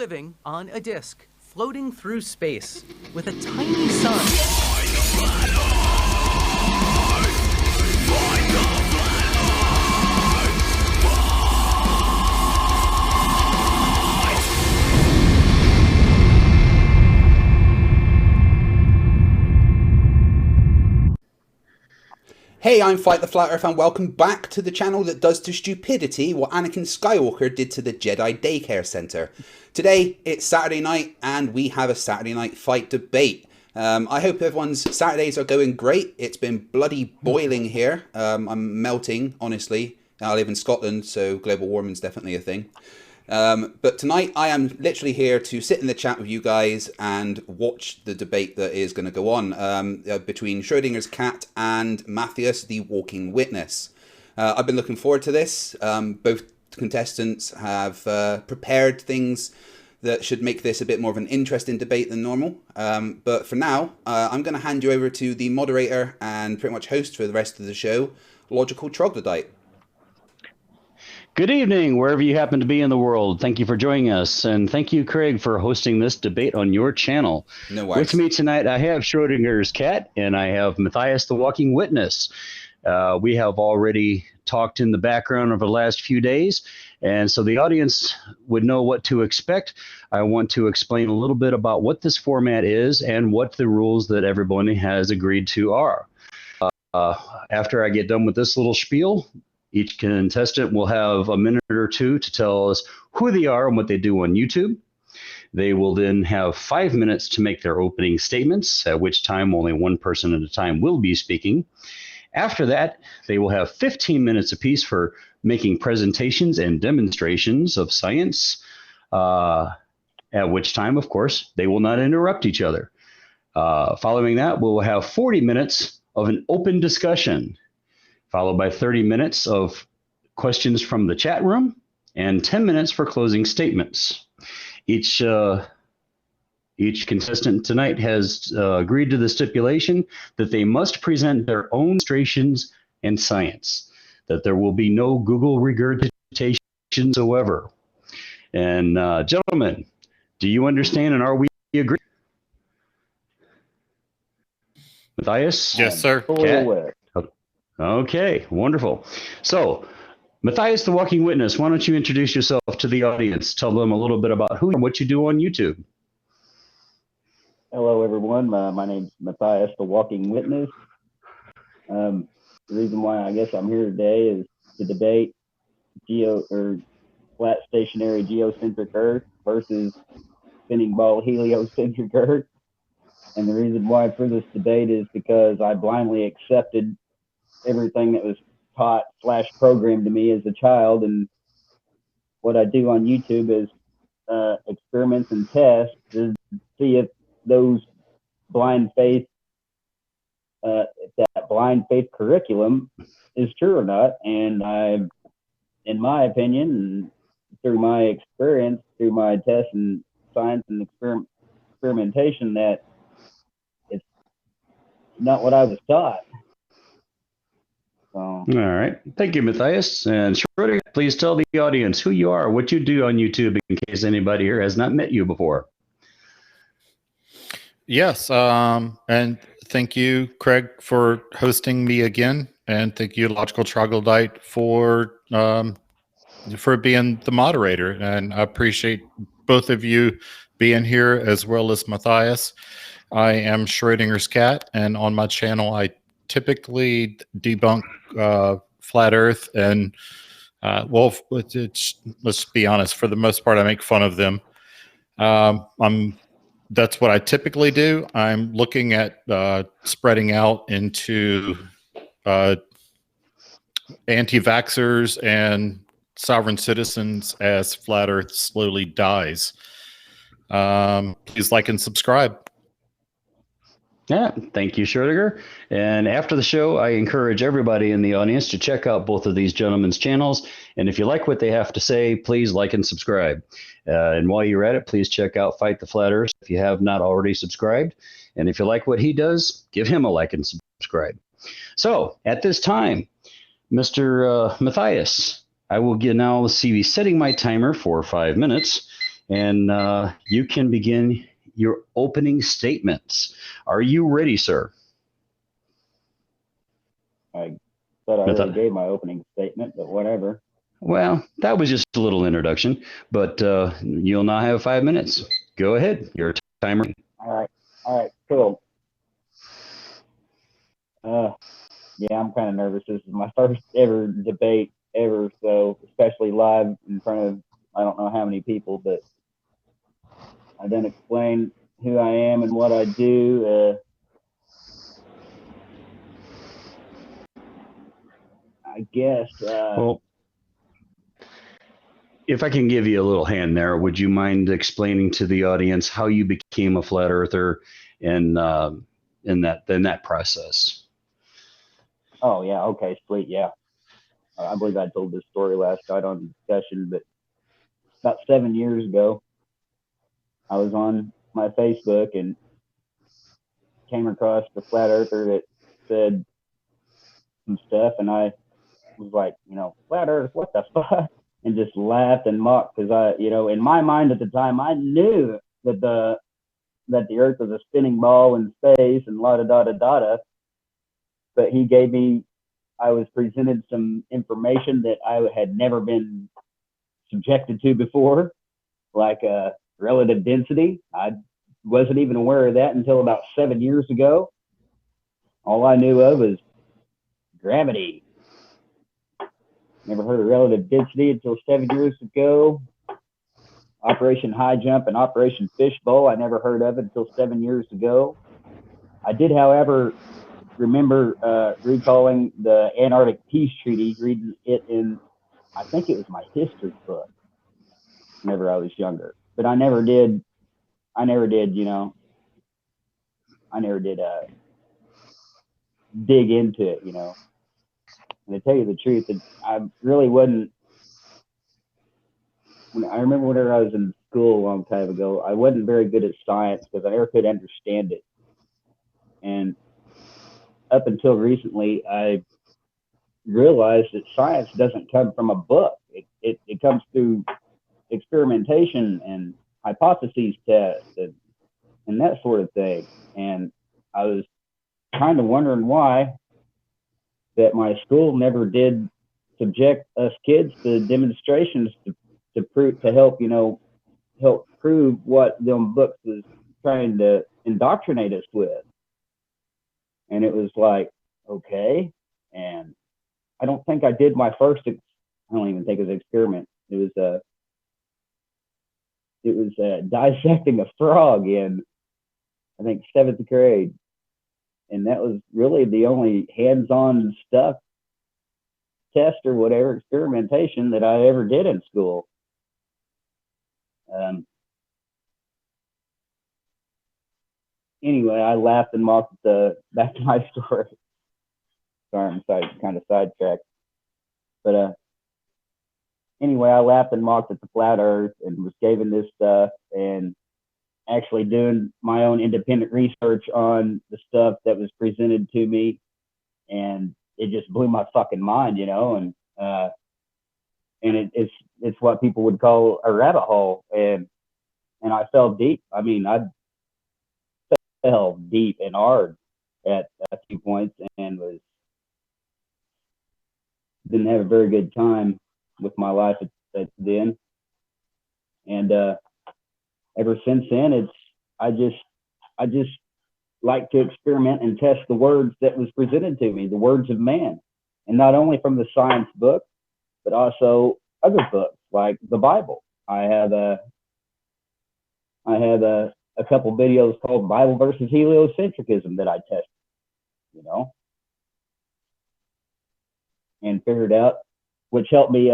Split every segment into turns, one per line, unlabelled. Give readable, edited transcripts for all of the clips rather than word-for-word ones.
living on a disk, floating through space, with a tiny sun.
Hey, I'm Fight the Flat Earth and welcome back to the channel that does to stupidity what Anakin Skywalker did to the Jedi Daycare Center. Today, it's Saturday night and we have a Saturday night fight debate. I hope everyone's Saturdays are going great. It's been bloody boiling here. I'm melting, honestly. I live in Scotland, so global warming's definitely a thing. But tonight I am literally here to sit in the chat with you guys and watch the debate that is going to go on between Schrodinger's cat and Matthias, the walking witness. I've been looking forward to this. Both contestants have prepared things that should make this a bit more of an interesting debate than normal. But for now, I'm going to hand you over to the moderator and pretty much host for the rest of the show, Logical Troglodyte.
Good evening, wherever you happen to be in the world. Thank you for joining us, and thank you, Craig, for hosting this debate on your channel.
No worries.
With me tonight, I have Schrodinger's cat, and I have Matthias, the walking witness. We have already talked in the background over the last few days, and so the audience would know what to expect. I want to explain a little bit about what this format is and what the rules that everybody has agreed to are. After I get done with this little spiel, each contestant will have a minute or two to tell us who they are and what they do on YouTube. They will then have 5 minutes to make their opening statements, at which time only one person at a time will be speaking. After that, they will have 15 minutes apiece for making presentations and demonstrations of science, at which time, of course, they will not interrupt each other. Following that, we'll have 40 minutes of an open discussion, followed by 30 minutes of questions from the chat room and 10 minutes for closing statements. Each contestant tonight has agreed to the stipulation that they must present their own demonstrations and science, that there will be no Google regurgitation whatsoever. And gentlemen, do you understand and are we agreed? Matthias?
Yes, sir.
Kat? Okay, wonderful. So, Matthias, the walking witness, why don't you introduce yourself to the audience? Tell them a little bit about who and what you do on YouTube.
Hello, everyone. My name's Matthias, the walking witness. The reason why I guess I'm here today is to debate flat stationary geocentric Earth versus spinning ball heliocentric Earth. And the reason why for this debate is because I blindly accepted everything that was taught / programmed to me as a child, and what I do on YouTube is experiments and tests to see if those blind faith that blind faith curriculum is true or not. And I, in my opinion, and through my experience, through my tests and science and experimentation, that it's not what I was taught.
All right. Thank you, Matthias. And Schroeder, please tell the audience who you are, what you do on YouTube, in case anybody here has not met you before.
Yes, and thank you, Craig, for hosting me again, and thank you, Logical Troglodyte, for being the moderator. And I appreciate both of you being here, as well as Matthias. I am Schrodinger's cat, and on my channel, I typically debunk flat Earth, and let's be honest. For the most part, I make fun of them. That's what I typically do. I'm looking at spreading out into anti-vaxxers and sovereign citizens as flat Earth slowly dies. Please like and subscribe.
Yeah, thank you, Schrodinger. And after the show, I encourage everybody in the audience to check out both of these gentlemen's channels. And if you like what they have to say, please like and subscribe. And while you're at it, please check out Fight the Flat Earth if you have not already subscribed. And if you like what he does, give him a like and subscribe. So at this time, Mr. Matthias, I will now be setting my timer for 5 minutes. and you can begin your opening statements. Are you ready, sir?
I thought I already gave my opening statement, but whatever.
Well, that was just a little introduction, but you'll now have 5 minutes. Go ahead. Your timer.
All right, cool. Yeah, I'm kind of nervous. This is my first ever debate ever, so especially live in front of I don't know how many people, but I done explain who I am and what I do. I guess.
Well, if I can give you a little hand there, would you mind explaining to the audience how you became a flat earther and in that process?
Oh yeah, okay, sweet, yeah. I believe I told this story last night on discussion, but about 7 years ago, I was on my Facebook and came across the flat earther that said some stuff, and I was like, flat earth, what the fuck? And just laughed and mocked because in my mind at the time, I knew that the earth was a spinning ball in space and la da da da da da. But I was presented some information that I had never been subjected to before, like relative density. I wasn't even aware of that until about 7 years ago. All I knew of was gravity. Never heard of relative density until 7 years ago. Operation High Jump and Operation Fishbowl, I never heard of until 7 years ago. I did, however, remember recalling the Antarctic Peace Treaty, reading it in, I think it was my history book, whenever I was younger. But I never did dig into it, And to tell you the truth, I really wasn't. I remember whenever I was in school a long time ago, I wasn't very good at science because I never could understand it. And up until recently, I realized that science doesn't come from a book. It comes through experimentation and hypotheses tests and that sort of thing. And I was kind of wondering why that my school never did subject us kids to demonstrations to help prove what them books was trying to indoctrinate us with. And it was like, okay. And I don't think I did my first. I don't even think it was an experiment. It was dissecting a frog in, I think, 7th grade, and that was really the only hands-on stuff, test or whatever, experimentation that I ever did in school. Anyway, I laughed and mocked back to my story. Sorry, I'm kind of sidetracked. But anyway, I laughed and mocked at the flat earth and was given this stuff and actually doing my own independent research on the stuff that was presented to me. And it just blew my fucking mind, and it's what people would call a rabbit hole. And I fell deep. I mean, I fell deep and hard at a few points and didn't have a very good time with my life at then. And ever since then, I just like to experiment and test the words that was presented to me, the words of man, and not only from the science book, but also other books like the Bible. I have a couple videos called Bible versus Heliocentrism that I tested, and figured out, which helped me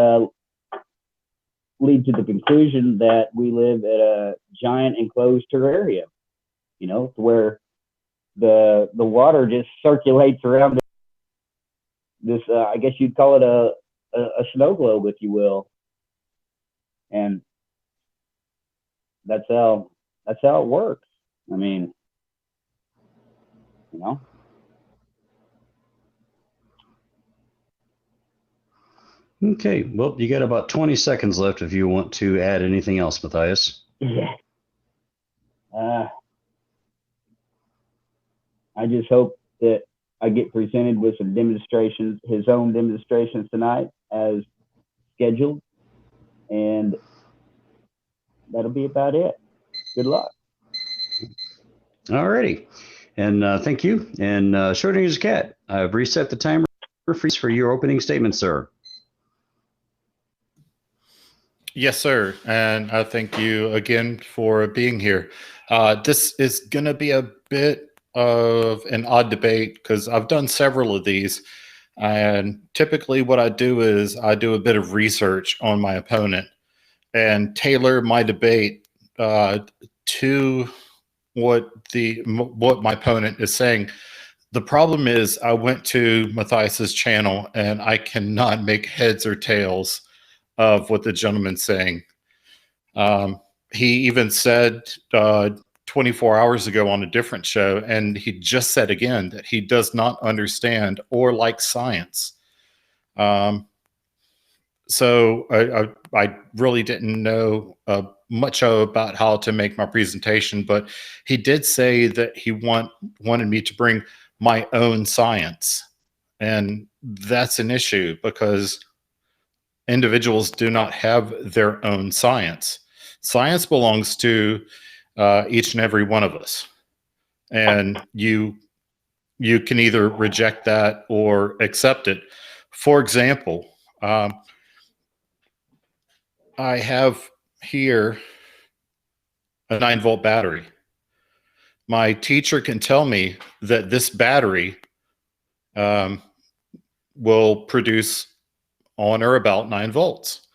lead to the conclusion that we live at a giant enclosed terrarium, where the water just circulates around this. I guess you'd call it a snow globe, if you will, and that's how it works. I mean,
Okay, well, you got about 20 seconds left if you want to add anything else, Matthias.
Yeah. I just hope that I get presented with some demonstrations, his own demonstrations tonight as scheduled, and that'll be about it. Good luck.
All righty. And thank you. And Schrodinger's cat, I've reset the timer for your opening statement, sir.
Yes, sir. And I thank you again for being here. This is going to be a bit of an odd debate because I've done several of these. And typically, what I do is I do a bit of research on my opponent and tailor my debate to what my opponent is saying. The problem is I went to Matthias's channel and I cannot make heads or tails of what the gentleman's saying. He even said 24 hours ago on a different show, and he just said again that he does not understand or like science. So I really didn't know much about how to make my presentation, but he did say that he wanted me to bring my own science. And that's an issue because individuals do not have their own science. Science belongs to each and every one of us. And you can either reject that or accept it. For example, I have here a 9-volt battery. My teacher can tell me that this battery will produce on or about 9 volts.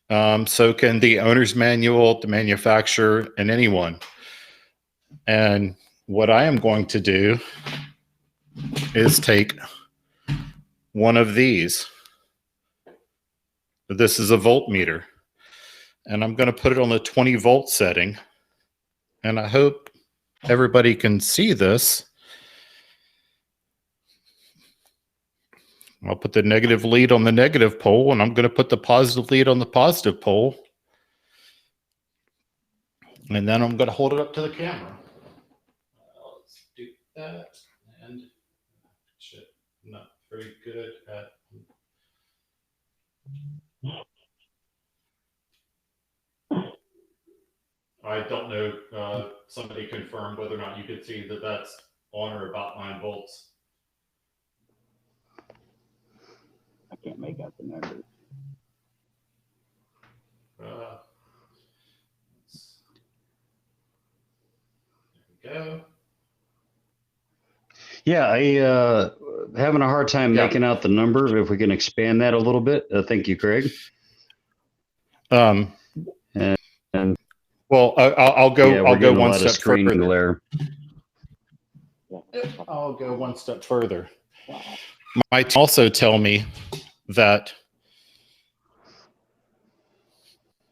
So can the owner's manual, the manufacturer, and anyone. And what I am going to do is take one of these. This is a voltmeter. And I'm going to put it on the 20 volt setting. And I hope everybody can see this. I'll put the negative lead on the negative pole, and I'm going to put the positive lead on the positive pole. And then I'm going to hold it up to the camera. Let's do that. And shit, not very good at. I don't know. Somebody confirmed whether or not you could see that that's on or about 9 volts.
I can't make out the numbers.
There we go.
Yeah, I having a hard time making out the number. If we can expand that a little bit. Thank you, Craig.
And well, I'll go one step further.
Glare.
I'll go one step further. Might also tell me that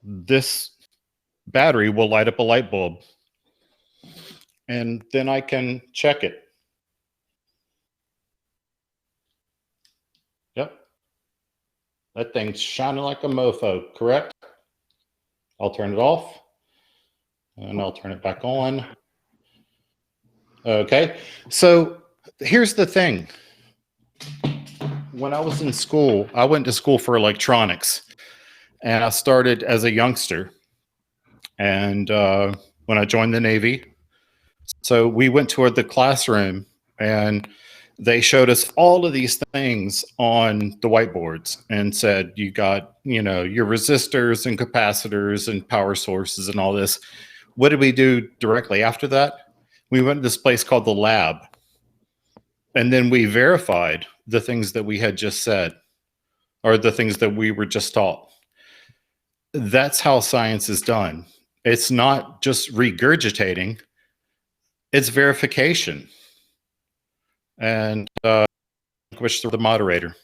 this battery will light up a light bulb, and then I can check it. Yep, that thing's shining like a mofo, correct? I'll turn it off, and I'll turn it back on. Okay, so here's the thing. When I was in school, I went to school for electronics, and I started as a youngster. And when I joined the Navy, so we went toward the classroom, and they showed us all of these things on the whiteboards and said, you got, your resistors and capacitors and power sources and all this. What did we do directly after that? We went to this place called the lab. And then we verified the things that we had just said, or the things that we were just taught. That's how science is done. It's not just regurgitating, it's verification. And wish the moderator.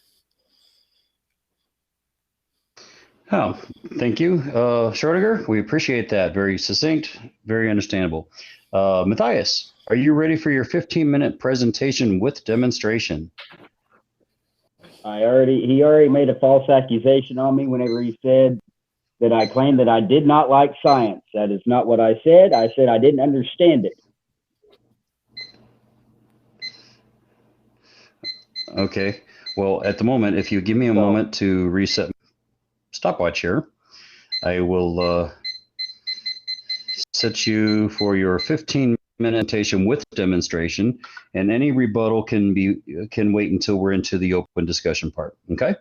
Oh, thank you, Schrodinger. We appreciate that. Very succinct, very understandable. Matthias, are you ready for your 15-minute presentation with demonstration?
He already made a false accusation on me whenever he said that I claimed that I did not like science. That is not what I said. I said I didn't understand it.
Okay. Well, at the moment, if you give me a moment to reset stopwatch here, I will set you for your 15-minute presentation with demonstration, and any rebuttal can wait until we're into the open discussion part. Okay.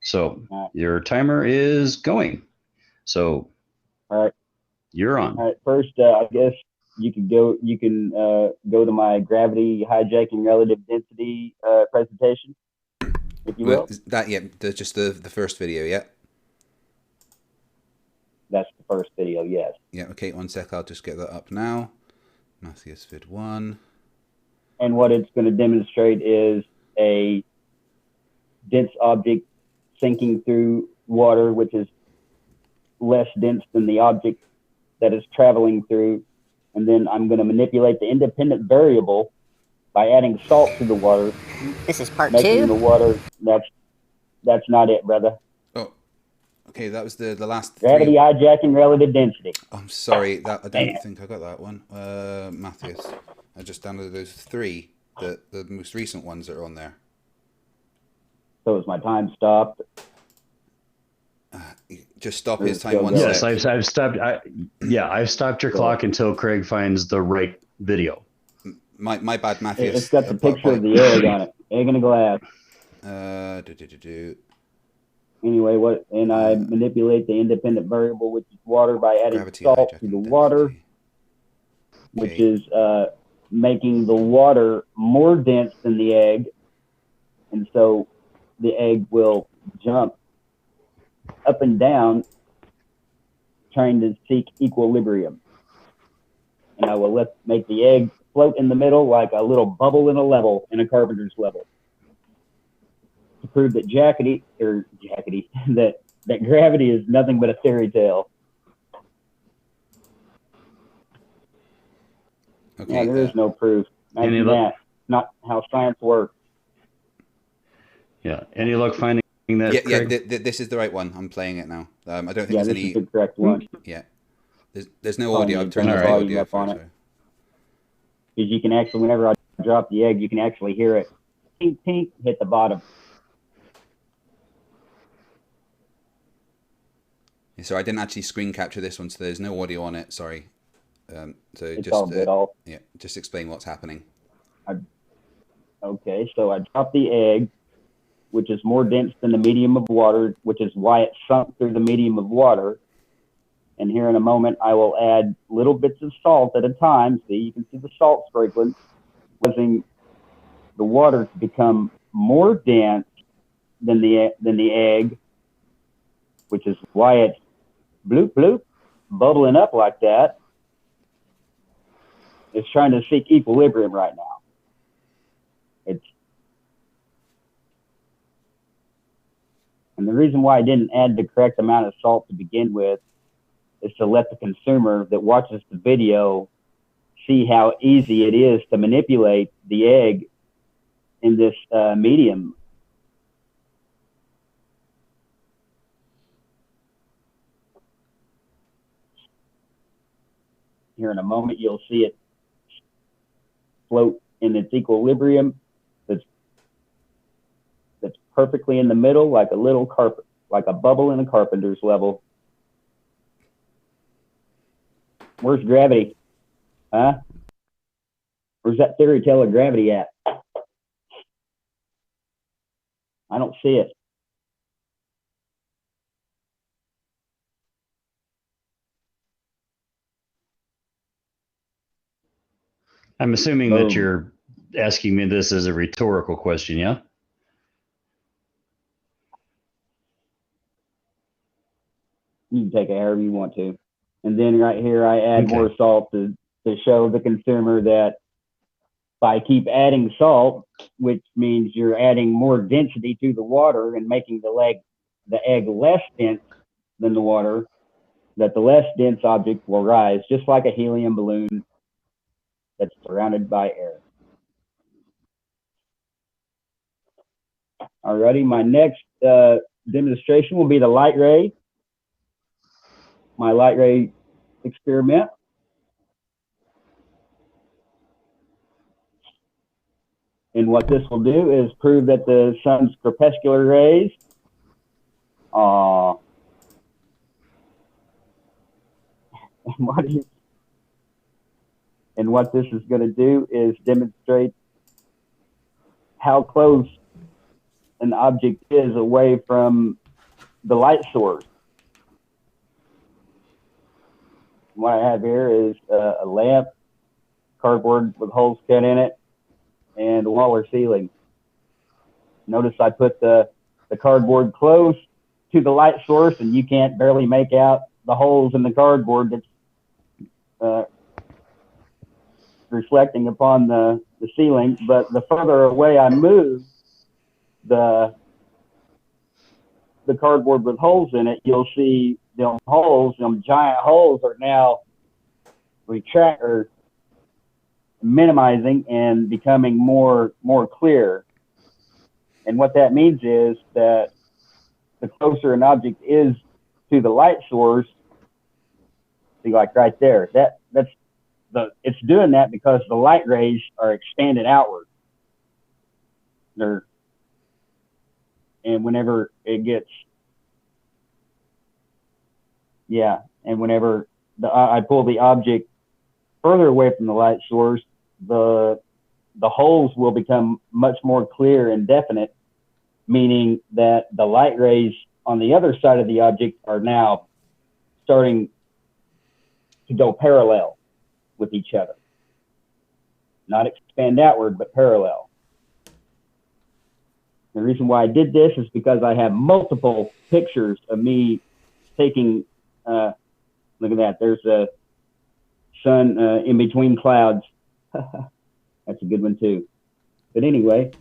So your timer is going. So
all right,
you're on.
All right. First, I guess you can go. You can go to my gravity hijacking relative density presentation, if you will.
That just the first video, yeah.
That's the first video, yes.
Yeah. Okay. 1 sec. I'll just get that up now. Matthias vid 1.
And what it's going to demonstrate is a dense object sinking through water, which is less dense than the object that is traveling through. And then I'm going to manipulate the independent variable by adding salt to the water.
This is part
making
2.
The water, that's not it, brother.
Oh, okay. That was the last
gravity
3.
hijacking relative density.
I'm sorry. That I don't think I got that one. Matthias, I just downloaded those 3, the most recent ones that are on there.
So is my time stopped?
Just stop his time 1
Yes,
sec.
I've stopped. I've stopped your clock until Craig finds the right video.
My bad, Matthias.
It's got the picture of the egg on it. Egg in a glass. Anyway, and I manipulate the independent variable, which is water, by adding salt to the water, which is making the water more dense than the egg, and so the egg will jump up and down, trying to seek equilibrium. And I will make the egg float in the middle like a little bubble in a carpenter's level, to prove that that gravity is nothing but a fairy tale.
Okay.
Yeah, there is no proof. Not how science works.
Yeah. Any luck finding that?
Yeah. This is the right one. I'm playing it now. I don't think there's any.
This is the correct one.
Yeah. There's no audio. I've turned off the audio up on it.
Because you can actually, whenever I drop the egg, you can actually hear it tink tink hit the bottom.
So I didn't actually screen capture this one, so there's no audio on it. Sorry. So
it's
just
all good.
just explain what's happening.
Okay, so I dropped the egg, which is more dense than the medium of water, which is why it sunk through the medium of water. And here in a moment, I will add little bits of salt at a time. See, you can see the salt sprinkling, causing the water to become more dense than the egg, which is why it's bloop bloop, bubbling up like that. It's trying to seek equilibrium right now. And the reason why I didn't add the correct amount of salt to begin with is to let the consumer that watches the video see how easy it is to manipulate the egg in this medium. Here in a moment, you'll see it float in its equilibrium that's perfectly in the middle, like a little carpet, like a bubble in a carpenter's level. Where's gravity? Huh? Where's that fairy tale of gravity at? I don't see it.
I'm assuming that you're asking me this as a rhetorical question, yeah?
You can take it however you want to. And then right here, I add more salt to show the consumer that if I keep adding salt, which means you're adding more density to the water and making the egg less dense than the water, that the less dense object will rise, just like a helium balloon that's surrounded by air. Alrighty, my next demonstration will be the light ray. my light ray experiment. And what this will do is prove that the sun's crepuscular rays and what this is going to do is demonstrate how close an object is away from the light source. What I have here is a lamp, cardboard with holes cut in it, and a wall or ceiling. Notice I put the cardboard close to the light source, and you can't barely make out the holes in the cardboard that's reflecting upon the ceiling. But the further away I move the cardboard with holes in it, you'll see them holes, them giant holes are now minimizing and becoming more clear. And what that means is that the closer an object is to the light source, see, like right there, it's doing that because the light rays are expanded outward. And whenever it gets, and whenever I pull the object further away from the light source, the holes will become much more clear and definite, meaning that the light rays on the other side of the object are now starting to go parallel with each other. Not expand outward, but parallel. The reason why I did this is because I have multiple pictures of me taking, look at that, there's a sun in between clouds. That's a good one too. But anyway,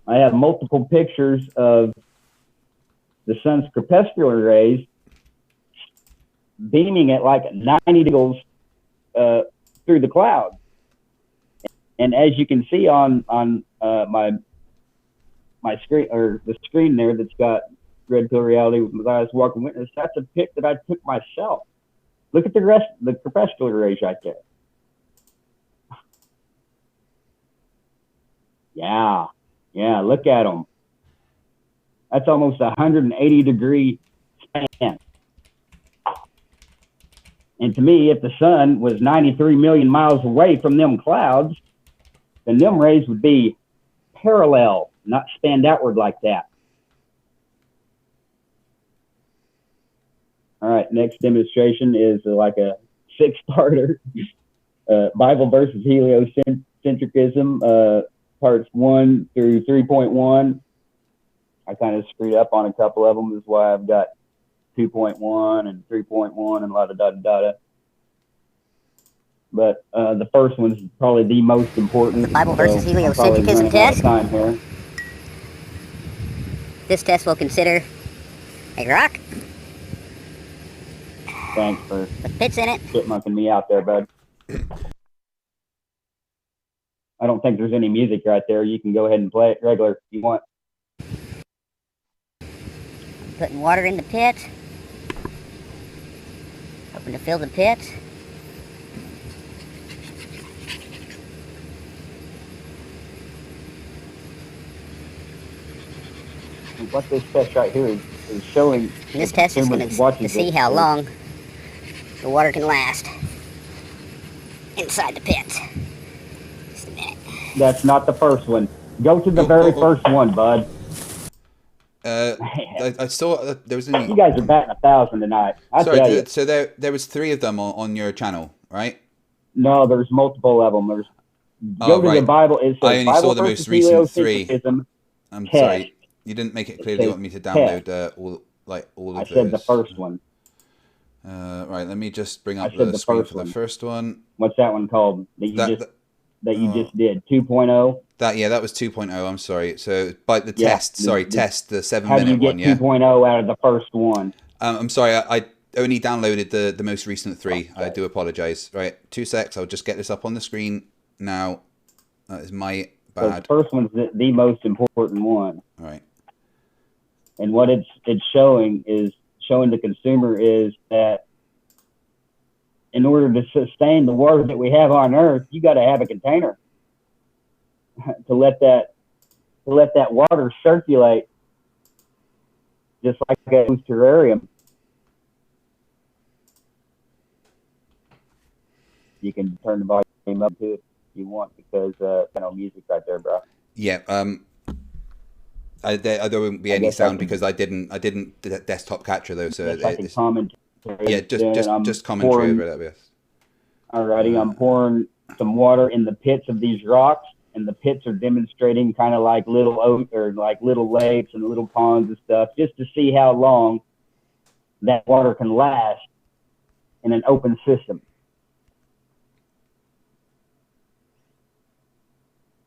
I have multiple pictures of the sun's crepuscular rays beaming at like 90 degrees through the clouds. And as you can see on my screen, or the screen there that's got Red Pill Reality with Matthias Walking Witness, that's a pic that I took myself. Look at the crepuscular rays right there. Yeah, look at them. That's almost a 180-degree span. And to me, if the sun was 93 million miles away from them clouds, then them rays would be parallel, not spanned outward like that. All right, next demonstration is like a six-parter. Bible versus heliocentrism, parts 1 through 3.1. I kind of screwed up on a couple of them. That's why I've got 2.1 and 3.1 and a lot of da-da-da. But the first one's probably the most important.
The Bible versus heliocentrism test.
Time here.
This test will consider a rock
Thanks for
with pits in it.
chipmunking me out there, bud. I don't think there's any music right there. You can go ahead and play it regular if you want.
Putting water in the pit. Hoping to fill the pit.
What this test right here is showing.
And this test is going to see how long the water can last inside the pit. Just a minute.
That's not the first one. Go to the very first one, bud.
I saw there was
You guys are batting 1,000 tonight. I tell you.
So there was 3 of them on your channel, right?
No, there's multiple of them. Go to the Bible. It says
I only
Bible
saw the most recent 3. I'm
test.
sorry. You didn't make it clear that you want me to download all of those.
I said the first one.
Right, let me just bring up the screen for the first one.
What's that one called that you just did? 2.0?
That was 2.0. I'm sorry. So, but the test, the 7-minute one.
How do you get 2.0 out of the first one?
I'm sorry. I only downloaded the most recent 3. Okay. I do apologize. Right, 2 secs. I'll just get this up on the screen now. That is my bad.
So the first one's the most important one.
All right.
And what it's showing the consumer is that in order to sustain the water that we have on Earth, you got to have a container to let that water circulate, just like a terrarium. You can turn the volume up to it if you want, because music right there, bro.
Yeah. There won't be any sound because I didn't desktop capture though. So
it's commentary.
Yeah, just commentary over that. Yes.
Alrighty, I'm pouring some water in the pits of these rocks, and the pits are demonstrating kind of like little lakes and little ponds and stuff, just to see how long that water can last in an open system.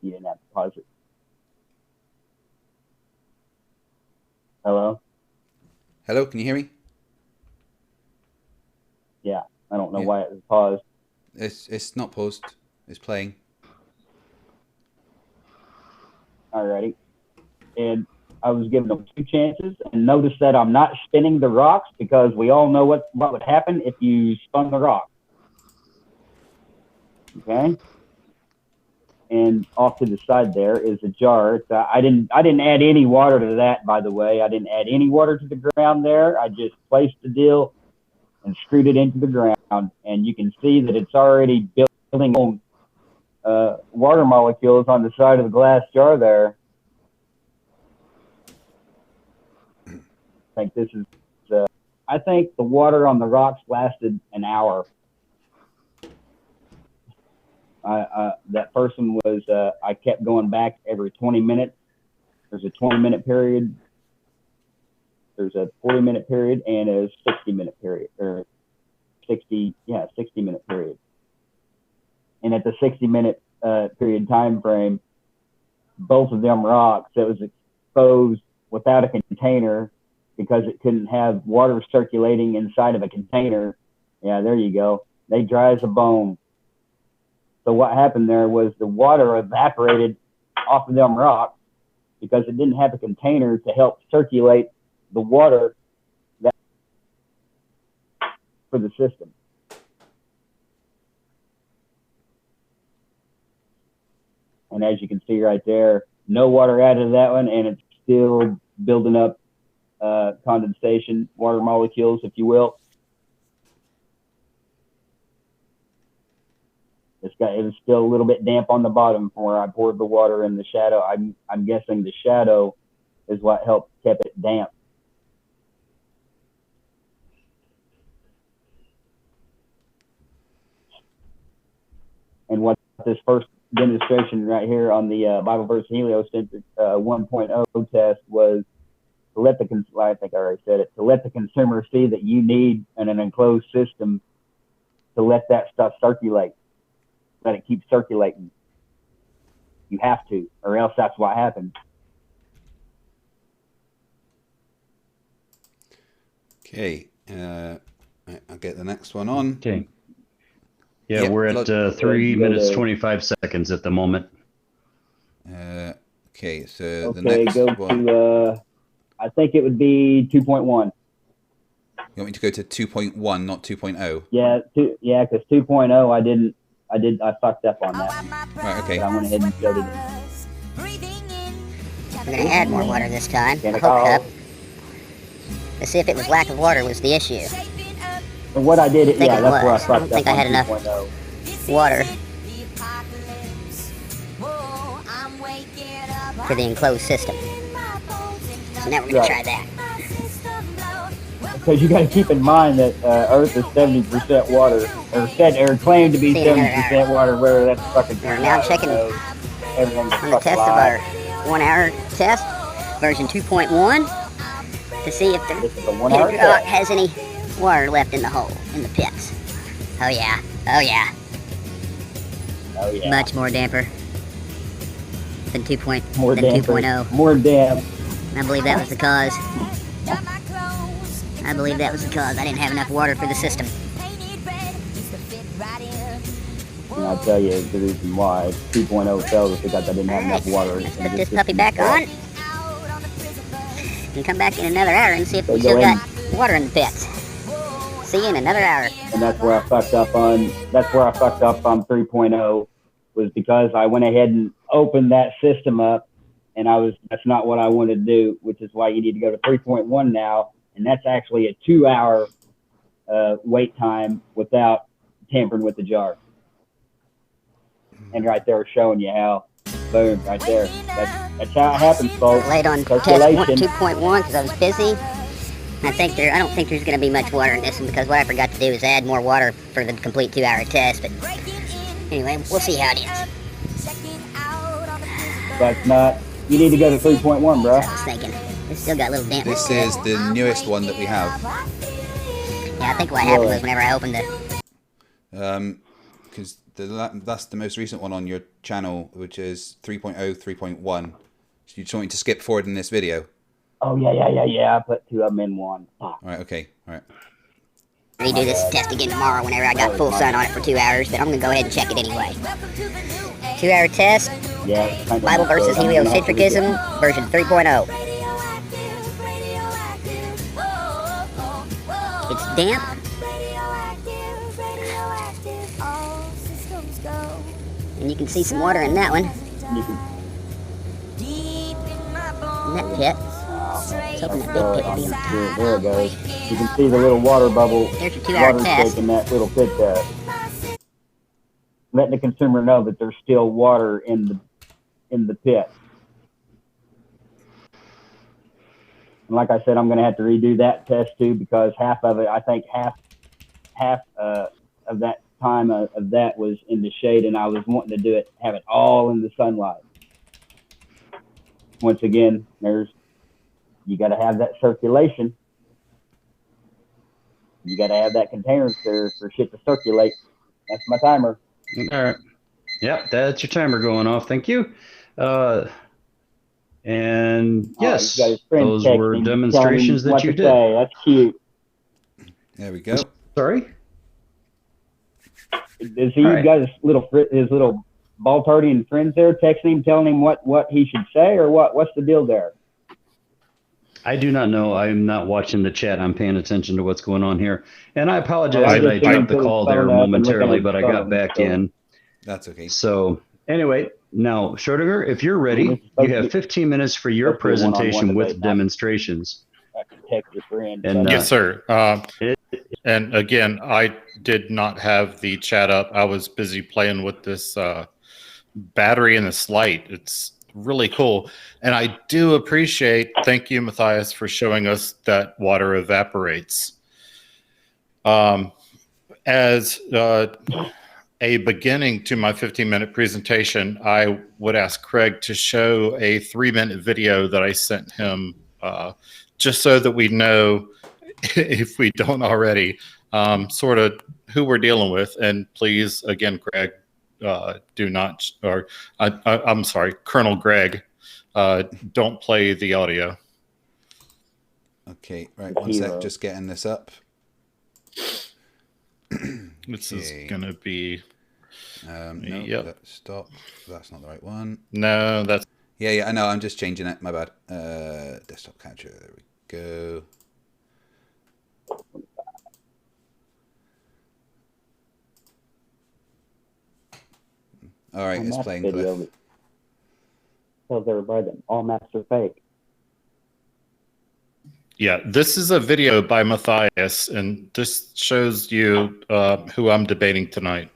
You didn't have to pause it. Hello?
Hello, can you hear me?
Yeah, I don't know why it was paused.
It's not paused. It's playing.
Alrighty. And I was giving them 2 chances, and notice that I'm not spinning the rocks, because we all know what would happen if you spun the rock. Okay? And off to the side there is a jar. I didn't add any water to that, by the way. I didn't add any water to the ground there. I just placed the deal and screwed it into the ground, and you can see that it's already building water molecules on the side of the glass jar there. I think the water on the rocks lasted an hour. That person was, I kept going back every 20 minutes. There's a 20-minute period. There's a 40-minute period and a 60-minute period, or 60-minute period. And at the 60-minute period time frame, both of them rocks that was exposed without a container, because it couldn't have water circulating inside of a container. Yeah, there you go. They dry as a bone. So what happened there was the water evaporated off of them rocks because it didn't have a container to help circulate the water for the system. And as you can see right there, no water added to that one, and it's still building up condensation, water molecules, if you will. It was still a little bit damp on the bottom from where I poured the water in the shadow. I'm guessing the shadow is what kept it damp. And what this first demonstration right here on the Bible verse heliocentric 1.0 test was to let I think I already said it, to let the consumer see that you need an enclosed system to let that stuff circulate. Let it keep circulating. You have to, or else that's what happens.
Okay, I'll get the next one on.
Okay. Yeah, yep, we're at 3 minutes 25 seconds at the moment.
Okay, so the next one.
To, I think it would be 2.1.
You want me to go to 2.1, not 2.0?
Yeah, because 2.0 I fucked up on that.
Right, okay.
So I went ahead and showed it.
I'm going to add more water this time. A whole cup. To see if it was lack of water was the issue.
And what I did,
that's
where I fucked up.
I don't think I had enough water for the enclosed system. So now we're going to try that.
Because you got to keep in mind that Earth is 70% water, or claimed to be 70% water, whether that's fucking true.
We're now checking on the test of our 1-hour test, version 2.1, to see if the pitted rock has any water left in the hole, in the pits. Oh yeah, oh yeah.
Oh yeah.
Much more damper than 2.0.
More damp.
I believe that was the cause. I didn't have enough water for the system.
And I'll tell you the reason why 2.0 failed is because I didn't have enough water.
Let's put this puppy back on. And come back in another hour and see if we still got water in the pits. See you in another hour.
And that's where I fucked up on 3.0, was because I went ahead and opened that system up, and that's not what I wanted to do, which is why you need to go to 3.1 now, and that's actually a 2-hour wait time without tampering with the jar. And right there showing you how, boom, right there. That's how it happens, folks.
Late on test 2.1 because I was busy. I don't think there's going to be much water in this one, because what I forgot to do is add more water for the complete 2-hour test. But anyway, we'll see how it is.
That's not. You need to go to 3.1, bro.
I was thinking. It's still got a little dampness.
This is the newest one that we have.
Yeah, I think what happened was whenever I opened it.
Because that's the most recent one on your channel, which is 3.0, 3.1. So you just want me to skip forward in this video?
Oh, yeah. I put 2 of them in one.
All right, okay, all right.
Redo this test again tomorrow whenever I got full sun on it for 2 hours, but I'm going to go ahead and check it anyway. 2-hour test,
Yeah.
Bible versus heliocentrism, version 3.0. It's damp. And you can see some water in that one. In that pit. Let's open that big pit to be in the top.
There it goes. You can see the little water bubble.
There's your 2-hour
water
test.
in that little pit there. Letting the consumer know that there's still water in the pit. And like I said, I'm going to have to redo that test too, because half of it, I think half of that time of that was in the shade, and I was wanting to do it, have it all in the sunlight. Once again, you got to have that circulation. You got to have that container for shit to circulate. That's my timer.
All right. Yep, that's your timer going off. Thank you. And yes, those were demonstrations that you did.
That's cute.
There we go.
Sorry?
Does he got his little ball party and friends there texting him, telling him what he should say, or what's the deal there?
I do not know. I'm not watching the chat. I'm paying attention to what's going on here. And I apologize that I dropped the call there momentarily, but I got back in.
That's okay.
So anyway, now, Schrodinger, if you're ready, you have 15 minutes for your presentation with demonstrations.
I can text your friend.
And,
Yes, sir. And again, I did not have the chat up. I was busy playing with this battery and this light. It's really cool. And I do appreciate, thank you, Matthias, for showing us that water evaporates. As a beginning to my 15-minute presentation, I would ask Craig to show a 3-minute video that I sent him, just so that we know, if we don't already, sort of who we're dealing with. And please, again, Craig, do not, or I'm sorry, Colonel Greg, don't play the audio.
Okay, right, one sec, just getting this up.
This is gonna be.
No,
yep.
Stop. That's not the right one.
No, that's.
Yeah, I know. I'm just changing it. My bad. Desktop capture. There we go. All right, it's playing. Cliff.
Tells everybody that all maps are fake.
Yeah, this is a video by Matthias, and this shows you who I'm debating tonight.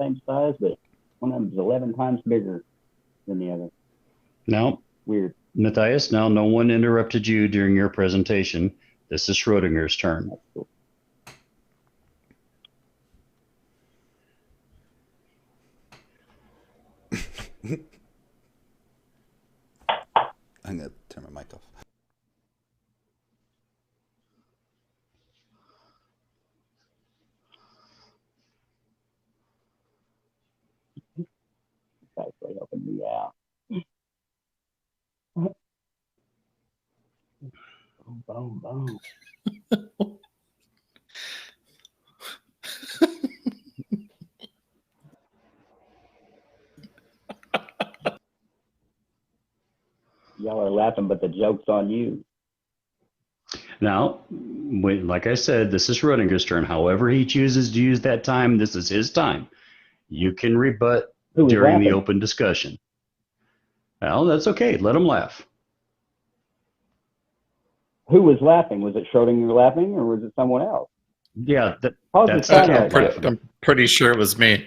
Same size, but one of them's 11 times bigger than the other.
Now,
Weird.
Matthias, now no one interrupted you during your presentation. This is Schrodinger's turn.
That's cool.
I'm going to turn my mic off.
Boom, boom. Y'all are laughing, but the joke's on you.
Now, like I said, this is Schrodinger's turn. However he chooses to use that time, this is his time. You can rebut during the open discussion. Well, that's okay. Let him laugh.
Who was laughing? Was it Schrodinger laughing, or was it someone else?
Yeah,
that's
I'm pretty sure it was me.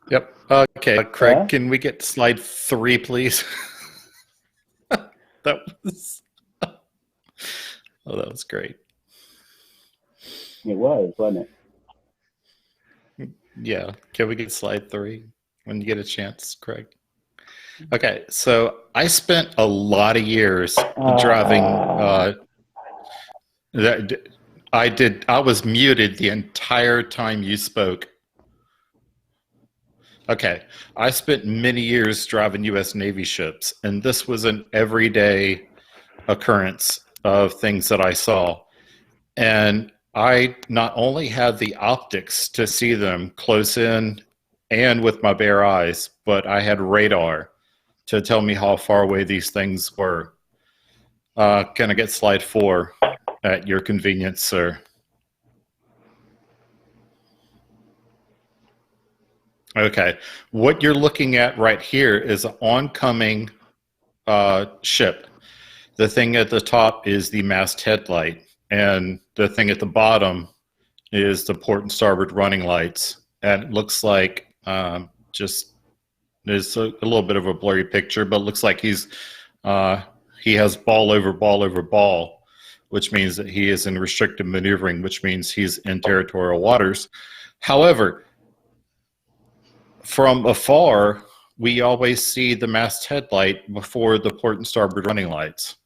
Yep. Okay, Craig, can we get slide 3, please? That was that was great.
It was, wasn't
it? Yeah. Can we get slide 3 when you get a chance, Craig? Okay, so I spent a lot of years driving. I was muted the entire time you spoke. Okay, I spent many years driving U.S. Navy ships, and this was an everyday occurrence of things that I saw. And I not only had the optics to see them close in and with my bare eyes, but I had radar to tell me how far away these things were. Can I get slide 4 at your convenience, sir? Okay, what you're looking at right here is an oncoming ship. The thing at the top is the mast headlight, and the thing at the bottom is the port and starboard running lights. And it looks like there's a little bit of a blurry picture, but it looks like he has ball over ball over ball, which means that he is in restricted maneuvering, which means he's in territorial waters. However, from afar, we always see the mast headlight before the port and starboard running lights.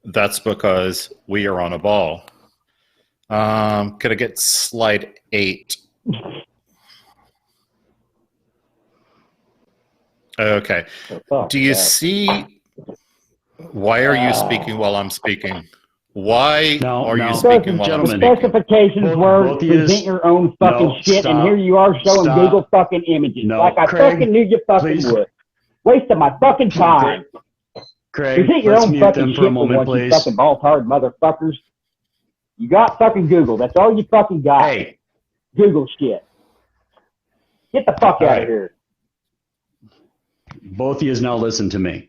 That's because we are on a ball. Could I get slide 8? Okay. Do you see? Why are you speaking while I'm speaking? Why are you speaking while I'm speaking?
The specifications were present your own fucking shit, and here you are showing Google fucking images. Like I fucking knew you fucking would. Wasting my fucking time.
Craig,
present your own fucking shit for once, you fucking ball-hard motherfuckers. You got fucking Google. That's all you fucking got.
Hey.
Google shit. Get the fuck out of here.
Both of you now listen to me.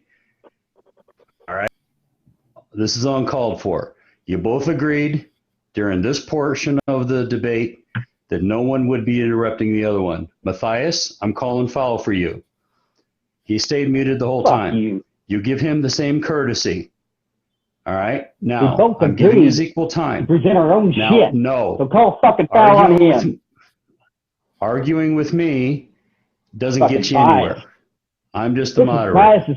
All right? This is uncalled for. You both agreed during this portion of the debate that no one would be interrupting the other one. Matthias, I'm calling foul for you. He stayed muted the whole time. You give him the same courtesy. All right? Now, I'm giving you equal time.
Present our own shit.
No.
So call fucking foul on him.
Arguing with me doesn't get you anywhere. I'm just the moderator.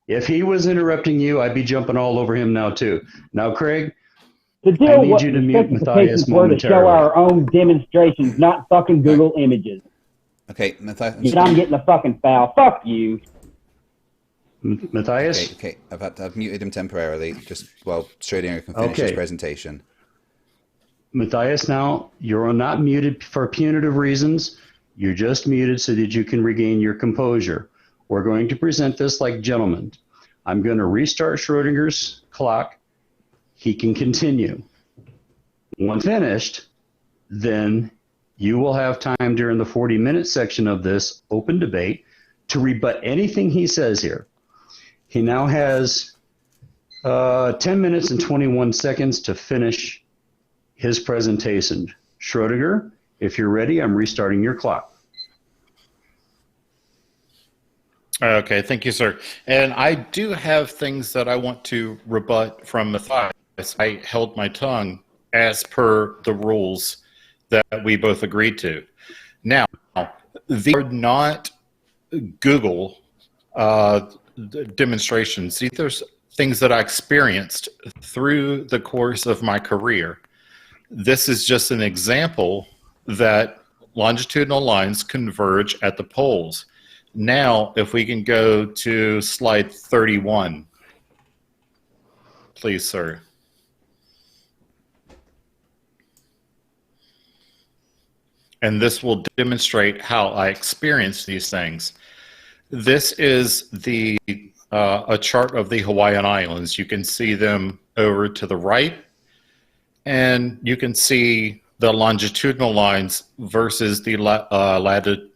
If he was interrupting you, I'd be jumping all over him now too. Now, Craig, I need you to mute Matthias momentarily.
To show our own demonstrations, not fucking Google images.
Okay, Matthias.
I'm getting a fucking foul. Fuck you.
Matthias?
Okay. I've muted him temporarily, just while Schrodinger can finish his presentation.
Matthias, now, you're not muted for punitive reasons. You're just muted so that you can regain your composure. We're going to present this like gentlemen. I'm going to restart Schrodinger's clock. He can continue. When finished, then you will have time during the 40-minute section of this open debate to rebut anything he says here. He now has 10 minutes and 21 seconds to finish his presentation. Schrodinger, if you're ready, I'm restarting your clock.
Okay, thank you, sir. And I do have things that I want to rebut from Matthias. I held my tongue as per the rules that we both agreed to. Now, these are not Google demonstrations. These are things that I experienced through the course of my career. This is just an example that longitudinal lines converge at the poles. Now, if we can go to slide 31, please, sir. and this will demonstrate how I experience these things. This is a chart of the Hawaiian Islands. You can see them over to the right, and you can see the longitudinal lines versus the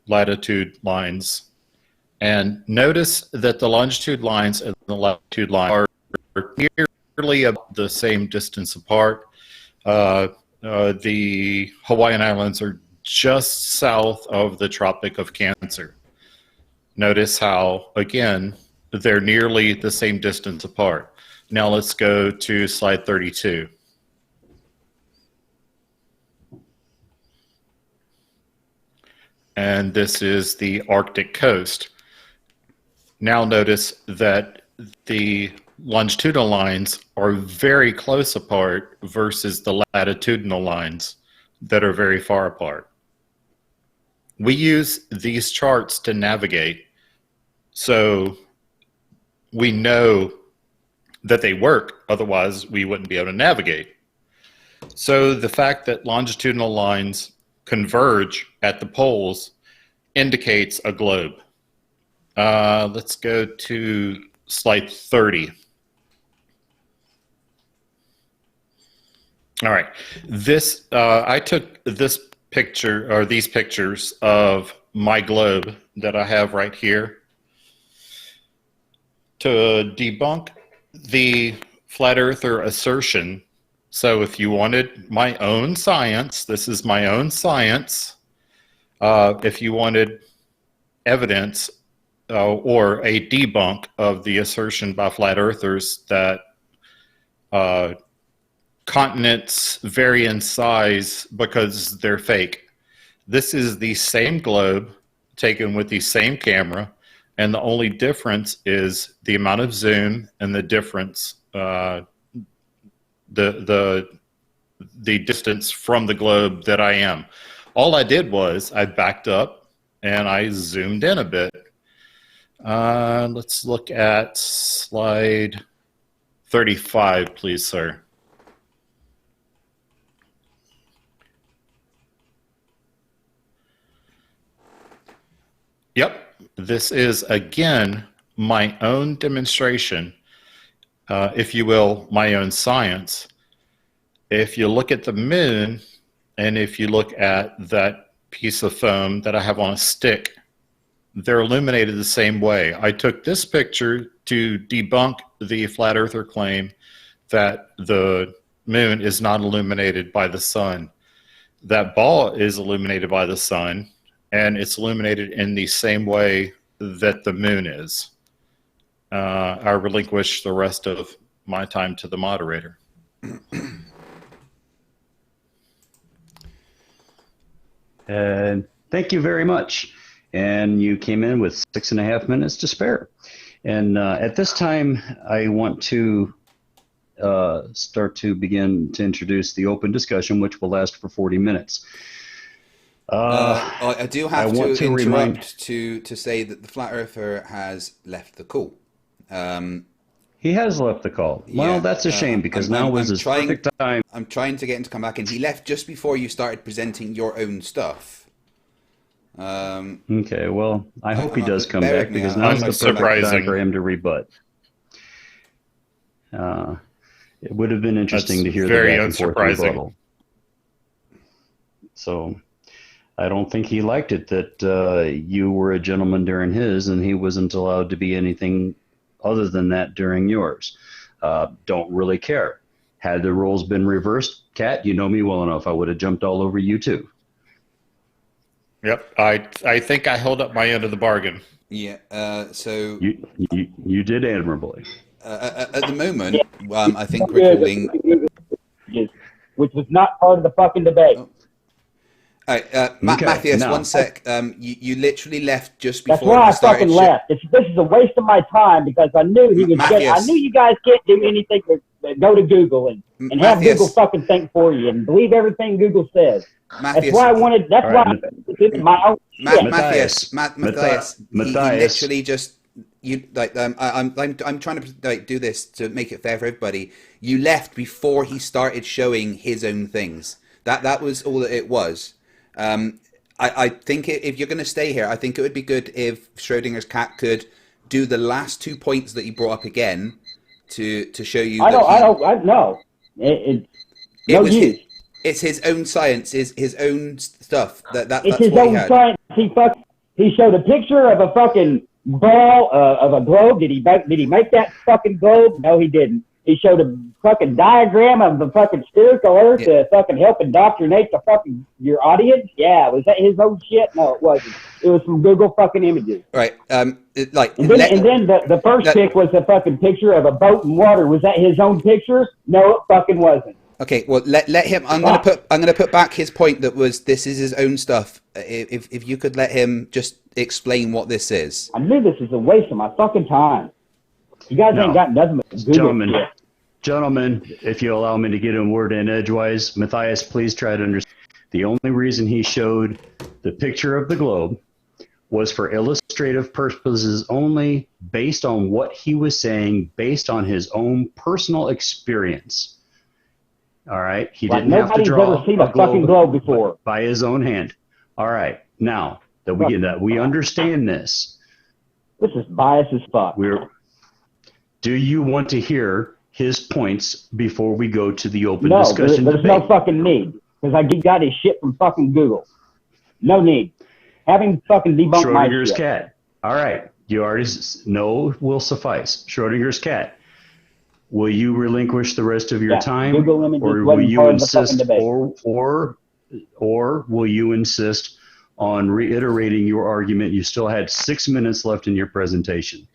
latitude lines. And notice that the longitude lines and the latitude line are nearly about the same distance apart. The Hawaiian Islands are just south of the Tropic of Cancer. Notice how, again, they're nearly the same distance apart. Now let's go to slide 32. And this is the Arctic coast. Now notice that the longitudinal lines are very close apart versus the latitudinal lines that are very far apart. We use these charts to navigate, so we know that they work, otherwise we wouldn't be able to navigate. So the fact that longitudinal lines converge at the poles indicates a globe. Let's go to slide 30. All right, I took this picture, or these pictures of my globe that I have right here to debunk the flat earther assertion. So if you wanted my own science, this is my own science. If you wanted evidence or a debunk of the assertion by flat earthers that continents vary in size because they're fake, this is the same globe taken with the same camera, and the only difference is the amount of zoom and the difference, the distance from the globe that I am. All I did was I backed up and I zoomed in a bit. Let's look at slide 35, please, sir. Yep, this is again my own demonstration, if you will, my own science. If you look at the moon, and if you look at that piece of foam that I have on a stick, they're illuminated the same way. I took this picture to debunk the flat earther claim that the moon is not illuminated by the sun. That ball is illuminated by the sun, and it's illuminated in the same way that the moon is. I relinquish the rest of my time to the moderator.
Thank you very much. And you came in with 6.5 minutes to spare. And at this time, I want to start to begin to introduce the open discussion, which will last for 40 minutes.
I do have to interrupt to say that the flat earther has left the call.
He has left the call. Well, that's a shame, because now was his perfect time.
I'm trying to get him to come back, and he left just before you started presenting your own stuff.
Okay, well, I hope he does come back, because now is the perfect time for him to rebut. It would have been interesting to hear the back and forth rebuttal. So I don't think he liked it that you were a gentleman during his, and he wasn't allowed to be anything other than that during yours. Don't really care. Had the roles been reversed, Kat, you know me well enough, I would have jumped all over you too.
Yep, I think I held up my end of the bargain.
Yeah, so...
You did admirably.
At the moment, I think we're calling...
Which was not part of the fucking debate.
Oh. All right, Matthias, one sec. You literally left just before.
That's why I fucking left. This is a waste of my time, because I knew he was. I knew you guys can't do anything but go to Google and have Google fucking think for you and believe everything Google says.
Matthias,
that's why I wanted. That's why I did my own.
Matthias, he literally just I'm trying to do this to make it fair for everybody. You left before he started showing his own things. That was all that it was. I think if you're going to stay here, I think it would be good if Schrodinger's cat could do the last 2 points that he brought up again to show you.
I don't know. It's no use.
It's his own science, his own stuff. That's
his
what
own
he had.
science. He showed a picture of a fucking ball of a globe. Did he make that fucking globe? No, he didn't. He showed a fucking diagram of the fucking spherical Earth to fucking help indoctrinate the fucking your audience. Yeah, was that his own shit? No, it wasn't. It was from Google fucking images.
Right.
And then the first pick was a fucking picture of a boat in water. Was that his own picture? No, it fucking wasn't.
Okay, well let him. I'm gonna put back his point that was this is his own stuff. If you could let him just explain what this is.
I knew this was a waste of my fucking time. You guys ain't got nothing but Google.
Gentlemen, if you allow me to get a word in edgewise, Matthias, please try to understand. The only reason he showed the picture of the globe was for illustrative purposes only, based on what he was saying, based on his own personal experience. All right, he didn't have to draw
ever seen a fucking globe before
by his own hand. All right, now that we understand this,
this is biased as fuck.
Do you want to hear his points before we go to the open discussion
there's
debate?
No fucking need, because I got his shit from fucking Google. No need. Having fucking debunked my shit.
Schrodinger's cat. All right, you already know will suffice. Schrodinger's cat. Will you relinquish the rest of your time, or will you insist, or will you insist on reiterating your argument? You still had 6 minutes left in your presentation.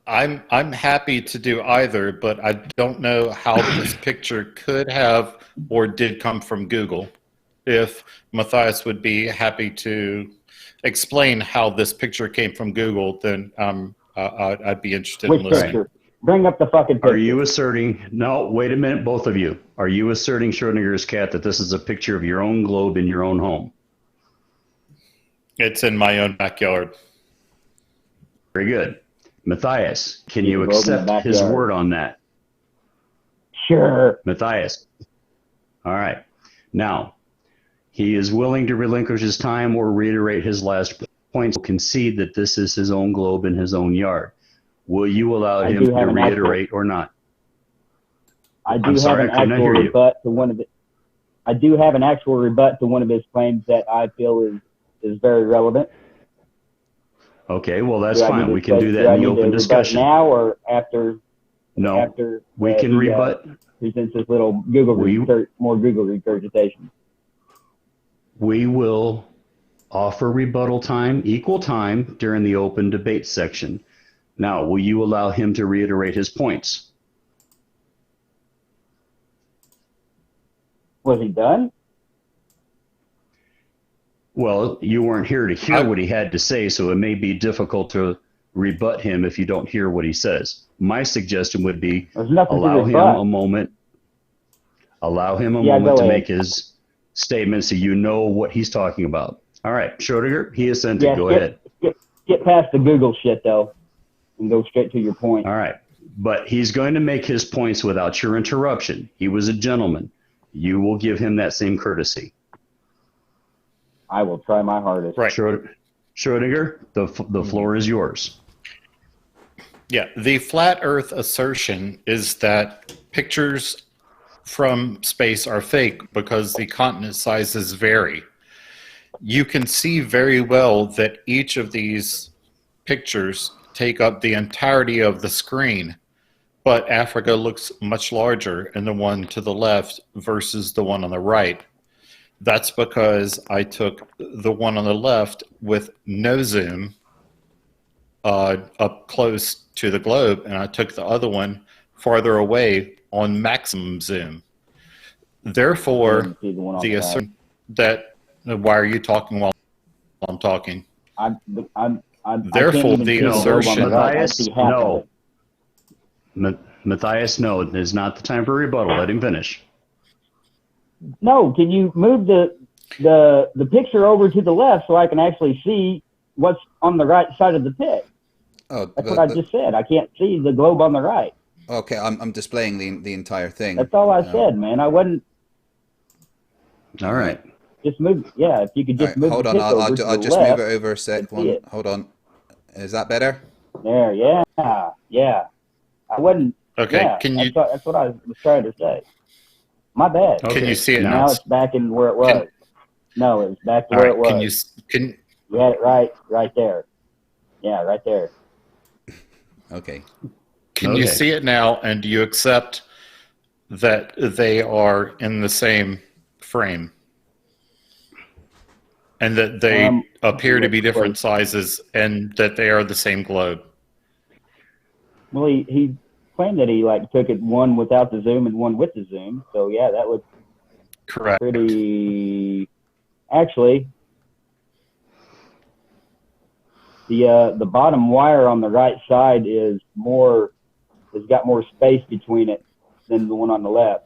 I'm happy to do either, but I don't know how this picture could have or did come from Google. If Matthias would be happy to explain how this picture came from Google, then I'd be interested in listening.
Picture? Bring up the fucking picture.
Are you asserting, no, wait a minute, both of you. Are you asserting, Schrodinger's cat, that this is a picture of your own globe in your own home?
It's in my own backyard.
Very good. Matthias, can you accept his word on that?
Sure.
Matthias. All right. Now, he is willing to relinquish his time or reiterate his last points, concede that this is his own globe in his own yard. Will you allow him to reiterate or not?
I do have an actual rebut to one of it. I do have an actual rebut to one of his claims that I feel is very relevant.
Okay, well that's fine. We can do that in the open discussion.
Now or after?
No,
after
we can rebut.
Presents his little Google more Google regurgitation.
We will offer rebuttal time, equal time, during the open debate section. Now, will you allow him to reiterate his points?
Was he done?
Well, you weren't here to hear what he had to say, so it may be difficult to rebut him if you don't hear what he says. My suggestion would be allow him a moment to make his statement so you know what he's talking about. All right, Schrodinger, he assented. Go ahead.
Get past the Google shit, though, and go straight to your point.
All right, but he's going to make his points without your interruption. He was a gentleman. You will give him that same courtesy.
I will try my hardest.
Right. Schrodinger, the floor is yours.
Yeah, the flat Earth assertion is that pictures from space are fake because the continent sizes vary. You can see very well that each of these pictures take up the entirety of the screen, but Africa looks much larger in the one to the left versus the one on the right. That's because I took the one on the left with no zoom up close to the globe, and I took the other one farther away on maximum zoom. Therefore, the assertion that why are you talking while I'm talking? Therefore, the assertion.
Matthias, no, it is not the time for rebuttal. Let him finish.
No, can you move the picture over to the left so I can actually see what's on the right side of the pic?
Oh,
that's what I just said. I can't see the globe on the right.
Okay, I'm displaying the entire thing.
That's all I said, man. I wasn't.
All right.
Just move. Yeah, if you could just
Right,
move
hold
the
on.
pick over
I'll
to the
just
left.
move it over a sec.
see it.
Hold on. Is that better?
There, yeah. I wasn't.
Okay,
Yeah,
can you
that's what I was trying to say. My bad.
Okay.
can you see it
now?
Now it's back in where it was. No, it's back to
All
where
right,
it was.
can
You had it right there. Yeah, right there.
Okay.
can you
Okay.
see it now? And do you accept that they are in the same frame, and that they appear to be different sizes, and that they are the same globe?
Well, he claimed that he took it one without the zoom and one with the zoom. So yeah, that was
Correct.
pretty. Actually, the bottom wire on the right side has got more space between it than the one on the left.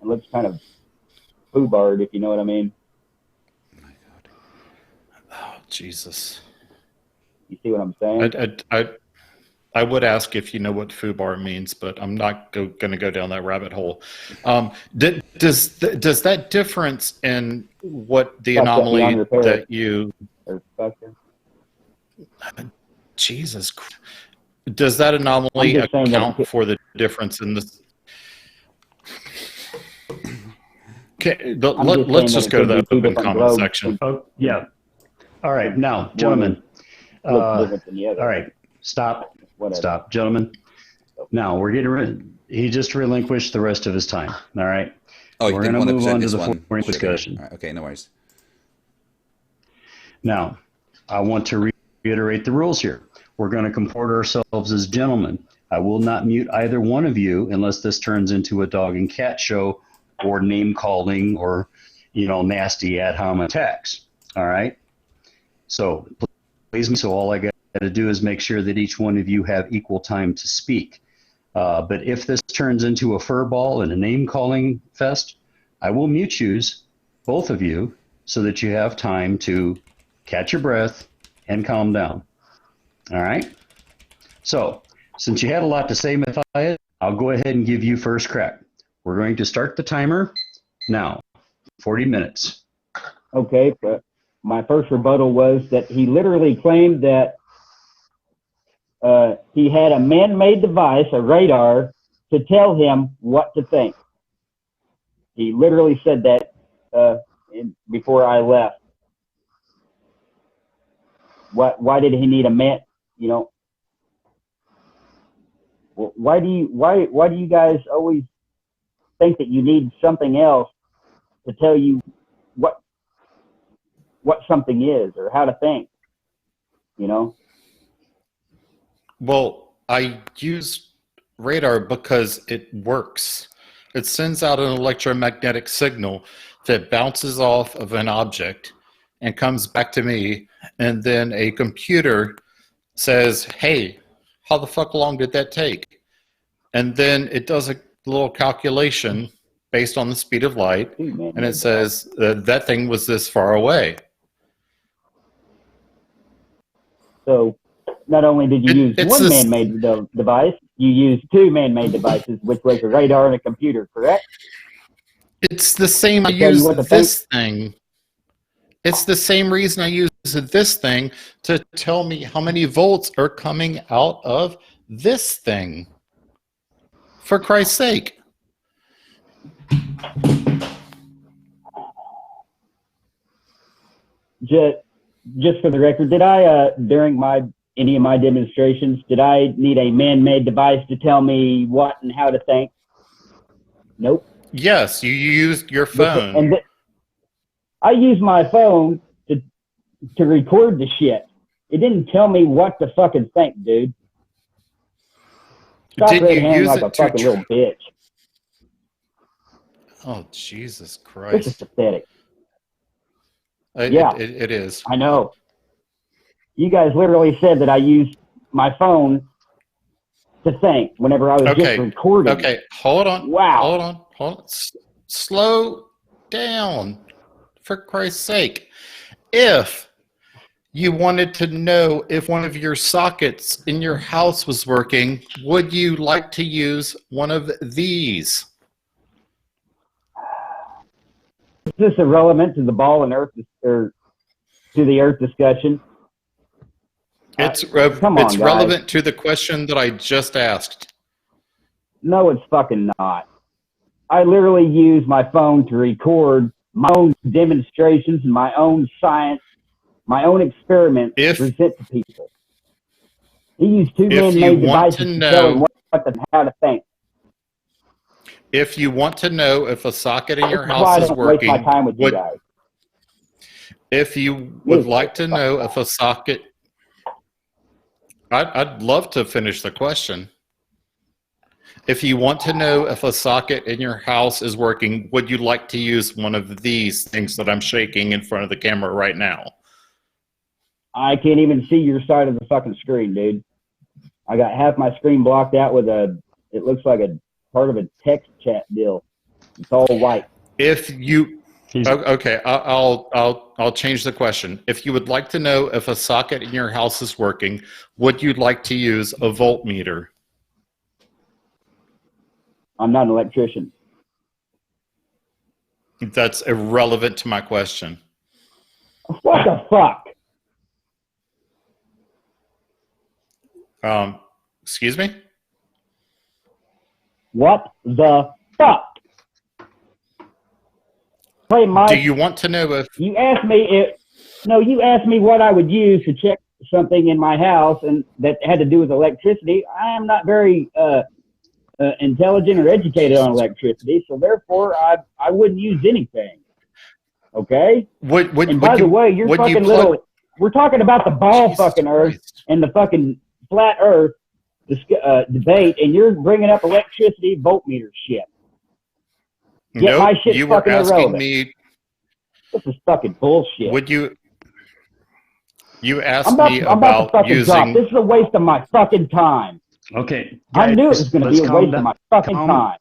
It looks kind of foobarred, if you know what I mean.
Oh, Jesus.
You see what I'm saying?
I would ask if you know what foobar means, but I'm not going to go down that rabbit hole. Does that difference in what the anomaly that you... Jesus Christ. Does that anomaly account for the difference in this? Okay, let's just go to the open comment section.
Oh, yeah. All right. Now, gentlemen. All right. Stop. Stop, gentlemen. Now, we're getting he just relinquished the rest of his time. All right.
Oh,
we're going to move on to the fourth discussion.
Right, okay, no worries.
Now, I want to reiterate the rules here. We're going to comport ourselves as gentlemen. I will not mute either one of you unless this turns into a dog and cat show or name calling or, nasty ad hominem attacks. All right. So please, so all I got to do is make sure that each one of you have equal time to speak. But if this turns into a fur ball and a name calling fest, I will mute yous, both of you, so that you have time to catch your breath and calm down. All right. So since you had a lot to say, Matthias, I'll go ahead and give you first crack. We're going to start the timer now. 40 minutes.
Okay, but my first rebuttal was that he literally claimed that he had a man-made device, a radar, to tell him what to think. He literally said that before I left. Why did he need a man? Why do you guys always think that you need something else to tell you what something is or how to think?
Well, I use radar because it works. It sends out an electromagnetic signal that bounces off of an object and comes back to me, and then a computer says, hey, how the fuck long did that take? And then it does a little calculation based on the speed of light, and it says that thing was this far away.
So not only did you use one man-made device, you used two man-made devices, which was a radar and a computer, correct?
It's the same. I use this thing. It's the same reason I use this thing to tell me how many volts are coming out of this thing. For Christ's sake.
Just for the record, did I, during any of my demonstrations, did I need a man-made device to tell me what and how to think? Nope.
Yes, you used your phone.
I used my phone to record the shit. It didn't tell me what to fucking think, dude. Stop red-handing like a fucking little bitch.
Oh, Jesus Christ.
This is pathetic.
Yeah. It is.
I know. You guys literally said that I used my phone to think whenever I was just recording.
Okay, hold on.
Wow.
Hold on. Slow down, for Christ's sake. If you wanted to know if one of your sockets in your house was working, would you like to use one of these?
this irrelevant to the ball and earth or to the earth discussion?
It's
Come on,
it's
guys.
relevant to the question that I just asked.
No, it's fucking not. I literally use my phone to record my own demonstrations and my own science, my own experiments to present to people. He used two man-made devices to tell him what and how to think.
If you want to know if a socket in your
This is why I
house is
don't waste
working,
my time with you guys.
if you would like to know if a socket, I'd love to finish the question. If you want to know if a socket in your house is working, would you like to use one of these things that I'm shaking in front of the camera right now?
I can't even see your side of the fucking screen, dude. I got half my screen blocked out with it looks like a part of a text chat deal. It's all white.
If you, okay, I'll change the question. If you would like to know if a socket in your house is working, would you like to use a voltmeter?
I'm not an electrician.
That's irrelevant to my question.
What the fuck?
Excuse me?
What the fuck? Hey, Mike.
Do you want to know if
you asked me you asked me what I would use to check something in my house and that had to do with electricity. I am not very intelligent or educated on electricity, so therefore I wouldn't use anything. Okay? And by the way, you're fucking little. We're talking about the ball fucking Earth and the fucking flat Earth debate, and you're bringing up electricity voltmeter shit. Get my shit
you were
fucking
asking
irrelevant.
me.
This is fucking bullshit.
Would you? You asked me about using.
This is a waste of my fucking time.
Okay, guys,
I knew it was going to be a waste of my fucking time.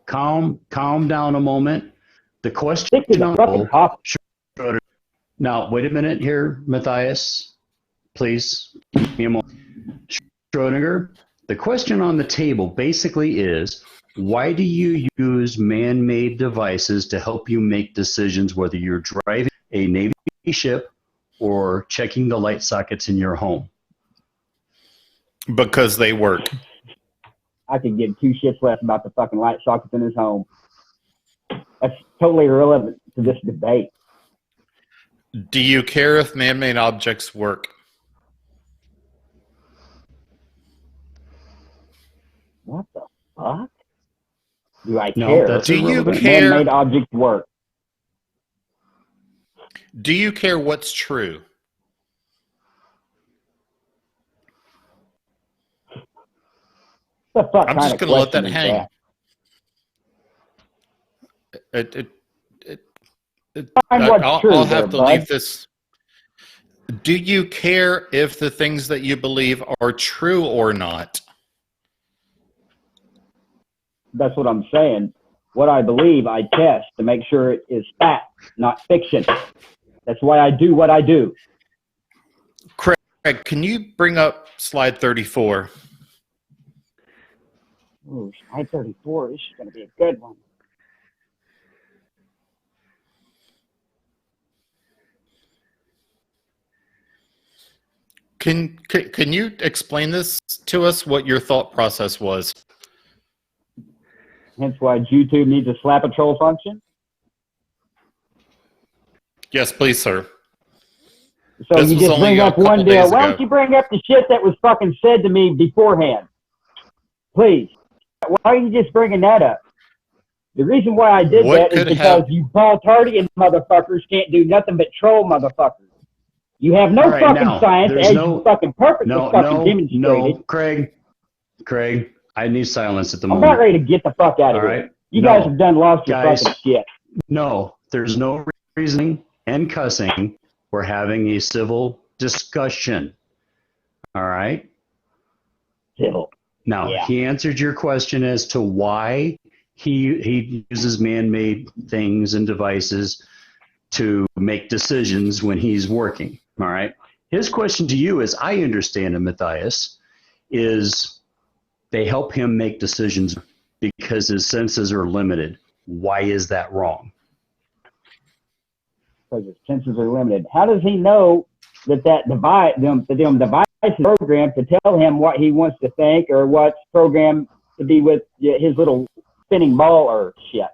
Calm down a moment. The question.
Stick to the fucking topic.
Now, wait a minute here, Matthias. Please, give me a moment. Schrodinger, the question on the table basically is, why do you use man-made devices to help you make decisions whether you're driving a Navy ship or checking the light sockets in your home?
Because they work.
I could give two shits less about the fucking light sockets in his home. That's totally irrelevant to this debate.
Do you care if man-made objects work?
What the fuck? Do I care?
Do you care?
Man-made objects work.
Do you care what's true?
The fuck
I'm just going to let that hang. I'll have to leave this. Do you care if the things that you believe are true or not?
That's what I'm saying. What I believe, I test to make sure it is fact, not fiction. That's why I do what I do.
Craig, can you bring up slide 34?
Ooh, slide 34. This is going to be a good one.
Can you explain this to us, what your thought process was?
Hence why YouTube needs a slap a troll function?
Yes, please, sir.
So you just bring up one deal. Why don't you bring up the shit that was fucking said to me beforehand? Please. Why are you just bringing that up? The reason why I did that is because you ball-tardian motherfuckers can't do nothing but troll motherfuckers. You have no fucking science, as you fucking perfectly fucking demonstrated.
No, Craig, I need silence at the moment.
I'm not ready to get the fuck out of here.
Right?
You guys have done lost your fucking shit.
No, there's no reasoning and cussing. We're having a civil discussion. All right?
Civil.
Now, he answered your question as to why he uses man-made things and devices to make decisions when he's working. All right? His question to you, as I understand it, Matthias, is they help him make decisions because his senses are limited. Why is that wrong?
because his senses are limited. How does he know that them devices are programmed to tell him what he wants to think or what's programmed to be with his little spinning ball or shit?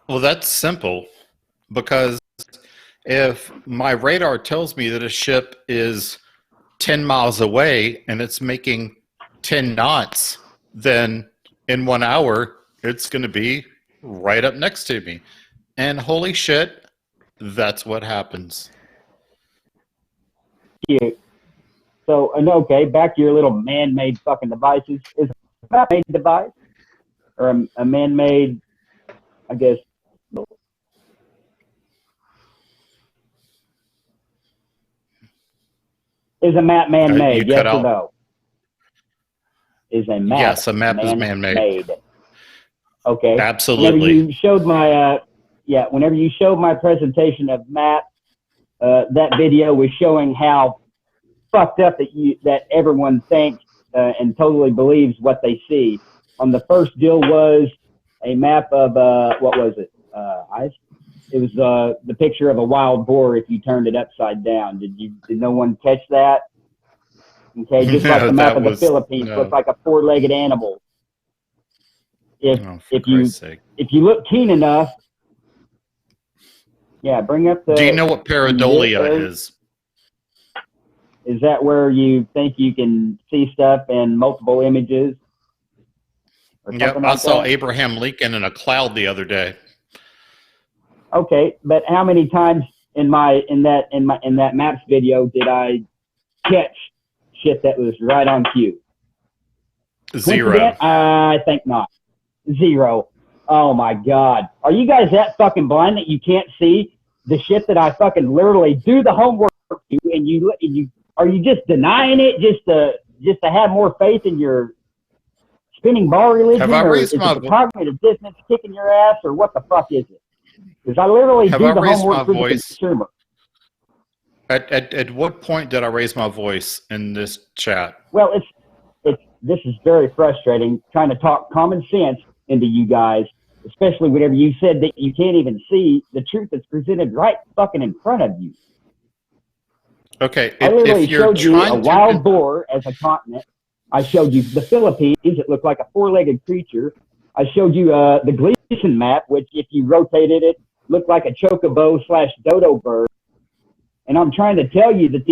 Well, that's simple, because if my radar tells me that a ship is 10 miles away and it's making 10 knots, then in 1 hour, it's going to be right up next to me. And holy shit, that's what happens.
Cute. So, okay, back to your little man-made fucking devices. Is a man-made device or a man-made, I guess, is a map man-made? Yes or no? Is a map?
Yes, a map is man-made.
Okay.
Absolutely.
Whenever you showed my presentation of maps, that video was showing how fucked up that everyone thinks and totally believes what they see. On the first deal was a map of what was it? It was the picture of a wild boar if you turned it upside down. Did no one catch that? Okay, just like the map of the Philippines looks like a four-legged animal. If you look keen enough, bring up the.
Do you know what pareidolia is?
Is that where you think you can see stuff in multiple images?
Yep, I saw Abraham Lincoln in a cloud the other day.
Okay, but how many times in that maps video did I catch shit that was right on cue?
0.
I think not. 0. Oh my God. Are you guys that fucking blind that you can't see the shit that I fucking literally do the homework for you, and you are you just denying it just to have more faith in your spinning ball religion?
Have I raised
or is it the cognitive dissonance kicking your ass, or what the fuck is it? Because I literally do the homework for the consumer.
At what point did I raise my voice in this chat?
Well, this is very frustrating, trying to talk common sense into you guys, especially whenever you said that you can't even see the truth that's presented right fucking in front of you.
Okay,
I literally showed you a wild boar as a continent. I showed you the Philippines. It looked like a four-legged creature. I showed you the Gleason map, which if you rotated it, looked like a chocobo/dodo bird. And I'm trying to tell you that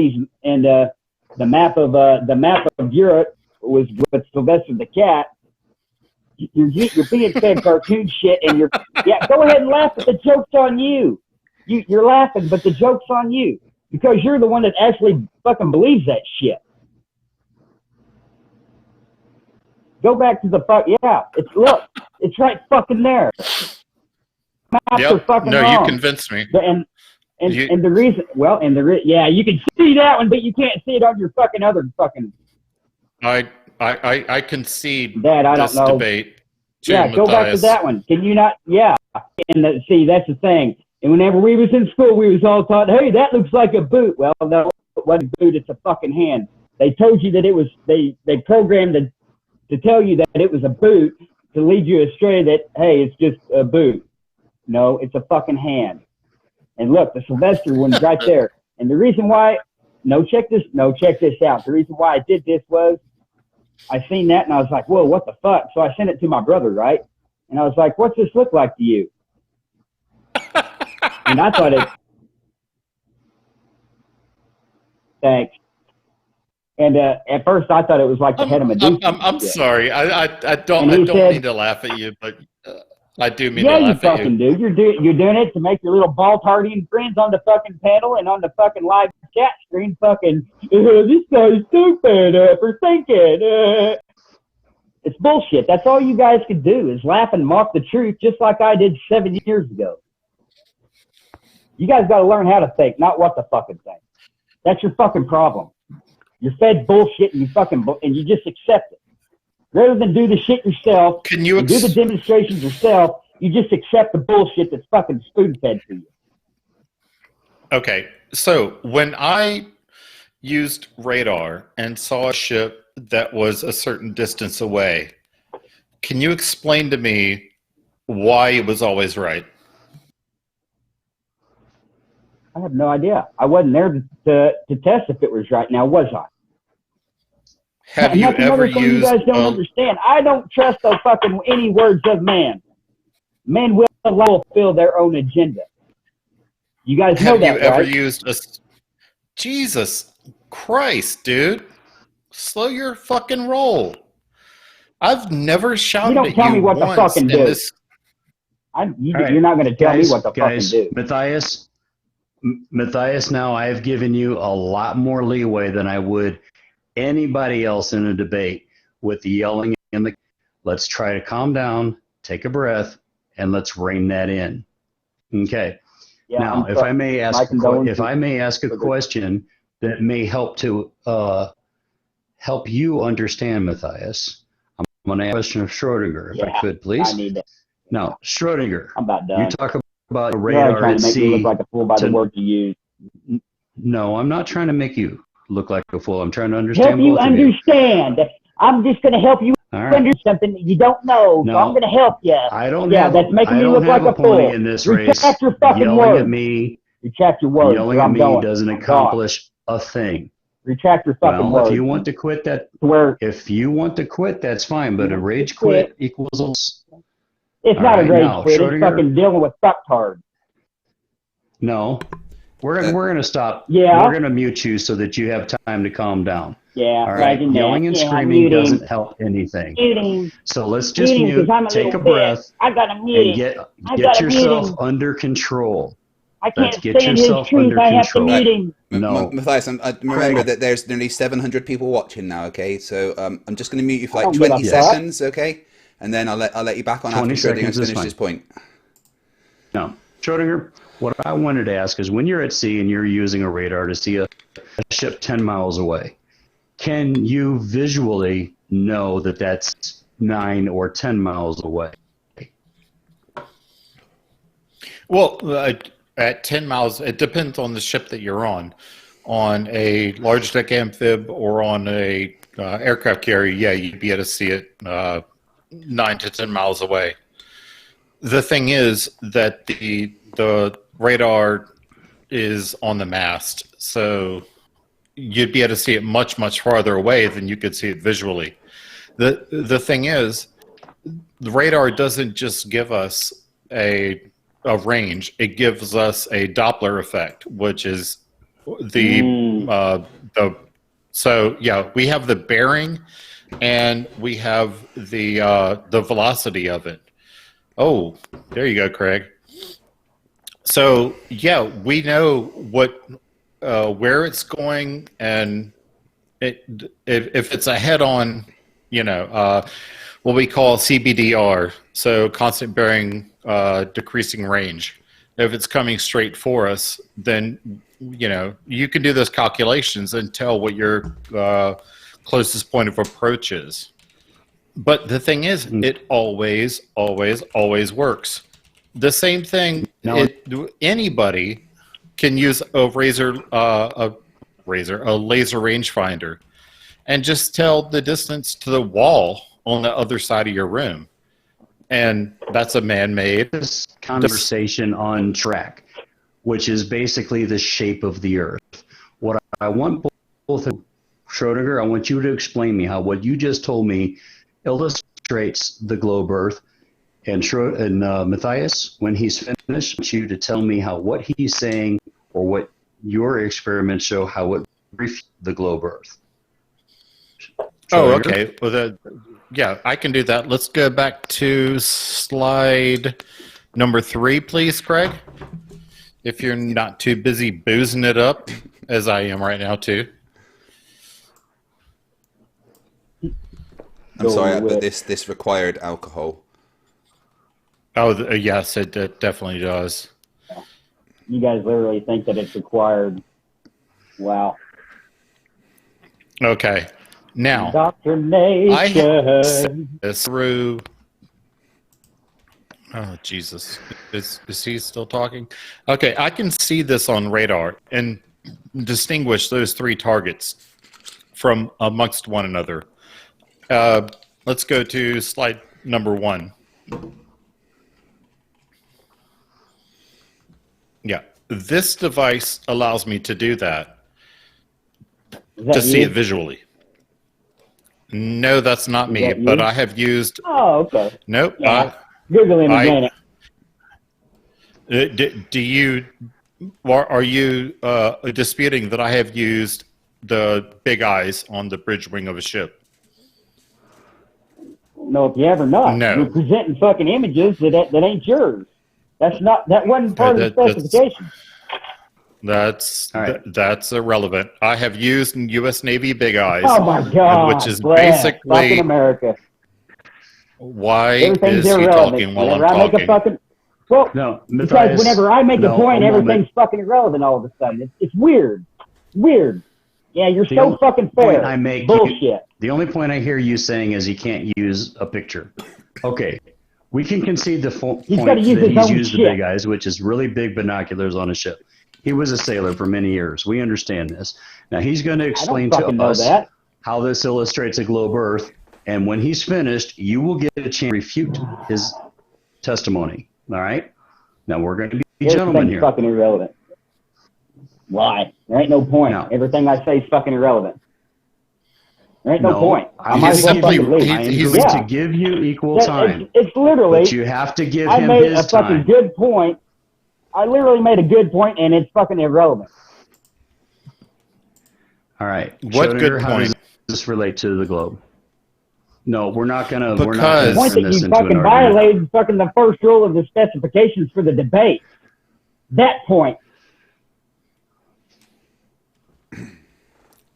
the map of Europe was with Sylvester the cat. You're being fed cartoon shit, and go ahead and laugh, but the joke's on you. You're laughing, but the joke's on you because you're the one that actually fucking believes that shit. Go back to the fuck. Yeah, it's right fucking there. Maps are fucking wrong.
You convinced me.
And the reason, you can see that one, but you can't see it on your fucking other fucking.
I concede
that I don't know.
Debate.
Go back to that one. Can you not? Yeah, and see that's the thing. And whenever we was in school, we was all taught, "Hey, that looks like a boot." Well, no, it wasn't a boot. It's a fucking hand. They told you that it was. They programmed to tell you that it was a boot to lead you astray. That hey, it's just a boot. No, it's a fucking hand. And look, the Sylvester one's right there. And the reason why, check this out. The reason why I did this was I seen that and I was like, whoa, what the fuck? So I sent it to my brother, right? And I was like, what's this look like to you? And I thought it, thanks. And at first I thought it was like the head of Medusa.
I'm sorry. I don't mean to laugh at you, but I do mean to laugh at you.
Yeah, you fucking do. You're doing it to make your little ball-tardying friends on the fucking panel and on the fucking live chat screen fucking, this guy's stupid for thinking. It's bullshit. That's all you guys could do is laugh and mock the truth just like I did 7 years ago. You guys got to learn how to think, not what the fucking think. That's your fucking problem. You're fed bullshit and you just accept it. Rather than do the shit yourself, do the demonstrations yourself, you just accept the bullshit that's fucking spoon-fed to you.
Okay, so when I used radar and saw a ship that was a certain distance away, can you explain to me why it was always right?
I have no idea. I wasn't there to test if it was right now, was I?
Have
And
you
that's another
ever
thing you guys
used?
don't understand. I don't trust the fucking any words of man. Men will fulfill their own agenda. You guys know
Have
that,
you ever
right?
used a? Jesus Christ, dude! Slow your fucking roll. I've never shouted
don't
at
tell
you
me what to
once
fucking
in
do.
this.
You're not going to tell me what to fucking do.
Matthias, now I have given you a lot more leeway than I would anybody else in a debate with the yelling and the. Let's try to calm down, take a breath, and let's rein that in. Okay.
Yeah,
now, if I may ask a question that may help to help you understand, Matthias, I'm going to ask a question of Schrodinger, if I could, please.
I need it.
Now, Schrodinger,
I'm about done.
you talk about a
You're
radar
trying
at
to make me
sea.
look like a fool by the words you use.
No, I'm not trying to make you look like a fool. I'm trying to understand
Help you understand. I'm just going to help you understand something that you don't know. So I'm going to help you.
I don't
that's making me look like a fool.
In this
Retract
race.
your fucking
Yelling
words.
at me,
Retract your words.
yelling at me doesn't accomplish a thing.
Retract your fucking words.
If you want to quit that, that's fine. But a rage quit equals.
It's not a rage quit. It's fucking dealing with fucktards.
No, we're gonna stop.
Yeah.
We're gonna mute you so that you have time to calm down.
Yeah.
All right. Yelling and screaming doesn't help anything.
Muting.
So let's just mute. Take a breath.
I got a muting.
And get yourself under control.
I can't stand his truth. I have to mute him.
No,
Matthias, remember that there's nearly 700 people watching now. Okay, so I'm just going to mute you for like 20 seconds. Okay, and then I'll let you back on after Schrodinger's finished his point.
No, Schrodinger. What I wanted to ask is, when you're at sea and you're using a radar to see a ship 10 miles away, can you visually know that that's 9 or 10 miles away?
Well, at 10 miles, it depends on the ship that you're on. On a large deck amphib or on a aircraft carrier, yeah, you'd be able to see it 9 to 10 miles away. The thing is that the radar is on the mast, so you'd be able to see it much, much farther away than you could see it visually. The thing is, the radar doesn't just give us a range; it gives us a Doppler effect, which is So yeah, we have the bearing, and we have the velocity of it. Oh, there you go, Craig. So yeah, we know where it's going, and if it's a head-on, what we call CBDR, so constant bearing decreasing range. If it's coming straight for us, then you can do those calculations and tell what your closest point of approach is. But the thing is, it always, always, always works. The same thing. Anybody can use a laser rangefinder, and just tell the distance to the wall on the other side of your room, and that's a man-made
conversation on track, which is basically the shape of the Earth. What I want both of Schrodinger, I want you to explain me how what you just told me illustrates the globe Earth. And Matthias, when he's finished, I want you to tell me how what he's saying or what your experiments show how it refutes the globe Earth.
Oh, okay. Well, yeah, I can do that. Let's go back to slide number 3, please, Craig. If you're not too busy boozing it up, as I am right now, too.
I'm sorry, but this required alcohol.
Oh, yes, it definitely does.
You guys literally think that it's required. Wow.
Okay. Now,
Indoctrination.
I have this through. Oh, Jesus. Is he still talking? Okay, I can see this on radar and distinguish those 3 targets from amongst one another. Let's go to slide number 1. Yeah. This device allows me to do that,
Is that
to see
you?
it visually. No, that's not me,
that you?
but I have used.
Oh, okay.
Nope.
Yeah. Google him again.
Do you? Are you disputing that I have used the big eyes on the bridge wing of a ship?
No, if you ever not.
No.
You're presenting fucking images that ain't yours. That wasn't part of the specification.
That's
All right.
that's irrelevant. I have used U.S. Navy big eyes.
Oh my God!
Which is
bless
basically
fucking America.
why
Everything's
is he
irrelevant.
talking while
Whenever
I'm
I make
talking?
a fucking
No,
because
Matthias,
whenever I make a point,
hold on,
everything's fucking irrelevant all of a sudden. It's weird. Weird. Yeah, you're
The
so
only
fucking
point
fair.
I make,
Bullshit.
The only point I hear you saying is he can't use a picture. Okay, we can concede the point
He's
that
gotta use his
he's
own
used the
shit.
big eyes, which is really big binoculars on a ship. He was a sailor for many years. We understand this. Now he's going to explain
I don't fucking
to
know
us
that.
how this illustrates a globe Earth, and when he's finished, you will get a chance to refute his testimony. All right? Now we're going to be gentlemen
Everything's
here.
fucking irrelevant. Why? There ain't no point.
No.
Everything I say is fucking irrelevant. There ain't no point. I
I'm
might as well
simply-
fucking leave.
I am
he's-
going
Yeah.
to give you equal
That-
time,
It's literally.
but you have to give
I
him
made
his
a fucking
time.
good point. I literally made a good point, and it's fucking irrelevant.
All right.
What
Schrodinger,
good
how
point?
does this relate to the globe? No, we're not gonna.
Because-
We're not
The point
turn
that
this
you
into an
fucking
argument.
violated fucking the first rule of the specifications for the debate. That point.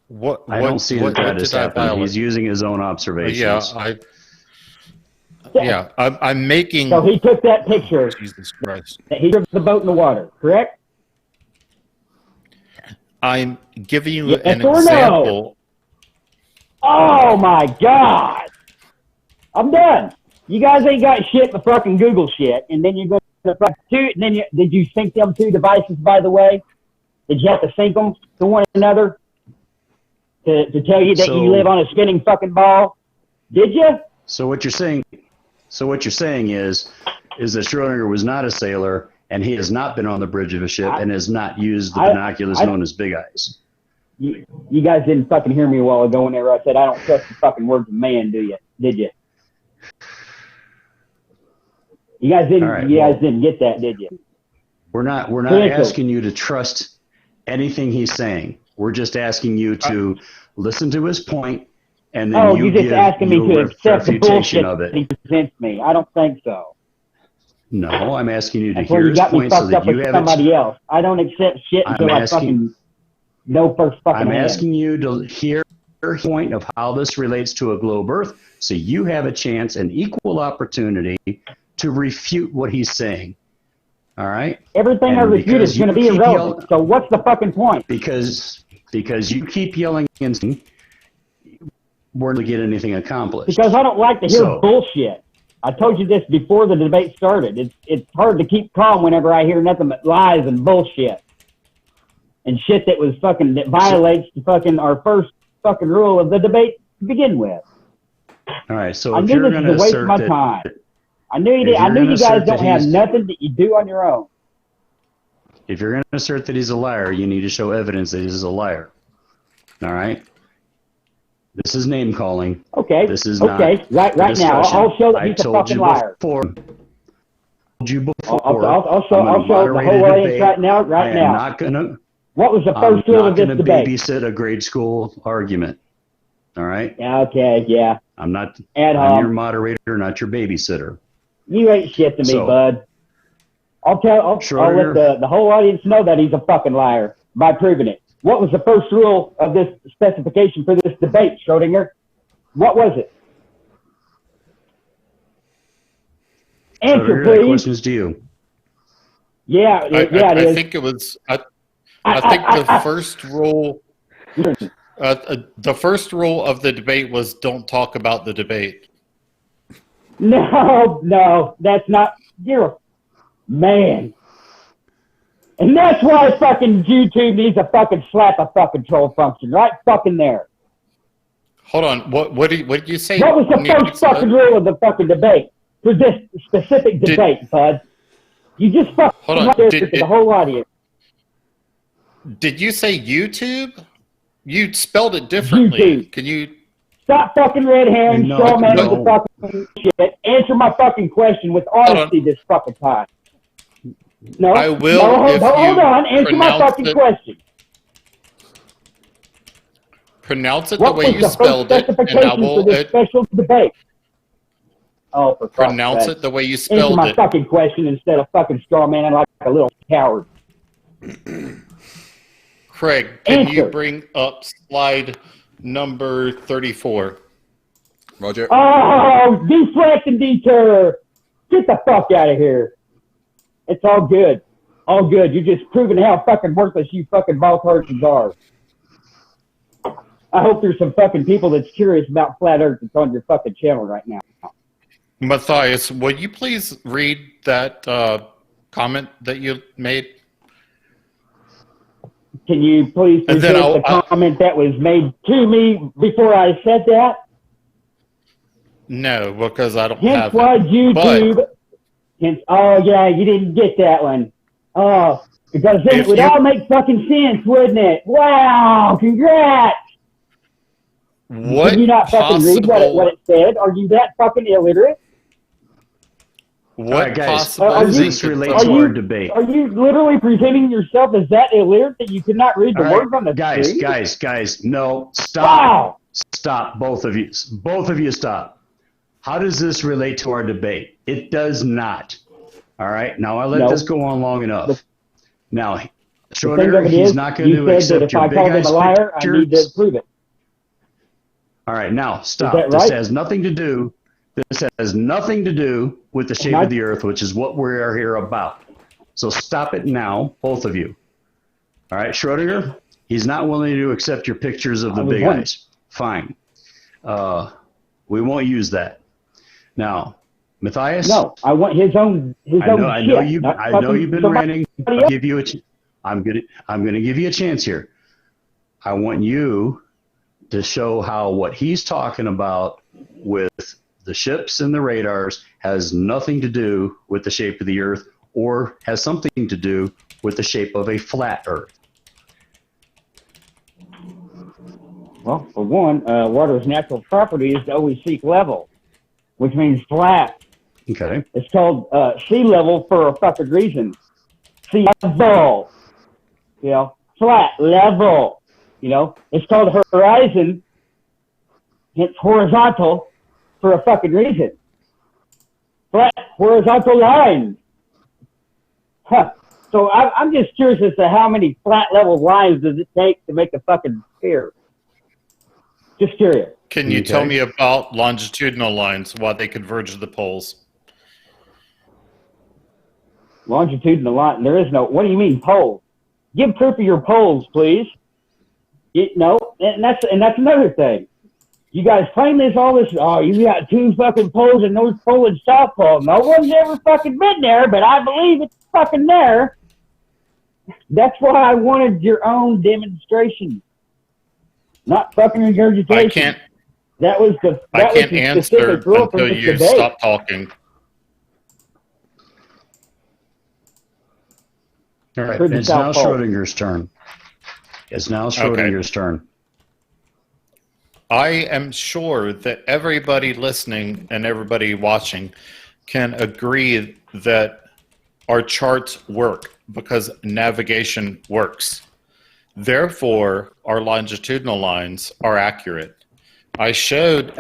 What?
I don't see
what,
that
what
has
did I
happened.
violate?
He's using his own
Yeah,
observations.
I'm making.
So he took that picture
Jesus Christ!
that he took the boat in the water, correct?
I'm giving you
Yes
an
or no?
example.
Oh my God! I'm done. You guys ain't got shit but fucking Google shit, and then you're going to fucking two. And then did you sync them two devices? By the way, did you have to sync them to one another to tell you that
So-
you live on a spinning fucking ball? Did you?
So what you're saying? So what you're saying is that Schrodinger was not a sailor, and he has not been on the bridge of a ship, and has not used the binoculars known as big eyes.
You guys didn't fucking hear me a while ago whenever I said I don't trust the fucking words of man, do you? Did you? You guys didn't.
All right,
you guys
well-
didn't get that, did you?
We're not
Critical.
asking you to trust anything he's saying. We're just asking you to listen to his point, and then
Oh,
you
you're just
give
asking me
your
to accept the
refutation
bullshit
of
that he
it.
presents me. I don't think so.
No, I'm asking you to
That's where
hear
you
his
got me
point so
fucked
that
up
you
with
have
somebody else. I don't accept shit
I'm
until I
asking-
fucking know first fucking
I'm
hand.
asking you to hear his point of how this relates to a globe Earth, so you have a chance, an equal opportunity to refute what he's saying. All right?
Everything I
and
refute
because
is going to
you
be
keep
irrelevant.
yelling-
So what's the fucking point?
Because you keep yelling against me, we're not going to get anything accomplished.
Because I don't like to hear
So-
bullshit. I told you this before the debate started. It's hard to keep calm whenever I hear nothing but lies and bullshit. And shit that violates the fucking our first fucking rule of the debate to begin with.
All right, so
I
if
knew
you're
this
going
was
to
a waste of
assert
my
that,
time. I knew you
if
did. I
you're
knew
gonna
you guys
assert that
don't have
he's-
nothing that you do on your own.
if you're going to assert that he's a liar, you need to show evidence that he's a liar. All right? This is name calling.
Okay.
This is not
okay. Right
the
now,
discussion.
I'll show that
I
he's a
told
fucking
you
liar.
before. Told you before.
I'll show
I'm gonna
the
moderate
whole
a
audience
debate.
right now.
I am not going to.
What was the
I'm
first rule
not
of this
going to
debate?
babysit a grade school argument. All right?
Yeah, okay, yeah.
I'm not.
Ad
I'm
hoc.
your moderator, not your babysitter.
You ain't shit to me,
So-
bud. I'll let
Schrodinger-
the whole audience know that he's a fucking liar by proving it. What was the first rule of this specification for this debate, Schrodinger? What was it? Answer,
Schrodinger, that
please.
question is to you.
Yeah, it
I
is.
think it was. I think the first rule. The first rule of the debate was don't talk about the debate.
No, that's not. You're a man. And that's why fucking YouTube needs a fucking slap a fucking troll function right fucking there.
Hold on. What did you say?
What was the first fucking rule of the fucking debate for this specific debate, bud? You just fucking
Hold on.
right there to the whole audience.
Did you say YouTube? You spelled it differently.
YouTube.
Can you?
Stop fucking red herring,
No,
straw man
no.
the fucking shit. Answer my fucking question with honesty this fucking time. No,
I will
no,
if
hold
you
on. Answer my
pronounce
fucking
it-
question.
Pronounce it
What
the way
was
you
the first
spelled it, and I
specification
will
for this special debate? Oh, for fuck's
pronounce
sake.
it the way you
Answer
spelled
my
it.
fucking question instead of fucking straw man like a little coward.
Craig, can you
Answer.
bring up slide number 34?
Roger.
Oh, deflect and deter. Get the fuck out of here. It's all good. All good. You're just proving how fucking worthless you fucking ball persons are. I hope there's some fucking people that's curious about flat earth that's on your fucking channel right now.
Matthias, would you please read that comment that you made?
Can you please
And then
present the comment that was made to me before I said that?
No, because I don't
Hence
have
why
it.
YouTube. Oh, yeah, you didn't get that one. Oh, because then
If
it would
you-
all make fucking sense, wouldn't it? Wow, congrats.
What
Did you not fucking read
possible?
what it said? Are you that fucking illiterate?
What
All right, guys,
possible?
how does
you-
this relate
are
to
you-
our debate?
Are you literally presenting yourself as that illiterate that you could not read the
All right,
words on the screen?
guys, no, stop.
Wow.
Stop, both of you. Both of you stop. How does this relate to our debate? It does not. All right, now I let
No.
this go on long enough. Now,
The thing
Schroeder,
of it
he's
is,
not going
you
to
said that
accept
if
your
I
big
called him
eyes
a liar, I need to
pictures.
prove it.
All right, now stop.
that
This
right?
has nothing to do. This has nothing to do with the shape
Not-
of the earth, which is what we are here about. So stop it now, both of you. All right, Schrodinger, he's not willing to accept your pictures of the
I was
big
wondering.
eyes. Fine. We won't use that. Now, Matthias.
No, I want his own
I know
shit.
you've been ranting.
I'll
Give you I'm gonna give you a chance here. I want you to show how what he's talking about with the ships and the radars has nothing to do with the shape of the earth or has something to do with the shape of a flat earth.
Well, for one, water's natural property is to always seek level, which means flat.
Okay.
It's called sea level for a fucking reason. Sea level. You know, flat, level. You know, it's called horizon. It's horizontal for a fucking reason. Flat, horizontal lines. Huh. So I'm just curious as to how many flat level lines does it take to make a fucking sphere? Just curious.
Can you
Okay.
tell me about longitudinal lines, why they converge to the poles?
Longitudinal line. There is no. What do you mean poles? Give proof of your poles, please. No, and that's another thing. You guys claim this all this. Oh, you got two fucking poles in North Pole and South Pole. No one's ever fucking been there, but I believe it's fucking there. That's why I wanted your own demonstration, not fucking regurgitation.
I can't answer
specific rule for
until
this
you
debate.
stop talking.
All right.
For the
It's now
South Pole.
Schrodinger's turn. It's now Schrodinger's turn.
I am sure that everybody listening and everybody watching can agree that our charts work because navigation works. Therefore, our longitudinal lines are accurate. I showed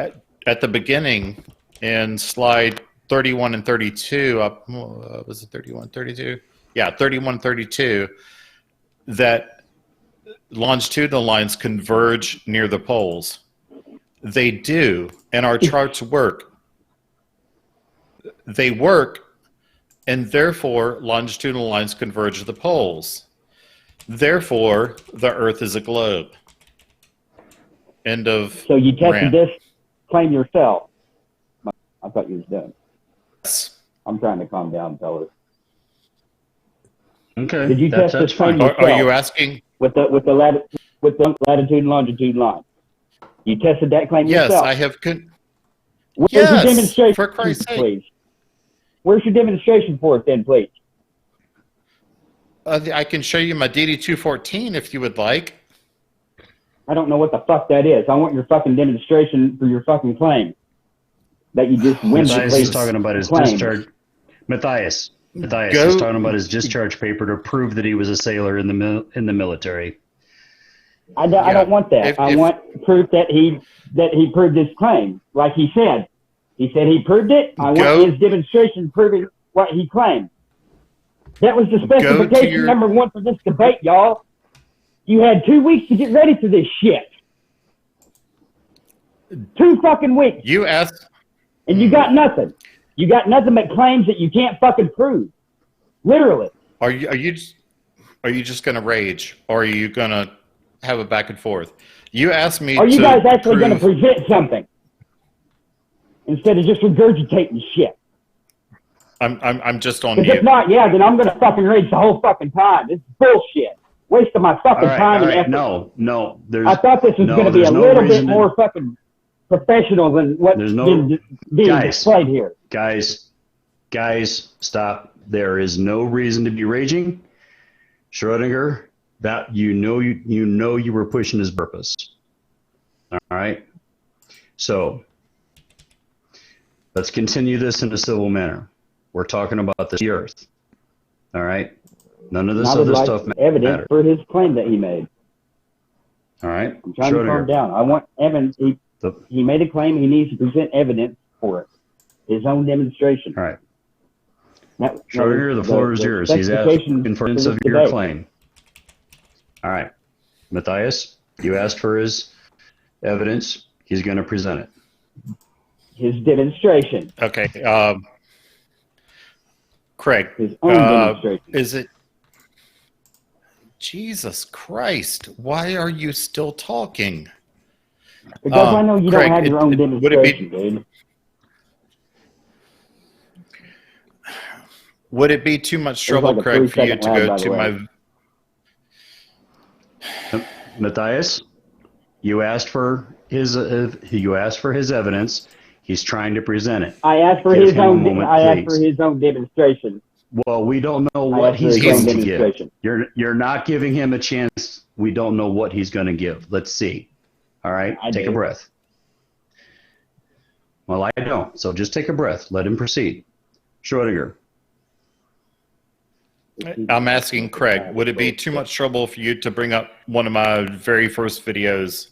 at the beginning in slide 31 and 32, was it 31, 32? Yeah, 31, 32, that longitudinal lines converge near the poles. They do, and our charts work. They work, and therefore longitudinal lines converge to the poles. Therefore, the Earth is a globe. End of
So you tested
rant.
this claim yourself. I thought you was done.
Yes.
I'm trying to calm down, fellas.
Okay.
Did you test
that's
this claim
fine.
Are you asking?
with the latitude and longitude line? You tested that claim
Yes,
yourself.
I have.
Where's
Yes,
your demonstration,
for Christ's sake.
please? Where's your demonstration for it then, please?
I can show you my DD-214 if you would like.
I don't know what the fuck that is. I want your fucking demonstration for your fucking claim that you just whimsically
Matthias is talking about his
claimed.
discharge. Matthias is talking about his discharge paper to prove that he was a sailor in the military.
I don't want that. I want proof that he proved his claim, like he said. He said he proved it. I want his demonstration proving what he claimed. That was the specification number one for this debate, y'all. You had 2 weeks to get ready for this shit. 2 fucking weeks.
You asked.
And you got nothing. You got nothing but claims that you can't fucking prove. Literally.
Are you just gonna rage, or are you gonna have a back and forth? You asked me.
Are you guys actually going to present something instead of just regurgitating shit?
I'm just on
Because
you.
if not, then I'm going to fucking rage the whole fucking time. This is bullshit. Waste of my fucking time and effort.
No.
I thought this was going to be a little bit more fucking professional than what's being displayed here.
Guys, stop. There is no reason to be raging. Schrodinger, that you know you were pushing his purpose. All right. So let's continue this in a civil manner. We're talking about the Earth. All right. None of this other stuff
evidence for his claim that he made.
All right.
I'm trying to calm down. I want evidence. He made a claim. He needs to present evidence for it. His own demonstration.
All right. Schrodinger, the floor is yours. He's asking for evidence of your claim. All right. Matthias, you asked for his evidence. He's going to present it.
His demonstration.
Okay. Craig,
his own demonstration.
Is it? Jesus Christ! Why are you still talking?
Because I know you Craig, don't have your own demonstration, dude.
Would it be too much trouble, like Craig, for you to go to my...
Matthias, you asked for his evidence. He's trying to present it.
I asked for his own demonstration.
Well, we don't know what he's going to give. You're not giving him a chance. We don't know what he's going to give. Let's see. All right, take a breath. Well, I don't. So just take a breath. Let him proceed. Schrodinger.
I'm asking Craig, would it be too much trouble for you to bring up one of my very first videos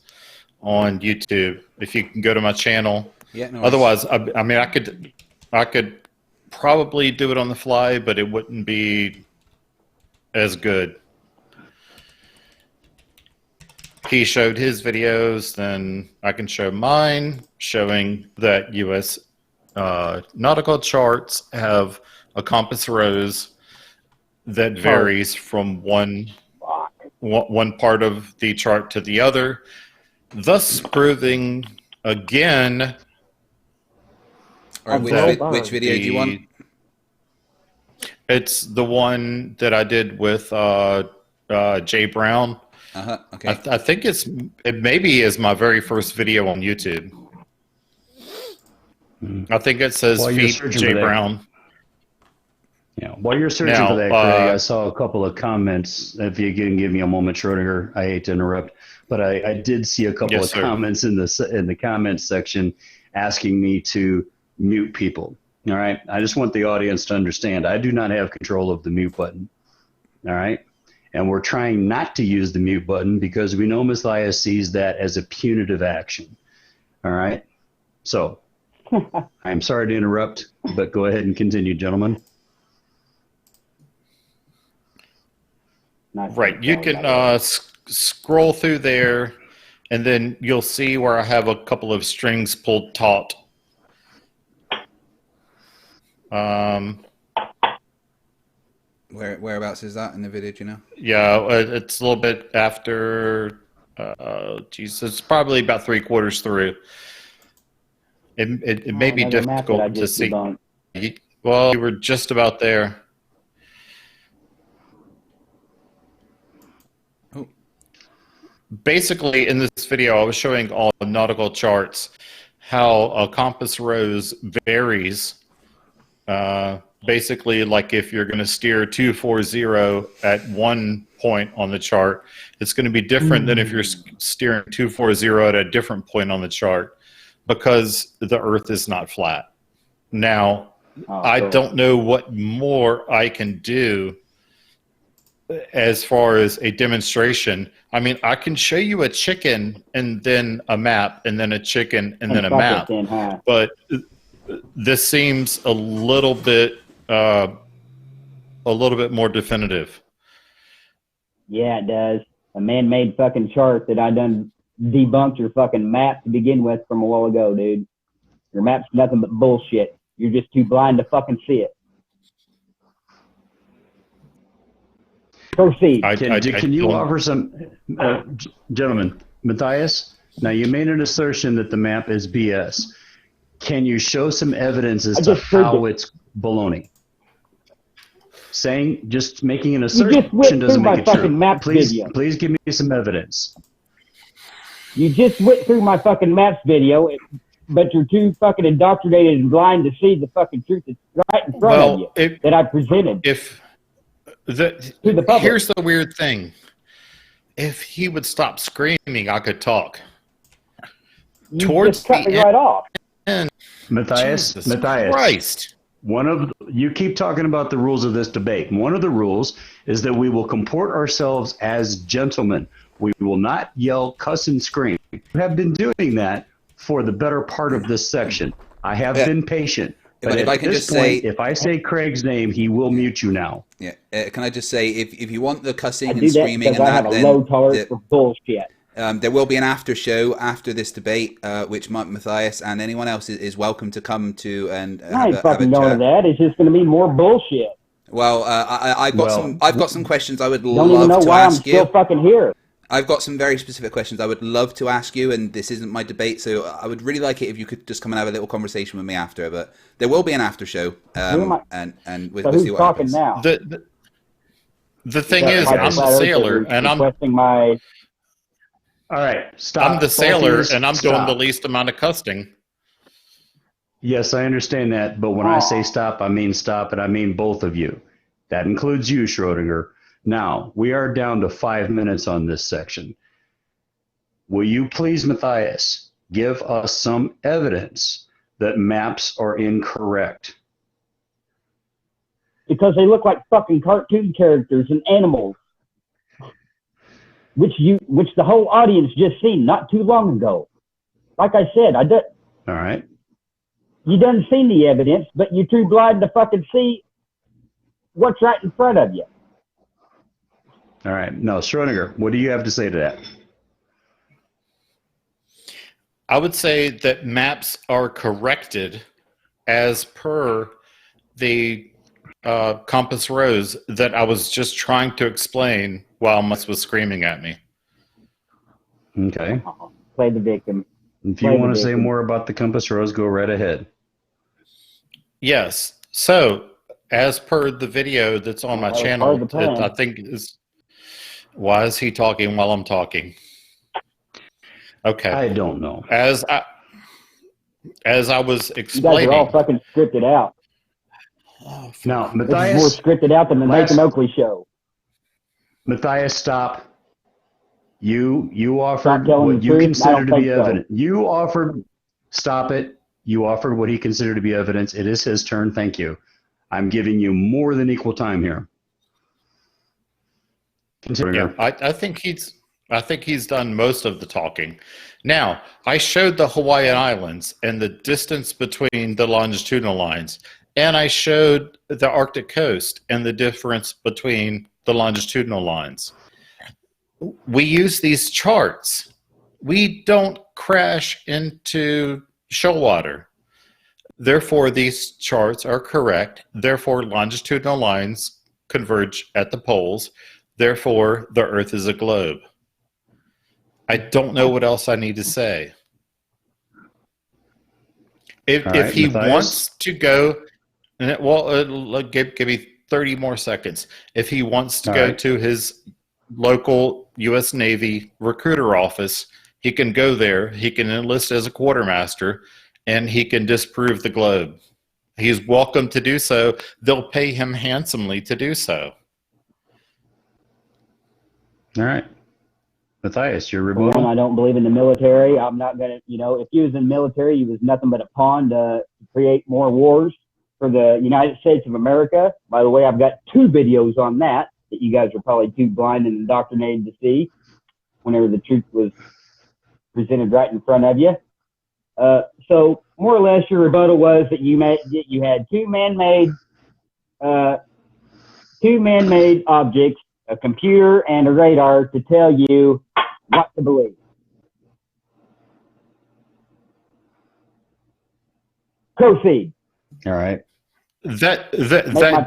on YouTube? If you can go to my channel.
Yeah, no.
Otherwise, I mean, I could probably do it on the fly, but it wouldn't be as good. He showed his videos, then I can show mine, showing that U.S. nautical charts have a compass rose that varies from one part of the chart to the other, thus proving again.
All right, which video do you want?
It's the one that I did with Jay Brown.
Okay.
I think it maybe is my very first video on YouTube. I think it says Feed Jay Brown.
Yeah. While you're searching for that, Craig, I saw a couple of comments. If you can give me a moment, Schrodinger, I hate to interrupt, but I did see a couple of comments in the comments section asking me to mute people. All right. I just want the audience to understand I do not have control of the mute button. All right. And we're trying not to use the mute button because we know Matthias sees that as a punitive action. All right. So I'm sorry to interrupt, but go ahead and continue, gentlemen.
Right. You can scroll through there, and then you'll see where I have a couple of strings pulled taut.
Whereabouts is that in the video, do you know?
Yeah, it's a little bit after, it's probably about 3/4 through. It may be difficult to see. Well, you were just about there. Basically, in this video, I was showing all nautical charts how a compass rose varies basically like if you're going to steer 240 at one point on the chart, it's going to be different than if you're steering 240 at a different point on the chart, because the Earth is not flat. Now, I don't know what more I can do as far as a demonstration. I mean, I can show you a chicken and then a map and then a chicken and then a map, but this seems a little bit more definitive.
Yeah, it does. A man-made fucking chart that I done debunked your fucking map to begin with from a while ago, dude. Your map's nothing but bullshit. You're just too blind to fucking see it. Proceed.
Can you offer some, gentlemen, Matthias? Now, you made an assertion that the map is BS. Can you show some evidence as to how it's baloney? Just making an assertion doesn't make it true. Please give me some evidence.
You just went through my fucking maps video, but you're too fucking indoctrinated and blind to see the fucking truth that's right in front of you that I presented.
Here's the weird thing. If he would stop screaming, I could talk.
You just cut me right off.
Matthias,
Christ.
You keep talking about the rules of this debate. One of the rules is that we will comport ourselves as gentlemen. We will not yell, cuss, and scream. We have been doing that for the better part of this section. I have been patient. But if I can just say, if I say Craig's name, he will mute you now.
Yeah. Can I just say, if you want the cussing
and
screaming and that,
I have a low tolerance for bullshit.
There will be an after show after this debate, which Matthias and anyone else is welcome to come to and
I ain't fucking going to that. It's just going to be more bullshit.
Well, I've got some questions I would love to ask you.
Don't even know why I'm still fucking here.
I've got some very specific questions I would love to ask you, and this isn't my debate, so I would really like it if you could just come and have a little conversation with me after. But there will be an after show, and we'll see what happens.
Now?
The thing is, I'm the sailor, and I'm
requesting my.
All right, stop.
I'm the sailor, and I'm doing the least amount of cussing.
Yes, I understand that, but when I say stop, I mean stop, and I mean both of you. That includes you, Schrodinger. Now, we are down to 5 minutes on this section. Will you please, Matthias, give us some evidence that maps are incorrect?
Because they look like fucking cartoon characters and animals, which the whole audience just seen not too long ago. Like I said,
All right.
You done seen the evidence, but you're too blind to fucking see what's right in front of you.
All right. No, Schrodinger, what do you have to say to that?
I would say that maps are corrected as per the compass rose that I was just trying to explain while Mus was screaming at me.
Okay.
Play the victim.
If you want to say more about the compass rose, go right ahead.
Yes. So, as per the video that's on my channel, that I think is... Why is he talking while I'm talking? Okay.
I don't know.
As I was explaining...
You guys are all fucking scripted out.
Now, Matthias...
It's more scripted out than the Nathan Oakley show.
Matthias, stop. You offered what you consider to be evidence. You offered... Stop it. You offered what he considered to be evidence. It is his turn. Thank you. I'm giving you more than equal time here.
Yeah, I think he's done most of the talking. Now, I showed the Hawaiian Islands and the distance between the longitudinal lines, and I showed the Arctic coast and the difference between the longitudinal lines. We use these charts. We don't crash into shoal water. Therefore, these charts are correct. Therefore, longitudinal lines converge at the poles. Therefore, the Earth is a globe. I don't know what else I need to say. If he wants to go, give me 30 more seconds. If he wants to go to his local U.S. Navy recruiter office, he can go there. He can enlist as a quartermaster, and he can disprove the globe. He's welcome to do so. They'll pay him handsomely to do so.
All right. Matthias, your
For
rebuttal?
one, I don't believe in the military. I'm not going to, if he was in the military, he was nothing but a pawn to create more wars for the United States of America. By the way, I've got 2 videos on that you guys are probably too blind and indoctrinated to see whenever the truth was presented right in front of you. So more or less your rebuttal was that you had two man-made objects, a computer and a radar, to tell you what to believe. Proceed.
All right.
That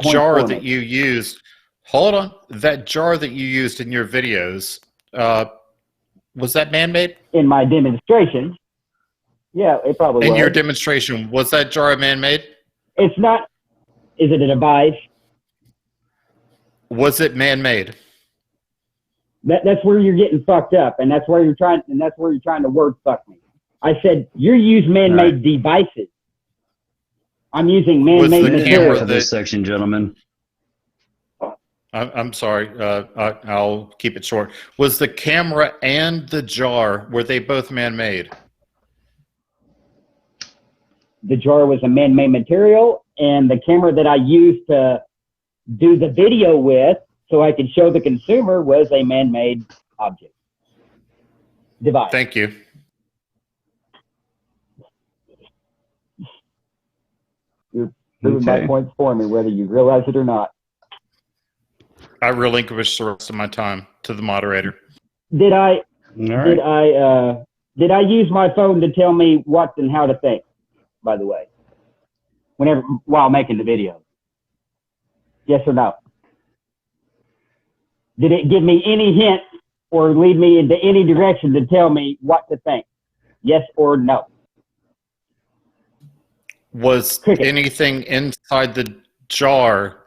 jar that you used, hold on, that jar that you used in your videos, was that man-made?
In my demonstration, yeah, it probably was.
In your demonstration, was that jar man-made?
It's not. Is it a device?
Was it man-made?
That's where you're getting fucked up, and that's where you're trying to word fuck me. I said you use man-made devices. I'm using man-made material.
For this section, gentlemen.
I'm sorry. I'll keep it short. Was the camera and the jar, were they both man-made?
The jar was a man-made material, and the camera that I used to do the video with, so I could show the consumer, was a man-made object device.
Thank you.
You're proving my points for me, whether you realize it or not.
I relinquish the rest of my time to the moderator.
Did I use my phone to tell me what and how to think, by the way, while making the video? Yes or no? Did it give me any hint or lead me into any direction to tell me what to think? Yes or no?
Was anything inside the jar,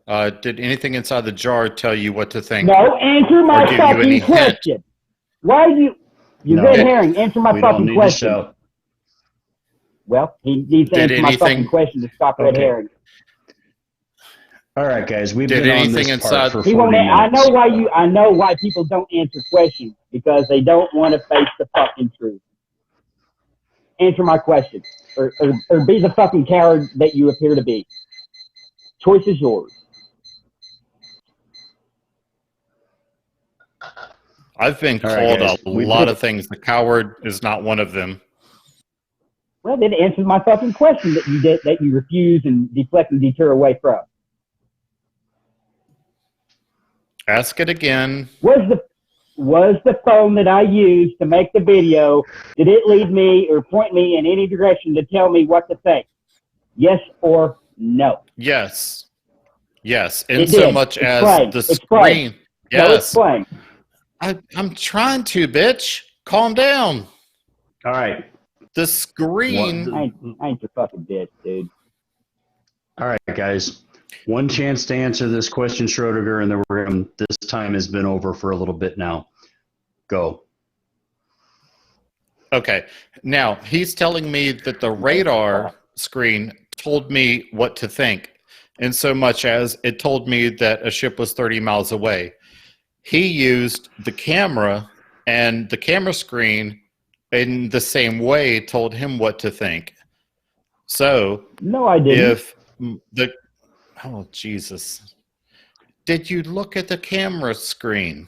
did anything inside the jar tell you what to think?
No, answer my fucking question. Why you red herring, answer my fucking question. Well, he needs to answer my fucking question to stop red herring.
All right, guys, we've been on this part for 40 minutes.
I know why people don't answer questions, because they don't want to face the fucking truth. Answer my question, or be the fucking coward that you appear to be. Choice is yours.
I've been called a lot of things. The coward is not one of them.
Well, then answer my fucking question that you refuse and deflect and deter away from.
Ask it again.
Was the phone that I used to make the video, did it lead me or point me in any direction to tell me what to think? Yes or no?
Yes. Yes. In so much as the screen. Yes.
No, explain.
I'm trying to, bitch. Calm down.
All right.
The screen.
I ain't your fucking bitch, dude.
All right, guys. One chance to answer this question, Schrodinger, and then this time has been over for a little bit now. Go.
Okay. Now, he's telling me that the radar screen told me what to think, in so much as it told me that a ship was 30 miles away. He used the camera, and the camera screen in the same way told him what to think. So,
no, I didn't.
Oh, Jesus. Did you look at the camera screen?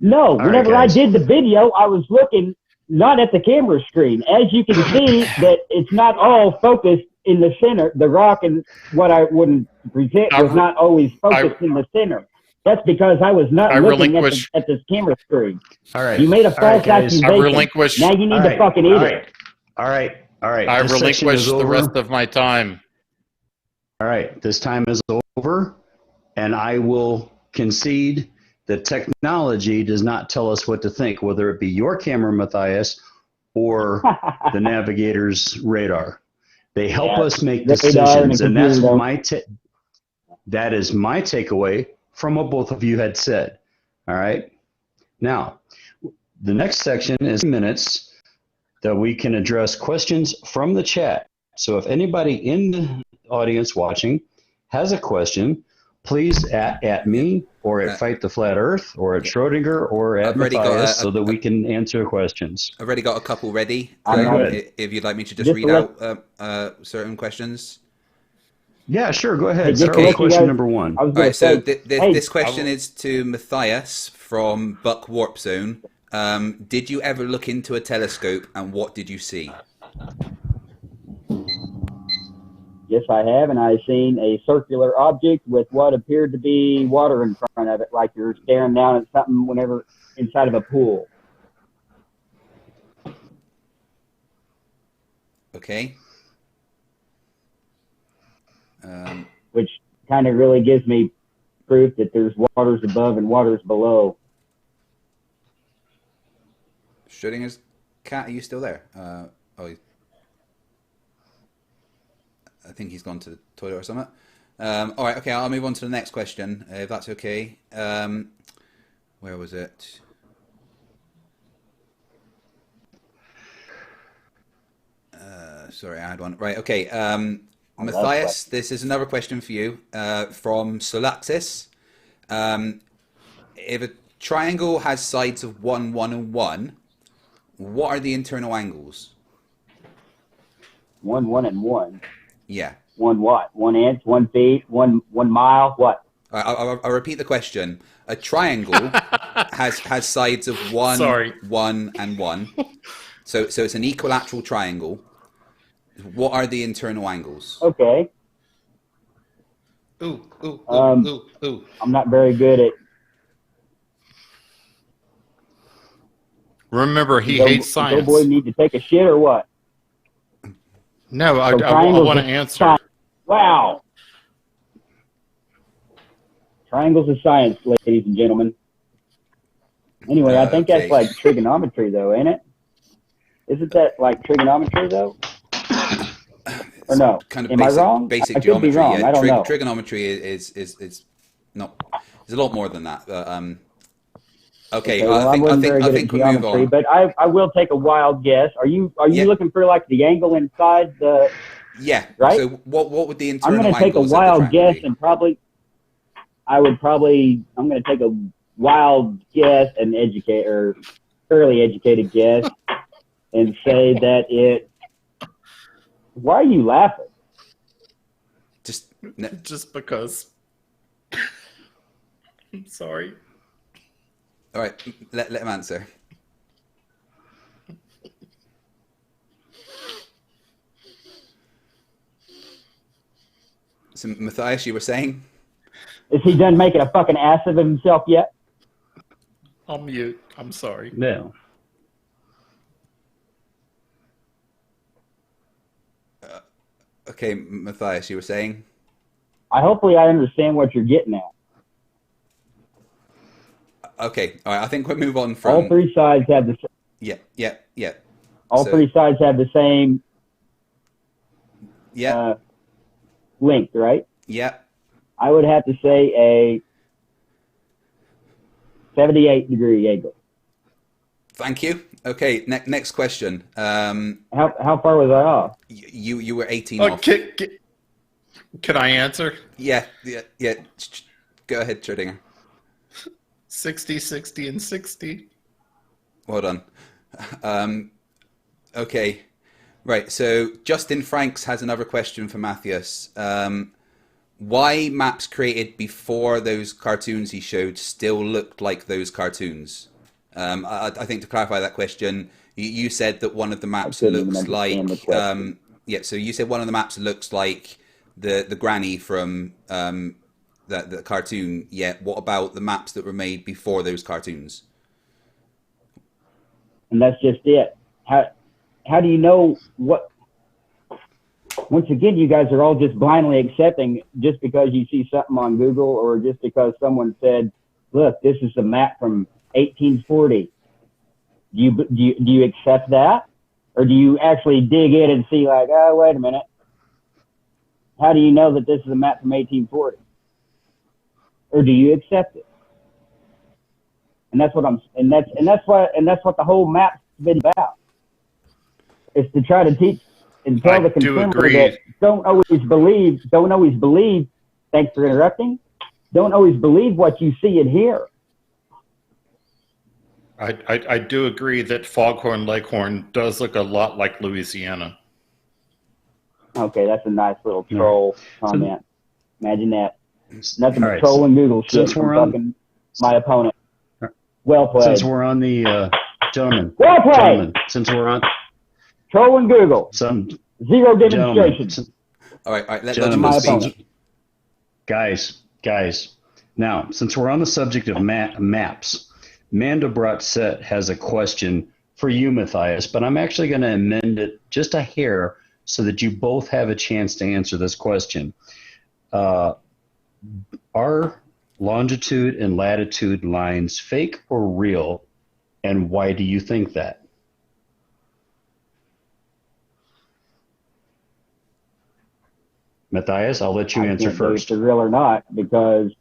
No, whenever I did the video, I was looking not at the camera screen. As you can see, that it's not all focused in the center. The rock and what I wouldn't present was not always focused in the center. That's because I was not looking at this camera screen.
All right.
You made a false accusation. Now you need to fucking eat it.
All right.
I relinquish the rest of my time.
All right, this time is over, and I will concede that technology does not tell us what to think, whether it be your camera, Matthias, or the navigator's radar. They help us make decisions, and that is my takeaway from what both of you had said. All right? Now, the next section is minutes that we can address questions from the chat. So if anybody in the audience watching has a question, please at me or at Fight the Flat Earth or at Schrodinger or at Matthias so that we can answer questions.
I've already got a couple ready. If you'd like me to just read out certain questions.
Yeah, sure. Go ahead. Start with question number one.
All right, so this question is to Matthias from Buck Warp Zone. Did you ever look into a telescope and what did you see?
Yes, I have, and I've seen a circular object with what appeared to be water in front of it, like you're staring down at something whenever inside of a pool.
Okay.
Which kind of really gives me proof that there's waters above and waters below.
Schrodinger's cat, are you still there? I think he's gone to the toilet or something. All right, okay, I'll move on to the next question, if that's okay. Where was it? Sorry, I had one. Right, okay. Matthias, this is another question for you from Solaxis. If a triangle has sides of 1, 1, and 1, what are the internal angles?
1, 1, and 1.
Yeah.
1 what? 1 inch, 1 feet, 1 mile, what?
I'll repeat the question. A triangle has sides of 1, 1, and 1. So it's an equilateral triangle. What are the internal angles?
Okay.
Ooh.
I'm not very good at.
Remember, he hates science.
Does boy need to take a shit or what?
No, I want to answer.
Wow. Triangles of science, ladies and gentlemen. Anyway, I think that's like trigonometry, though, ain't it? Isn't that like trigonometry, though? Or no?
Kind of
Am I wrong?
Basic
I
geometry.
Could be wrong.
Yeah.
I don't know.
Trigonometry is not. It's a lot more than that. But, okay,
well,
I think we'll move on.
But I will take a wild guess. Are you looking for like the angle inside the?
Yeah.
Right.
So what would the internal?
I'm going to take a wild guess and I'm going to take a wild guess and fairly educated guess and say that it. Why are you laughing?
Just because. I'm sorry.
All right, let him answer. So, Matthias, you were saying?
Is he done making a fucking ass of himself yet?
I'll mute. I'm sorry.
No.
Okay, Matthias, you were saying?
Hopefully I understand what you're getting at.
Okay, all right, I think we'll move on from...
All three sides have the...
Yeah.
All three sides have the same... length, right?
Yeah.
I would have to say a 78-degree angle.
Thank you. Okay, next question.
How far was I off?
You were 18 off.
Can I answer?
Yeah. Go ahead, Schrodinger.
60, 60, and 60.
Well done. Okay. Right, so Justin Franks has another question for Matthias. Why maps created before those cartoons he showed still looked like those cartoons? I think to clarify that question, you said that one of the maps looks like... so you said one of the maps looks like the granny from the cartoon. Yeah, what about the maps that were made before those cartoons?
And that's just it. How do you know what? Once again, you guys are all just blindly accepting just because you see something on Google or just because someone said, "Look, this is a map from 1840." Do you accept that, or do you actually dig in and see like, oh, wait a minute? How do you know that this is a map from 1840? Or do you accept it? And that's what that's what the whole map's been about. Is to try to teach and tell the
do
consumer
agree.
that don't always believe, thanks for interrupting, don't always believe what you see and hear.
I do agree that Foghorn Leghorn does look a lot like Louisiana.
Okay, that's a nice little troll comment. Imagine that. Nothing but
right,
trolling Google shit
since
from
we're on-
fucking my opponent. Well played.
Since we're on the gentlemen,
Well played.
gentlemen, since we're on
Trolling Google.
some
Zero
gentlemen,
demonstration.
All right, let
gentlemen,
Logical
my
speak.
opponent.
guys. Now, since we're on the subject of maps, Mandelbrot Set has a question for you, Matthias, but I'm actually going to amend it just a hair so that you both have a chance to answer this question. Are longitude and latitude lines fake or real, and why do you think that? Matthias, I'll let you answer
can't tell you
first.
if they're real or not because,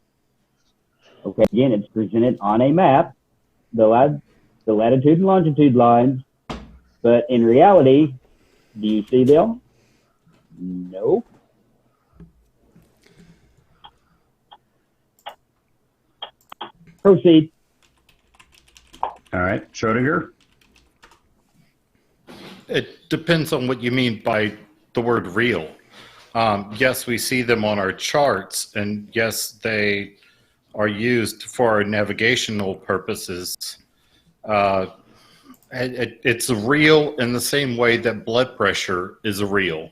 okay, again, it's presented on a map, the latitude and longitude lines, but in reality, do you see them? No. Proceed.
All right, Schrodinger?
It depends on what you mean by the word real. Yes, we see them on our charts, and yes, they are used for our navigational purposes. It's real in the same way that blood pressure is real.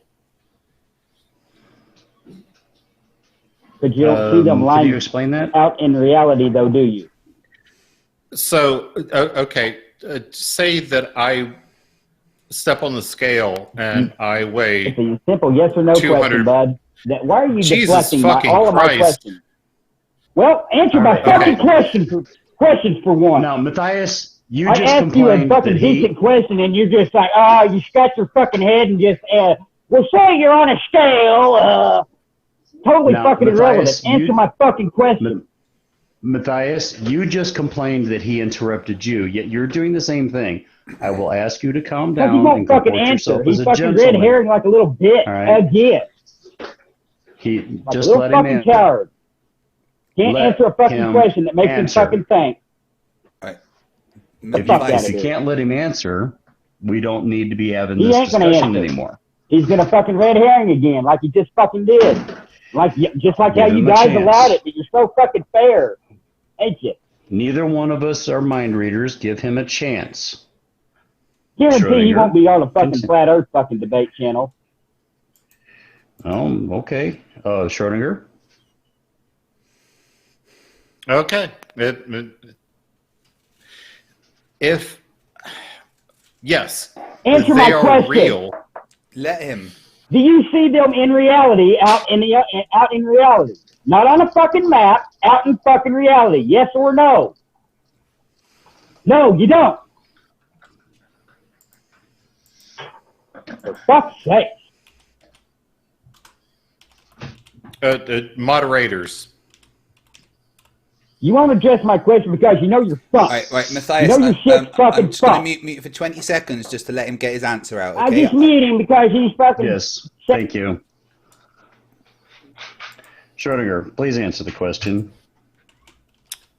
But you don't see them
Can
lines
you explain that?
out in reality, though, do you?
So, okay, say that I step on the scale and I weigh
It's a simple yes or no
200.
question, bud. Why are you
Jesus
deflecting
fucking
all of my
Christ.
questions? Well, answer
All
my
right,
fucking
okay.
questions for once.
Now, Matthias, you
I
just
asked you a
complained
fucking
that he...
decent question, and you're just like, you scratch your fucking head and just, well, say you're on a scale, totally
Now,
fucking
Matthias,
irrelevant. Answer my fucking question.
Matthias, you just complained that he interrupted you, yet you're doing the same thing. I will ask you to calm
Because he
down
won't
and
fucking
comport
answer.
yourself
He's
as a
fucking red
gentleman.
herring like a little bitch
All right.
again.
He
Like
just
a little
let him
fucking
answer.
coward. Can't
Let
answer a fucking
him
question that makes him
answer.
fucking think.
All right.
If
Matthias,
you can't let him answer, we don't need to be having
He
this
ain't gonna
discussion
answer.
anymore.
He's gonna fucking red herring again, like he just fucking did. Just like
Give
how you
him a
guys
chance.
allowed it, but you're so fucking fair, ain't you?
Neither one of us are mind readers. Give him a chance.
Guarantee he
Schrodinger,
won't be on the fucking
continue.
flat earth fucking debate channel.
Okay. Schrodinger?
Okay. Yes,
Answer
they
my
are
question.
real.
let him.
Do you see them in reality, out in reality? Not on a fucking map, out in fucking reality. Yes or no? No, you don't. For fuck's sake.
Moderators.
You won't address my question because you know you're fucked.
Right, Matthias,
You know your shit's fucking
I'm just going
fucked.
to mute for 20 seconds just to let him get his answer out,
I
okay?
just mute him because he's fucking...
Yes. Thank you. Schrodinger, please answer the question.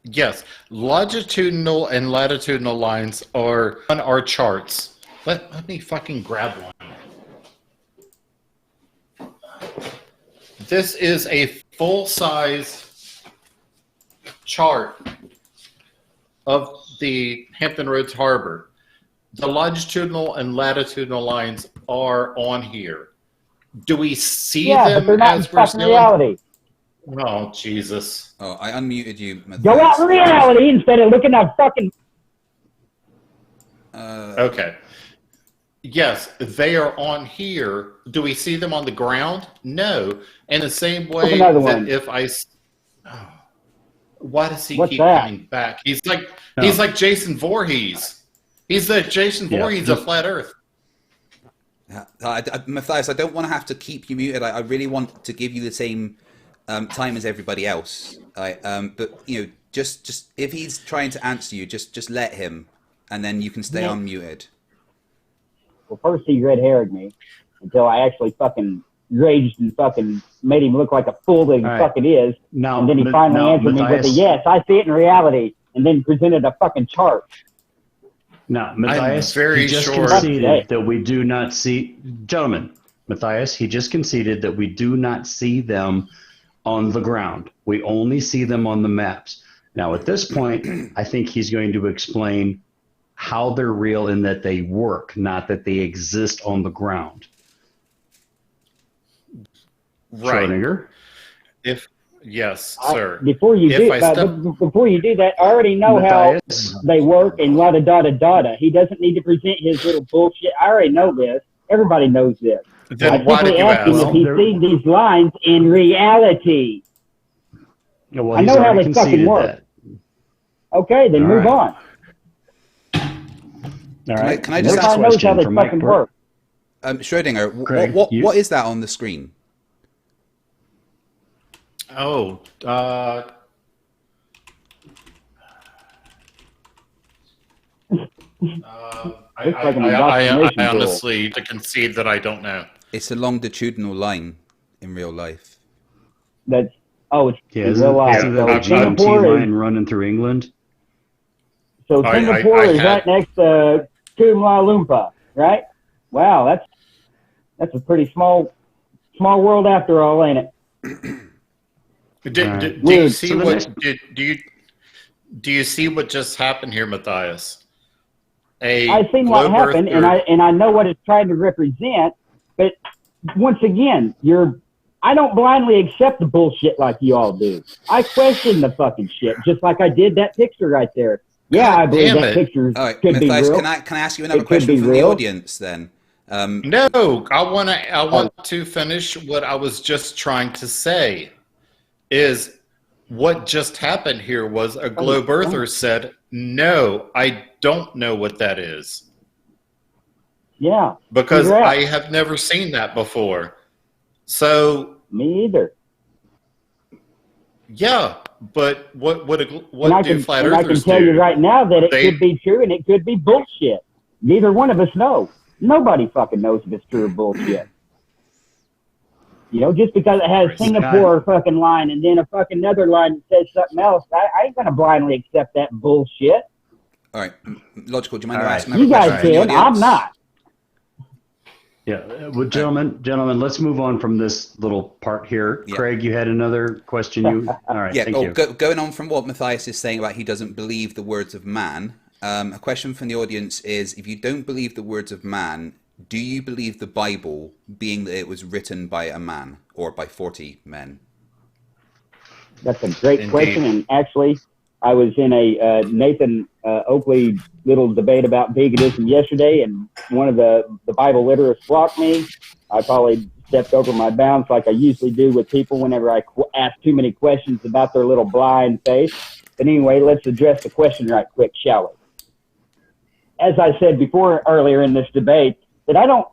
Yes, longitudinal and latitudinal lines are on our charts. Let me fucking grab one. This is a full-size chart of the Hampton Roads Harbor. The longitudinal and latitudinal lines are on here. Do we see
Yeah,
them
but they're not in
as we're
fucking
sailing?
reality.
Oh, Jesus.
Oh, I unmuted you, Matthias.
Go out in reality instead of looking at fucking...
Okay. Yes, they are on here. Do we see them on the ground? No. In the same way
another
that
one.
if I... Oh, why does he
What's
keep
that?
coming back? He's like Jason Voorhees. He's the Jason Voorhees of Flat Earth.
Matthias, I don't want to have to keep you muted. I really want to give you the same time as everybody else. But you know, just if he's trying to answer you, just let him, and then you can stay unmuted.
Well, first he red herred me. until I actually fucking raged and fucking made him look like a fool that he fucking is.
Now,
and then he finally answered me with a yes, I see it in reality, and then presented a fucking chart.
Now, Matthias, he just conceded that we do not see, gentlemen, Matthias, he just conceded that we do not see them on the ground. We only see them on the maps. Now, at this point, I think he's going to explain how they're real and that they work, not that they exist on the ground.
Right.
Schrodinger?
Yes, sir.
Before you do that, I already know
Matthias,
how they work and la-da-da-da-da. He doesn't need to present his little bullshit. I already know this. Everybody knows this.
Then why did you ask?
If he sees these lines in reality.
Yeah, well,
I know how they fucking work.
That.
Okay, then move on.
All right.
Can I just ask
a question? Knows how they fucking work.
Schrodinger,
Craig,
what is that on the screen?
Oh, I honestly concede that I don't know.
It's a longitudinal line in real life.
It's in
real
life.
Isn't that a GMT line running through England?
So Singapore is right next to Kuala Lumpur, right? Wow, that's a pretty small world after all, ain't it?
Do you see do you see what just happened here, Matthias?
I've seen what happened, and I know what it's trying to represent. But once again, I don't blindly accept the bullshit like you all do. I question the fucking shit, just like I did that picture right there. Yeah, I believe that picture could be real.
Can I ask you another question from the audience then?
No, I want to finish what I was just trying to say. Is what just happened here was a globe earther said, "No, I don't know what that is."
Yeah,
because I have never seen that before. So
me either.
Yeah, but what do flat earthers do?
I can tell you right now that it could be true and it could be bullshit. Neither one of us know. Nobody fucking knows if it's true or bullshit. You know, just because it has Singapore fucking line and then a fucking another line that says something else, I ain't gonna blindly accept that bullshit.
All right, Logical, do you mind asking?
You guys can. I'm not.
Yeah, well, gentlemen, let's move on from this little part here. Yeah. Craig, you had another question. All right,
yeah.
Thank you.
Going on from what Matthias is saying about he doesn't believe the words of man. A question from the audience is: if you don't believe the words of man, do you believe the Bible, being that it was written by a man or by 40 men?
That's a great question, and actually, I was in a Nathan Oakley little debate about veganism yesterday, and one of the Bible literists blocked me. I probably stepped over my bounds like I usually do with people whenever I ask too many questions about their little blind faith. But anyway, let's address the question right quick, shall we? As I said earlier in this debate, that I don't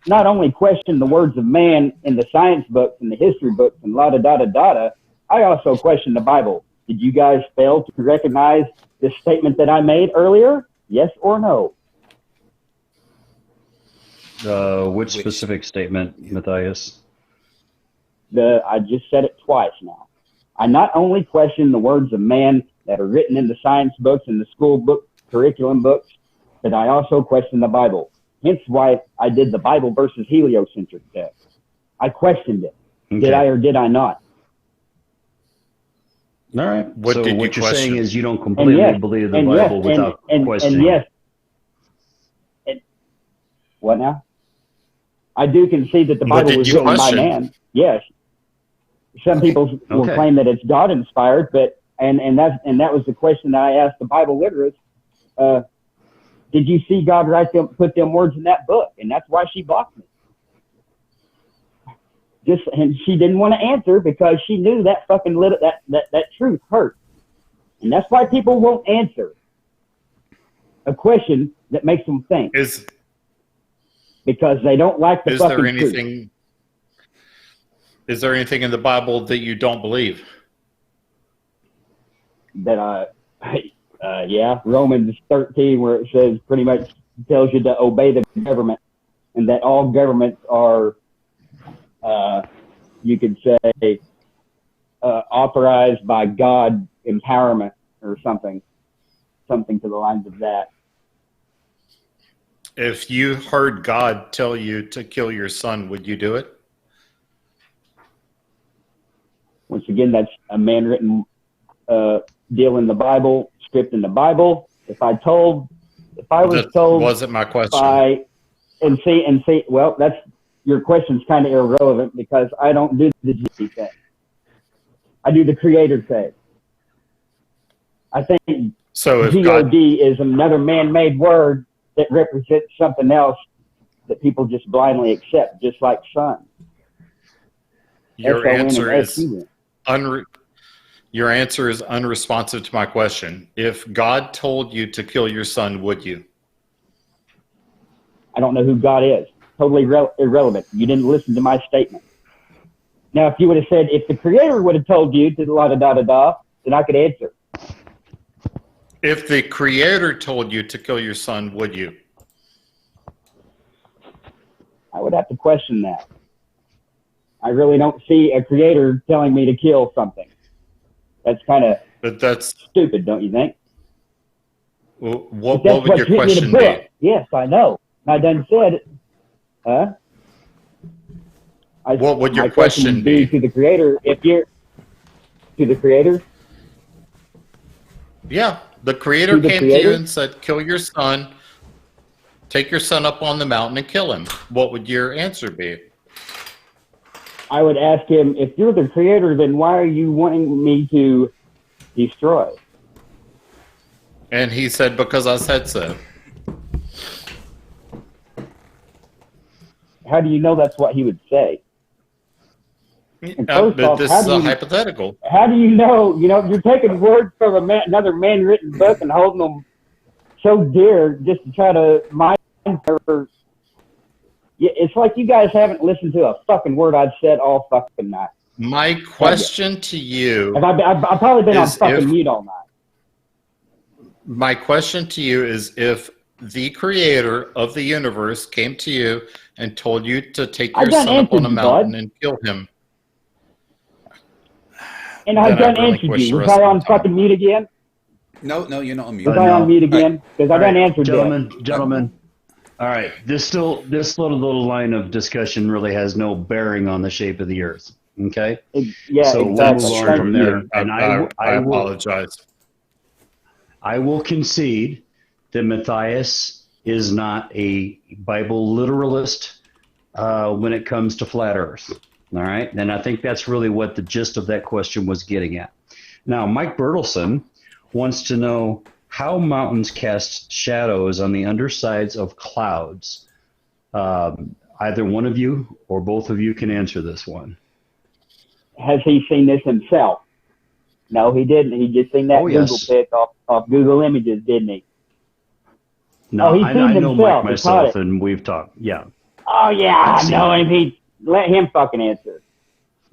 not only question the words of man in the science books and the history books and la-da-da-da-da-da, I also question the Bible. Did you guys fail to recognize this statement that I made earlier? Yes or no?
Which specific statement, Matthias?
I just said it twice now. I not only question the words of man that are written in the science books and the school book curriculum books, but I also question the Bible. Hence why I did the Bible versus heliocentric test. I questioned it. Okay. Did I or did I not?
All right. So what you're saying is you don't completely believe the Bible without questioning.
And yes. What now? I do concede that the Bible was written by man. Yes. Some people will claim that it's God inspired, but and that was the question that I asked the Bible literate. Did you see God put them words in that book? And that's why she blocked me. And she didn't want to answer because she knew that fucking that truth hurt. And that's why people won't answer a question that makes them think. Because they don't like the fucking truth.
Is there anything in the Bible that you don't believe?
That yeah, Romans 13, where it says pretty much tells you to obey the government. and that all governments are, you could say, authorized by God empowerment or something to the lines of that.
If you heard God tell you to kill your son, would you do it?
Once again, that's a man-written deal in the Bible, script in the Bible. If I was told,
wasn't my question.
Well, that's your question's kind of irrelevant because I don't do the G thing. I do the creator thing. I think
So if
G-O-D is another man-made word that represents something else that people just blindly accept, just like son.
Your answer
S-O-N
is your answer is unresponsive to my question. If God told you to kill your son, would you?
I don't know who God is. Totally irrelevant. You didn't listen to my statement. Now, if you would have said, if the creator would have told you to da-da-da-da-da, then I could answer.
If the creator told you to kill your son, would you?
I would have to question that. I really don't see a creator telling me to kill something. That's kind of stupid, don't you think?
What would your question be?
Yes, I know. I done said it.
What would your question be?
To the creator, if you're to the creator?
Yeah, the creator came to you and said, kill your son, take your son up on the mountain and kill him. What would your answer be?
I would ask him, if you're the creator, then why are you wanting me to destroy?
And he said, because I said so.
How do you know that's what he would say?
But this is a hypothetical.
How do you know? You know, you're taking words from another man-written book and holding them so dear just to try to mind her. It's like you guys haven't listened to a fucking word I've said all fucking night.
My question to you...
I've probably been on fucking mute all night.
My question to you is, if the creator of the universe came to you and told you to take your son up on a mountain and kill him...
And I've done answered you. Was I on fucking mute again?
No, you're not on mute.
Was I on mute again? Because I done answered
Gentlemen. All right. This little line of discussion really has no bearing on the shape of the Earth. Okay?
Yeah,
so
exactly.
we'll move on from there. And
I apologize.
I will concede that Matthias is not a Bible literalist when it comes to flat Earth. All right. And I think that's really what the gist of that question was getting at. Now, Mike Bertelson wants to know how mountains cast shadows on the undersides of clouds. Either one of you or both of you can answer this one.
Has he seen this himself? No, he didn't. He just seen that Google pic off Google Images, didn't he?
No, I know Mike myself, and we've talked. Yeah.
Oh, yeah, I know him. Let him fucking answer.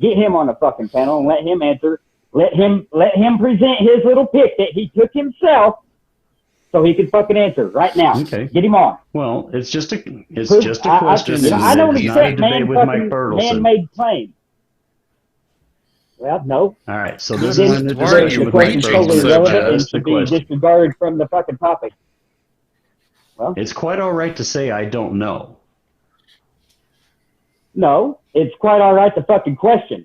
Get him on the fucking panel and let him answer. Let him present his little pic that he took himself, so he can fucking answer right now.
Okay.
Get him on.
Well, it's just a question.
I don't accept man-made claims. Well, no.
All right. So this is the discussion with Mike
totally
Bertelson.
relevant and should be disregarded from the fucking topic. Well,
it's quite all right to say I don't know.
No, it's quite all right to fucking question.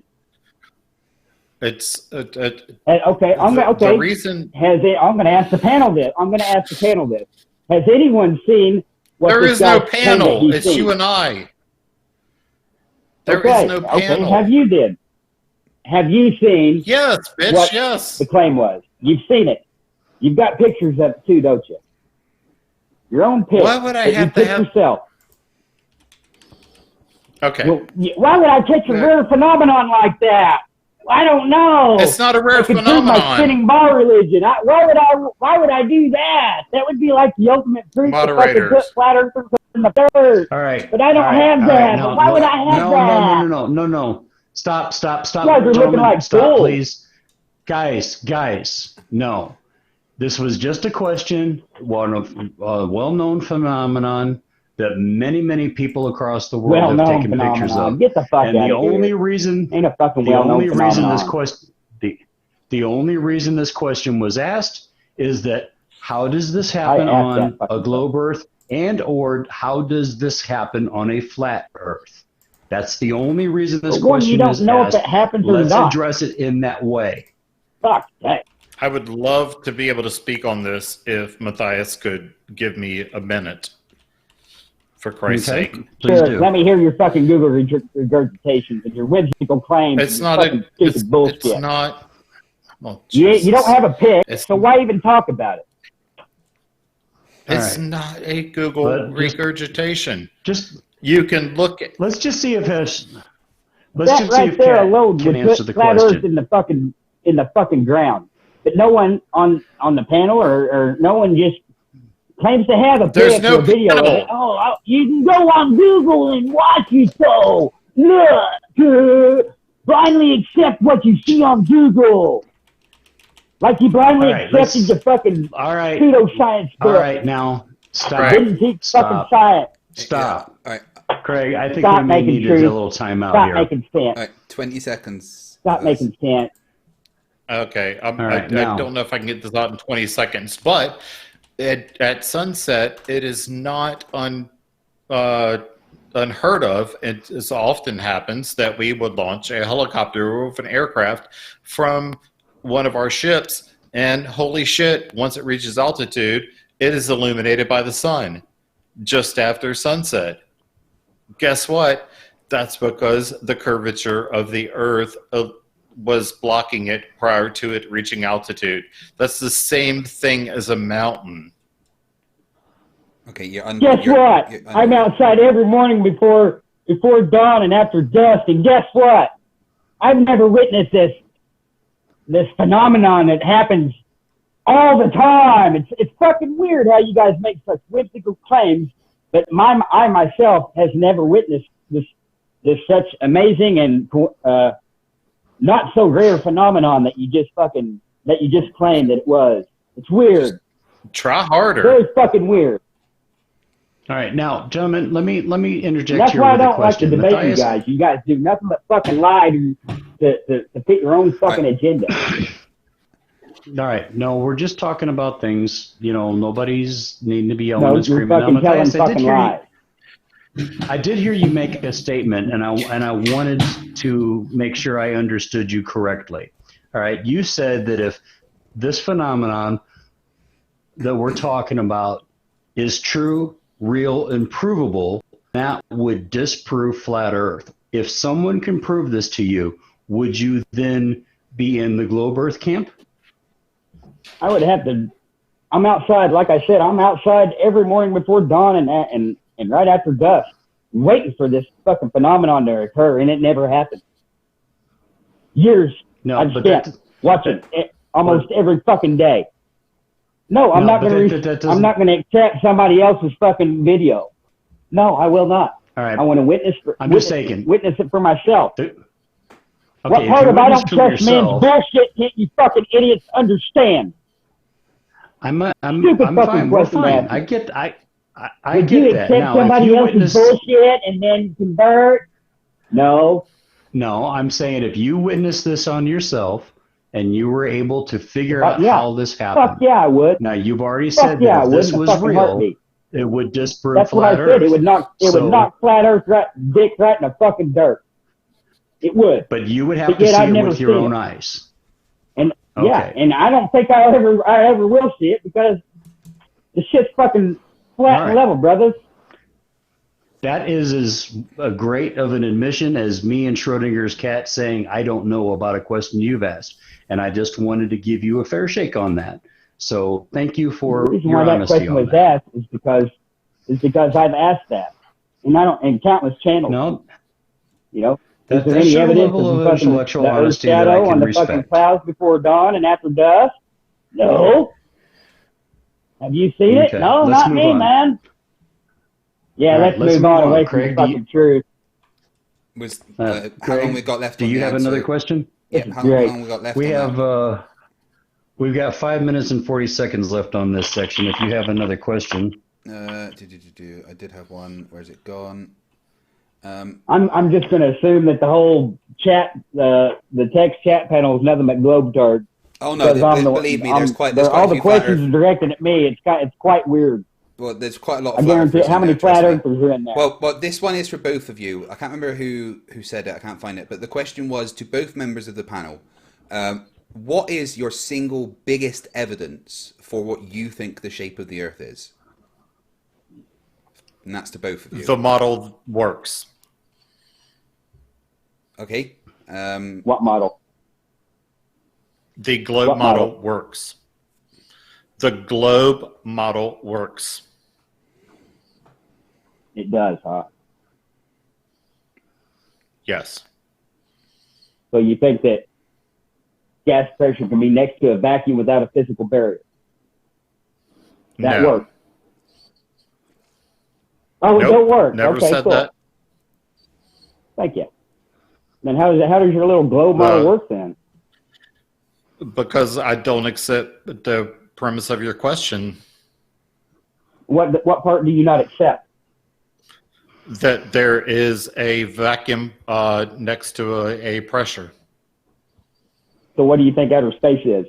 It's
okay. The
reason
I'm going to ask the panel this. Has anyone seen what
there
this
is no
guy's
panel? It's
seen?
you and I. There is no panel.
Have you then? Have you seen?
Yes, bitch.
What
yes.
The claim was. You've seen it. You've got pictures of it too, don't you? Your own pic.
Why would I have to have
yourself?
Okay.
Well, why would I catch a rare phenomenon like that? I don't know.
It's not a rare phenomenon.
My spinning ball religion. Why would I do that? That would be like the ultimate proof of fucking put flat earthers in the third.
All right.
But I don't have that. Why would I have that?
No. Stop.
You guys are looking like
stop, please. Guys. No. This was just a question. One of well-known phenomenon. that many, many people across the world have
Well-known
taken pictures
phenomenon.
of.
Get the fuck
And
out
the
of here.
only reason,
Ain't a fucking
the
well-known
only reason
phenomenon.
this question, the only reason this question was asked is that how does this happen on a globe Earth, and or how does this happen on a flat Earth? That's the only reason this question
you don't
is
know
asked.
if it happens or
Let's
not.
address it in that way.
Fuck that.
I would love to be able to speak on this if Matthias could give me a minute. For Christ's sake.
Please
Sure,
do.
let me hear your fucking Google regurgitations and your whimsical claims.
It's
and
not
your fucking stupid bullshit.
It's not. Well,
you don't have a pick, so why even talk about it?
It's not a Google regurgitation.
Just
you can look at.
Let's just see if let's
that
just
right
see if
there
Kat
alone
can
would
answer
put
the
flat
question.
Earth in the fucking ground. But no one on the panel or no one just claims to have a pic or a video of it. Oh, you can go on Google and watch it. So look, blindly accept what you see on Google. Like you blindly accepted your fucking pseudoscience book.
All right, now stop.
Didn't teach fucking science.
Stop.
Yeah. All right.
Craig, I think
Stop
we may need a
truth.
little time out
Stop
here.
making sense.
All right, 20 seconds.
Stop making sense.
Okay,
right,
I
now.
don't know if I can get this out in 20 seconds, but at sunset, it is not unheard of. It as often happens that we would launch a helicopter or an aircraft from one of our ships, and holy shit, once it reaches altitude, it is illuminated by the sun just after sunset. Guess what? That's because the curvature of the Earth was blocking it prior to it reaching altitude. That's the same thing as a mountain.
Okay,
Guess what? I'm outside every morning before dawn and after dusk, and guess what? I've never witnessed this phenomenon that happens all the time. It's fucking weird how you guys make such whimsical claims, but I myself has never witnessed this such amazing and not so rare phenomenon that you just claimed that it was. It's weird.
Try harder.
Very fucking weird.
All right, now, gentlemen, let me interject
That's
here
why I
with a
don't like to
question.
debate
Matthias,
you guys. You guys do nothing but fucking lie to fit your own fucking agenda.
All right, no, we're just talking about things. You know, nobody's needing to be yelling and
you're
screaming. Now,
fucking telling
Matthias,
fucking lies.
I did hear you make a statement, and I wanted to make sure I understood you correctly. All right, you said that if this phenomenon that we're talking about is true, real, and provable, that would disprove flat Earth. If someone can prove this to you, would you then be in the globe Earth camp?
I would have to. I'm outside, like I said. I'm outside every morning before dawn and right after dusk, waiting for this fucking phenomenon to occur, and it never happened. Years I've spent watching it almost every fucking day. No, I'm not going to. I'm not going to accept somebody else's fucking video. No, I will not.
All right.
I want to witness it for myself.
Okay,
what part of I don't trust man's bullshit can't you fucking idiots understand?
I'm
Stupid fucking
fine. We're
question
fine.
to ask.
I get
Would you
that.
accept
Now,
somebody else's bullshit and then convert? No.
No, I'm saying if you witnessed this on yourself and you were able to figure out how this happened.
Fuck yeah, I would.
Now, you've already said that if this was real, it would disprove
That's
flat
what I
Earth.
said. It would knock flat Earth dick right in the fucking dirt. It would.
But you would have to see it with your own eyes.
And yeah, and I don't think I ever will see it because the shit's fucking flat and level, brothers.
That is as great of an admission as me and Schrodinger's cat saying, I don't know about a question you've asked. And I just wanted to give you a fair shake on that. So thank you for your honesty
The reason why that question
on
was
that.
asked is because I've asked that. And I don't, in countless channels.
No.
You know?
That's
Is there any evidence
level
of
of intellectual
the
honesty that I
shadow
can
on the
respect.
fucking clouds before dawn and after dusk? No. Have you seen it? No,
let's
not
move
me,
on.
man. Yeah,
Right,
let's move on away from
Craig,
the fucking truth.
How long we got left?
Do you have another question?
Yeah, how long we got left?
We have we've got 5 minutes and 40 seconds left on this section. If you have another question.
I did have one. Where's it gone?
I'm just going to assume that the whole chat, the text chat panel is nothing but globetrotted.
Oh no! Believe me, there's quite
all
a
the
few
questions are directed at me. It's quite weird.
Well, there's quite a lot of
I guarantee. How many flat earthers are in there?
Well, this one is for both of you. I can't remember who said it. I can't find it. But the question was to both members of the panel: what is your single biggest evidence for what you think the shape of the Earth is? And that's to both of you.
The model works.
Okay.
What model?
The globe model works. The globe model works.
It does, huh?
Yes.
So you think that gas pressure can be next to a vacuum without a physical barrier? That
No.
works. Oh,
Nope,
it don't work.
Never
okay,
said
cool.
that.
Thank you. Then how does your little globe model work then?
Because I don't accept the premise of your question.
What part do you not accept?
That there is a vacuum next to a pressure.
So what do you think outer space is?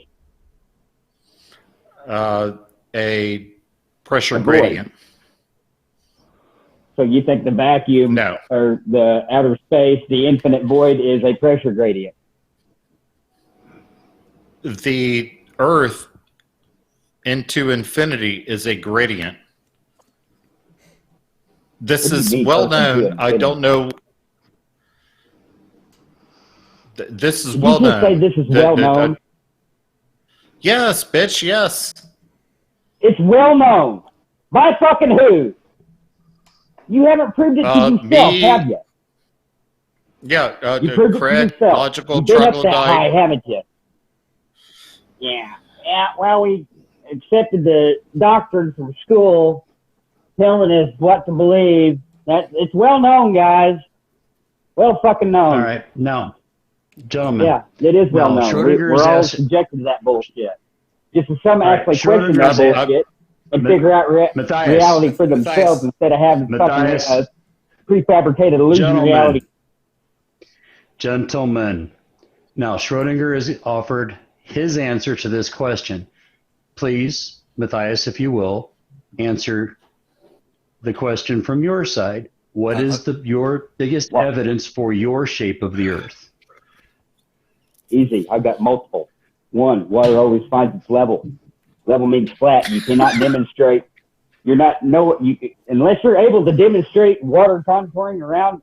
A pressure
A void.
gradient.
So you think the vacuum
No.
or the outer space, the infinite void, is a pressure gradient?
The Earth into infinity is a gradient. This
What do you
is
mean,
well
Earth into
known. I
infinity?
don't know. This is
Did
well
you just
known.
say this is well known?
Yes, bitch, yes.
It's well known. By fucking who? You haven't proved it to yourself,
Me-
have you?
Yeah,
You proved it to
Craig,
yourself.
logical
You've been up that high,
troglodyte.
haven't you? Yeah. Yeah, well, we accepted the doctrine from school telling us what to believe. It's well known, guys. Well fucking known.
All right, now, gentlemen.
Yeah, it is well
No,
known.
Schrödinger's
We're all
asked-
subjected to that bullshit. Just as some
All right,
actually question that
Schrödinger's asked-
bullshit and figure out
Matthias.
reality for themselves instead of having
Matthias.
fucking prefabricated illusion reality.
Gentlemen, now Schrödinger has offered his answer to this question. Please, Matthias, if you will, answer the question from your side. What is your biggest evidence for your shape of the Earth?
Easy. I've got multiple. One, water always finds its level. Level means flat. You cannot demonstrate. Unless you're able to demonstrate water contouring around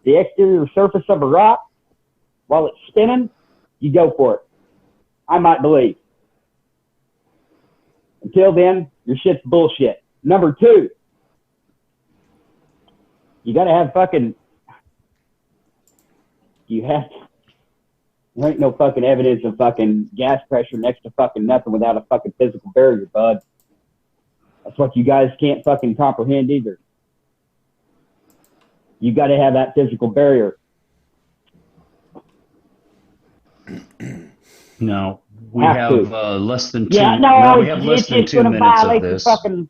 the exterior surface of a rock while it's spinning, you go for it. I might believe. Until then, your shit's bullshit. Number two, you gotta have there ain't no fucking evidence of fucking gas pressure next to fucking nothing without a fucking physical barrier, bud. That's what you guys can't fucking comprehend either. You gotta have that physical barrier.
No, we
Have
have
to.
less than two.
Yeah, no,
we have less
it's
than
just
2
gonna
minutes of
violate the
this.
fucking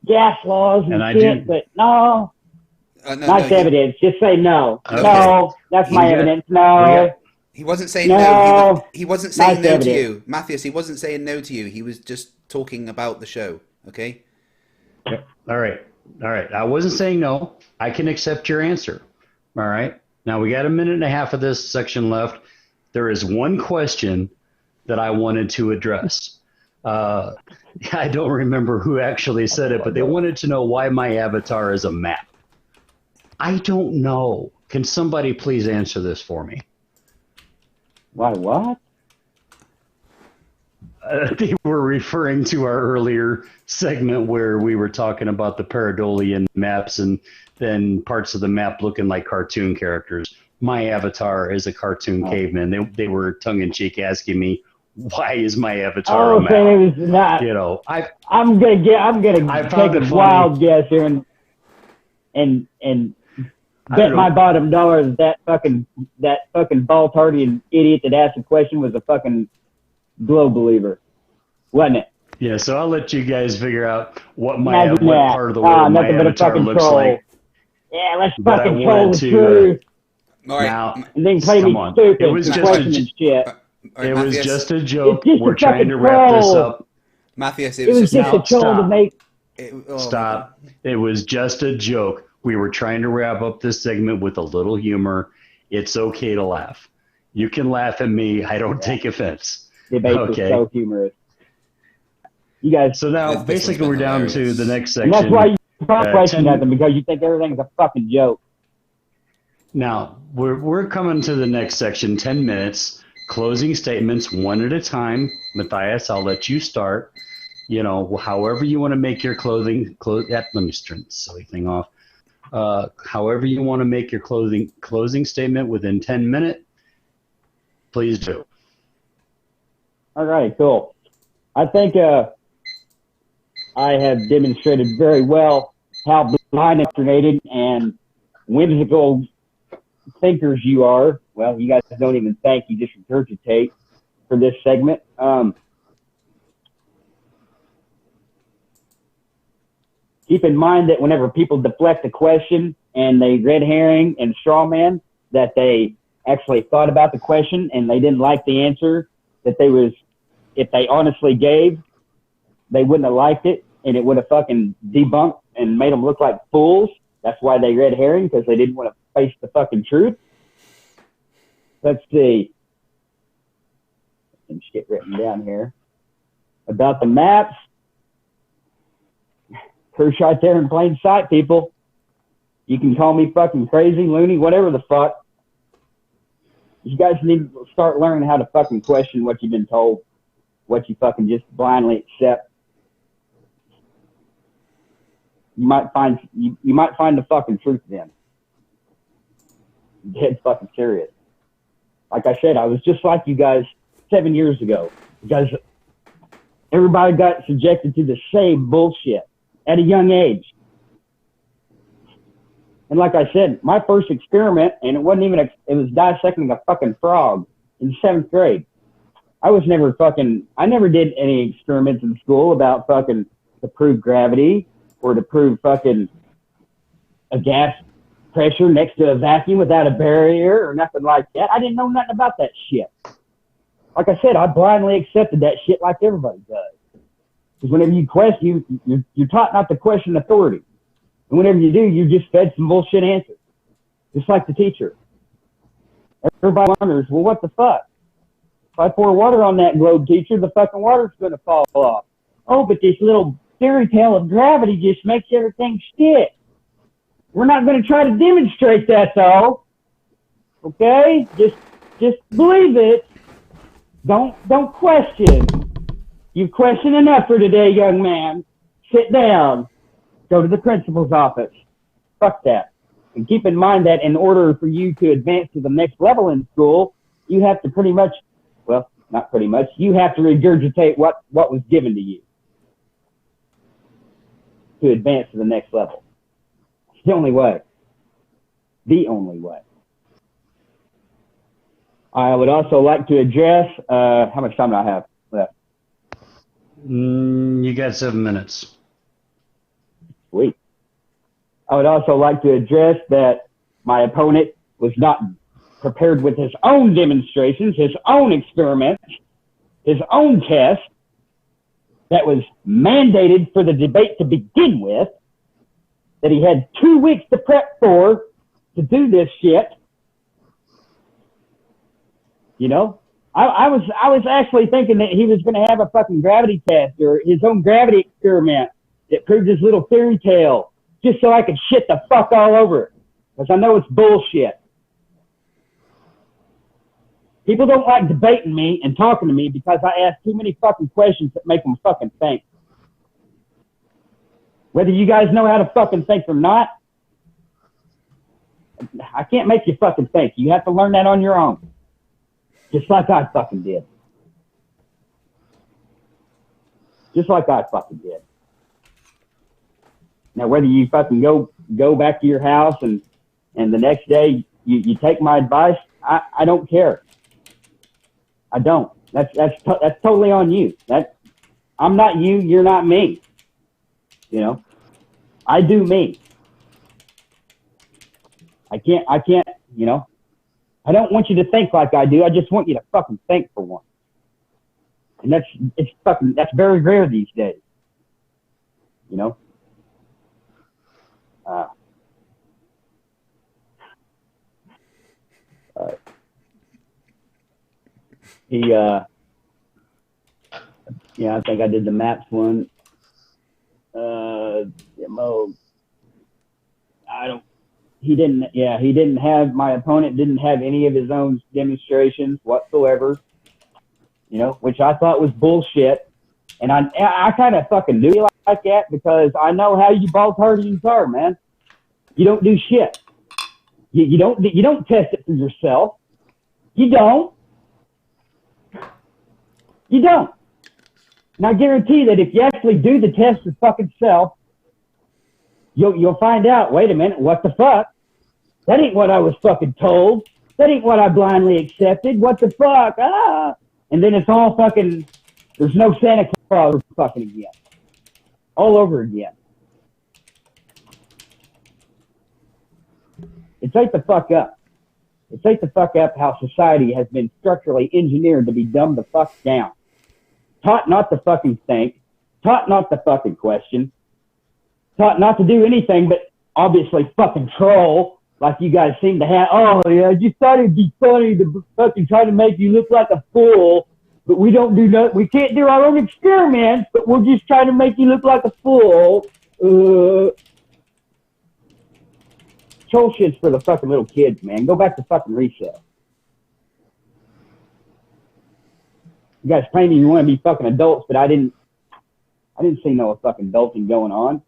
gas laws and
I
shit,
do.
but no. Nice evidence. Just say no.
Okay.
No, that's my
got-
evidence. No.
He wasn't saying
No.
no. He wasn't saying
Nice
no
evidence.
to you, Matthias. He wasn't saying no to you. He was just talking about the show. Okay.
All right. I wasn't saying no. I can accept your answer. All right. Now we got a minute and a half of this section left. There is one question that I wanted to address. I don't remember who actually said it, but they wanted to know why my avatar is a map. I don't know. Can somebody please answer this for me?
Why what?
They were referring to our earlier segment where we were talking about the Pareidolean maps and then parts of the map looking like cartoon characters. My avatar is a cartoon caveman. They were tongue-in-cheek asking me, why is my avatar a map?
saying it was not.
You know,
I'm gonna
I
take
found
a
it
wild
funny.
guess here and
I
bet
don't
my
know.
bottom dollar that fucking ball-tardy idiot that asked the question was a fucking glow believer, wasn't it?
Yeah, so I'll let you guys figure out what
Imagine
what
that.
part of the world my
Nothing but a
avatar
fucking
looks
troll.
like.
Yeah, let's
But I
fucking troll
wanted
the
to,
truth.
All right.
Now,
And then play
come
me
on.
stupid
It was
for
just
questioning shit.
all right,
it was
Matthias.
just a joke.
It's just
We're
a
trying
fucking
to wrap this
troll.
up.
Matthias,
It was just
Now,
a troll to
stop.
make.
my
Stop.
God.
It was just a joke. We were trying to wrap up this segment with a little humor. It's okay to laugh. You can laugh at me. I don't take offense.
Debates
Okay.
are so humorous. You guys,
So now,
This one's
basically,
been
we're down to
hilarious.
the next
and that's
section.
why you don't question
10
nothing, because you think everything's a fucking joke.
Now, we're coming to the next section, 10 minutes, closing statements one at a time. Matthias, I'll let you start. You know, however you want to make your let me turn this silly thing off. However you want to make your closing statement within 10 minutes, please do.
All right, cool. I think I have demonstrated very well how blind, indoctrinated, and whimsical thinkers you are. Well, you guys don't even think, you just regurgitate for this segment. Keep in mind that whenever people deflect a question and they red herring and straw man, that they actually thought about the question and they didn't like the answer that if they honestly gave, they wouldn't have liked it, and it would have fucking debunked and made them look like fools. That's why they red herring, because they didn't want to face the fucking truth. Let's see. Some shit written down here about the maps. Proof's right there in plain sight, people. You can call me fucking crazy, loony, whatever the fuck. You guys need to start learning how to fucking question what you've been told, what you fucking just blindly accept. You might find the fucking truth then. Dead fucking serious. Like I said, I was just like you guys 7 years ago, because everybody got subjected to the same bullshit at a young age. And like I said, my first experiment, and it wasn't even it was dissecting a fucking frog in 7th grade. I never did any experiments in school about fucking to prove gravity or to prove fucking a gas pressure next to a vacuum without a barrier or nothing like that. I didn't know nothing about that shit. Like I said, I blindly accepted that shit like everybody does. Because whenever you question, you're taught not to question authority. And whenever you do, you just fed some bullshit answers. Just like the teacher. Everybody wonders, well, what the fuck? If I pour water on that globe, teacher, the fucking water's going to fall off. Oh, but this little fairy tale of gravity just makes everything stick. We're not going to try to demonstrate that, though. Okay? Just believe it. Don't question. You've questioned enough for today, young man. Sit down. Go to the principal's office. Fuck that. And keep in mind that in order for you to advance to the next level in school, you have to you have to regurgitate what was given to you to advance to the next level. It's the only way. The only way. I would also like to address, how much time do I have left?
You got 7 minutes.
Sweet. I would also like to address that my opponent was not prepared with his own demonstrations, his own experiments, his own test that was mandated for the debate to begin with, that he had 2 weeks to prep for to do this shit. You know, I was actually thinking that he was going to have a fucking gravity test or his own gravity experiment that proved his little fairy tale just so I could shit the fuck all over it. Because I know it's bullshit. People don't like debating me and talking to me because I ask too many fucking questions that make them fucking think. Whether you guys know how to fucking think or not, I can't make you fucking think. You have to learn that on your own. Just like I fucking did. Just like I fucking did. Now, whether you fucking go back to your house and the next day you take my advice, I don't care. I don't. That's totally on you. I'm not you, you're not me. You know, I do me. I can't, you know, I don't want you to think like I do. I just want you to fucking think for once. And that's very rare these days. You know? I think I did the maps one. My opponent didn't have any of his own demonstrations whatsoever, you know, which I thought was bullshit. And I kind of fucking knew you like that because I know how you Baltardians are, man. You don't do shit. You don't test it for yourself. You don't. And I guarantee that if you actually do the test for fucking self, you'll find out, wait a minute, what the fuck? That ain't what I was fucking told. That ain't what I blindly accepted. What the fuck? And then it's all fucking, there's no Santa Claus fucking again. All over again. It's like the fuck up. It's like the fuck up how society has been structurally engineered to be dumbed the fuck down. Taught not to fucking think. Taught not to fucking question. Taught not to do anything but obviously fucking troll like you guys seem to have. Oh, yeah, I just thought it'd be funny to fucking try to make you look like a fool, but we don't do nothing. We can't do our own experiments, but we'll just try to make you look like a fool. Troll shit's for the fucking little kids, man. Go back to fucking reset. You guys claiming you want to be fucking adults, but I didn't see no fucking adulting going on.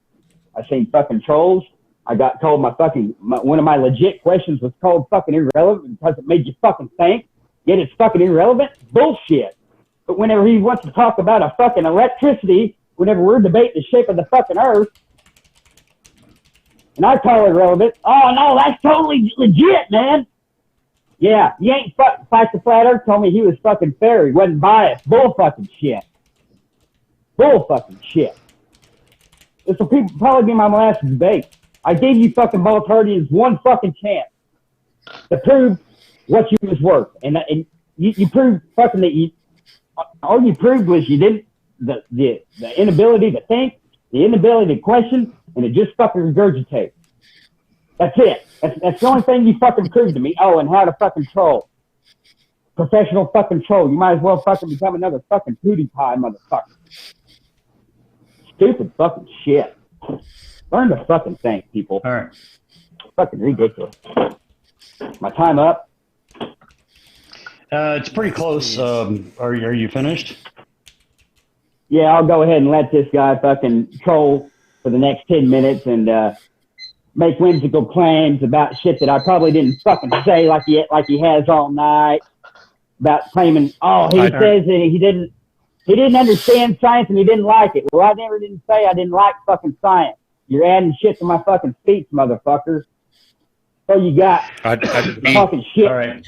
I seen fucking trolls. I got told one of my legit questions was called fucking irrelevant because it made you fucking think. Yet it's fucking irrelevant. Bullshit. But whenever he wants to talk about a fucking electricity, whenever we're debating the shape of the fucking earth, and I call it irrelevant, oh no, that's totally legit, man. Yeah, you ain't Fight the Flat Earth told me he was fucking fair. He wasn't biased. Bull fucking shit. Bull fucking shit. This will probably be my last debate. I gave you fucking Baltardians one fucking chance to prove what you was worth. And you proved fucking that all you proved was you didn't, the inability to think, the inability to question, and it just fucking regurgitate. That's it. That's the only thing you fucking proved to me. Oh, and how to fucking troll. Professional fucking troll. You might as well fucking become another fucking PewDiePie motherfucker. Stupid fucking shit. Learn to fucking think, people.
All right.
Fucking ridiculous. My time up?
It's pretty close. Are you finished?
Yeah, I'll go ahead and let this guy fucking troll for the next 10 minutes and make whimsical claims about shit that I probably didn't fucking say like he has all night. About claiming, says that he didn't understand science and he didn't like it. Well, I never didn't say I didn't like fucking science. You're adding shit to my fucking speech, motherfucker. So you got fucking shit.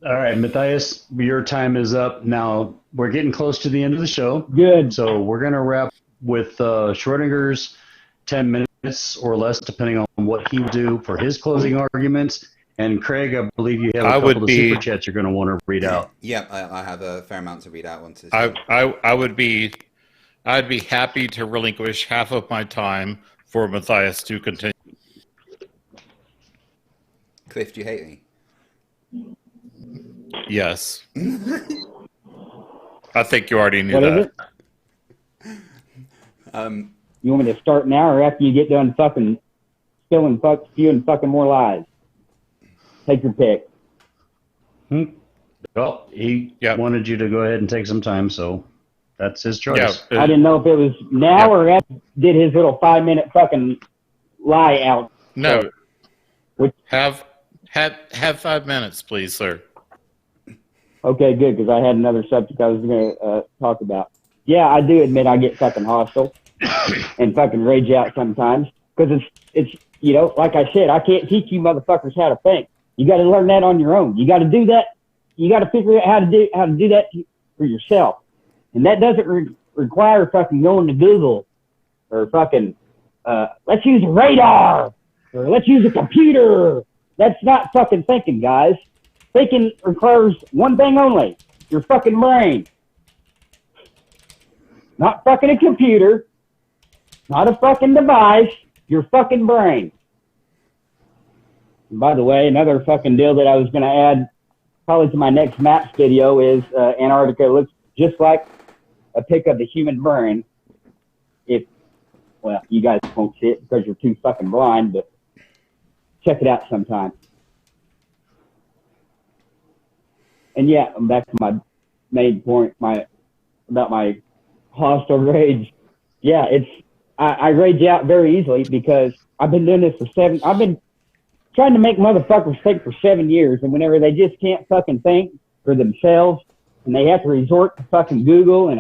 All right, Matthias, your time is up. Now, we're getting close to the end of the show.
Good.
So we're going to wrap with Schrodinger's 10 minutes or less, depending on what he would do for his closing arguments. And Craig, I believe you have a couple of super chats you're going to want to read out.
Yeah, I have a fair amount to read out.
I'd be happy to relinquish half of my time for Matthias to continue.
Cliff, do you hate me?
Yes. I think you already knew
what
that.
Is it? You want me to start now or after you get done fucking spewing fucking more lies? Take your pick.
Well, he wanted you to go ahead and take some time, so that's his choice.
I didn't know if it was now or after he did his little 5-minute fucking lie out.
No. Have 5 minutes, please, sir.
Okay, good, because I had another subject I was going to talk about. Yeah, I do admit I get fucking hostile and fucking rage out sometimes because it's you know, like I said, I can't teach you motherfuckers how to think. You got to learn that on your own. You got to do that. You got to figure out how to do that for yourself. And that doesn't require fucking going to Google or fucking, let's use a radar or let's use a computer. That's not fucking thinking, guys. Thinking requires one thing only, your fucking brain. Not fucking a computer, not a fucking device, your fucking brain. And by the way, another fucking deal that I was going to add probably to my next maps video is Antarctica looks just like a pic of the human brain. Well, you guys won't see it because you're too fucking blind, but check it out sometime. And yeah, I'm back to my main point, about my hostile rage. Yeah, I rage out very easily because I've been doing this I've been trying to make motherfuckers think for 7 years, and whenever they just can't fucking think for themselves, and they have to resort to fucking Google and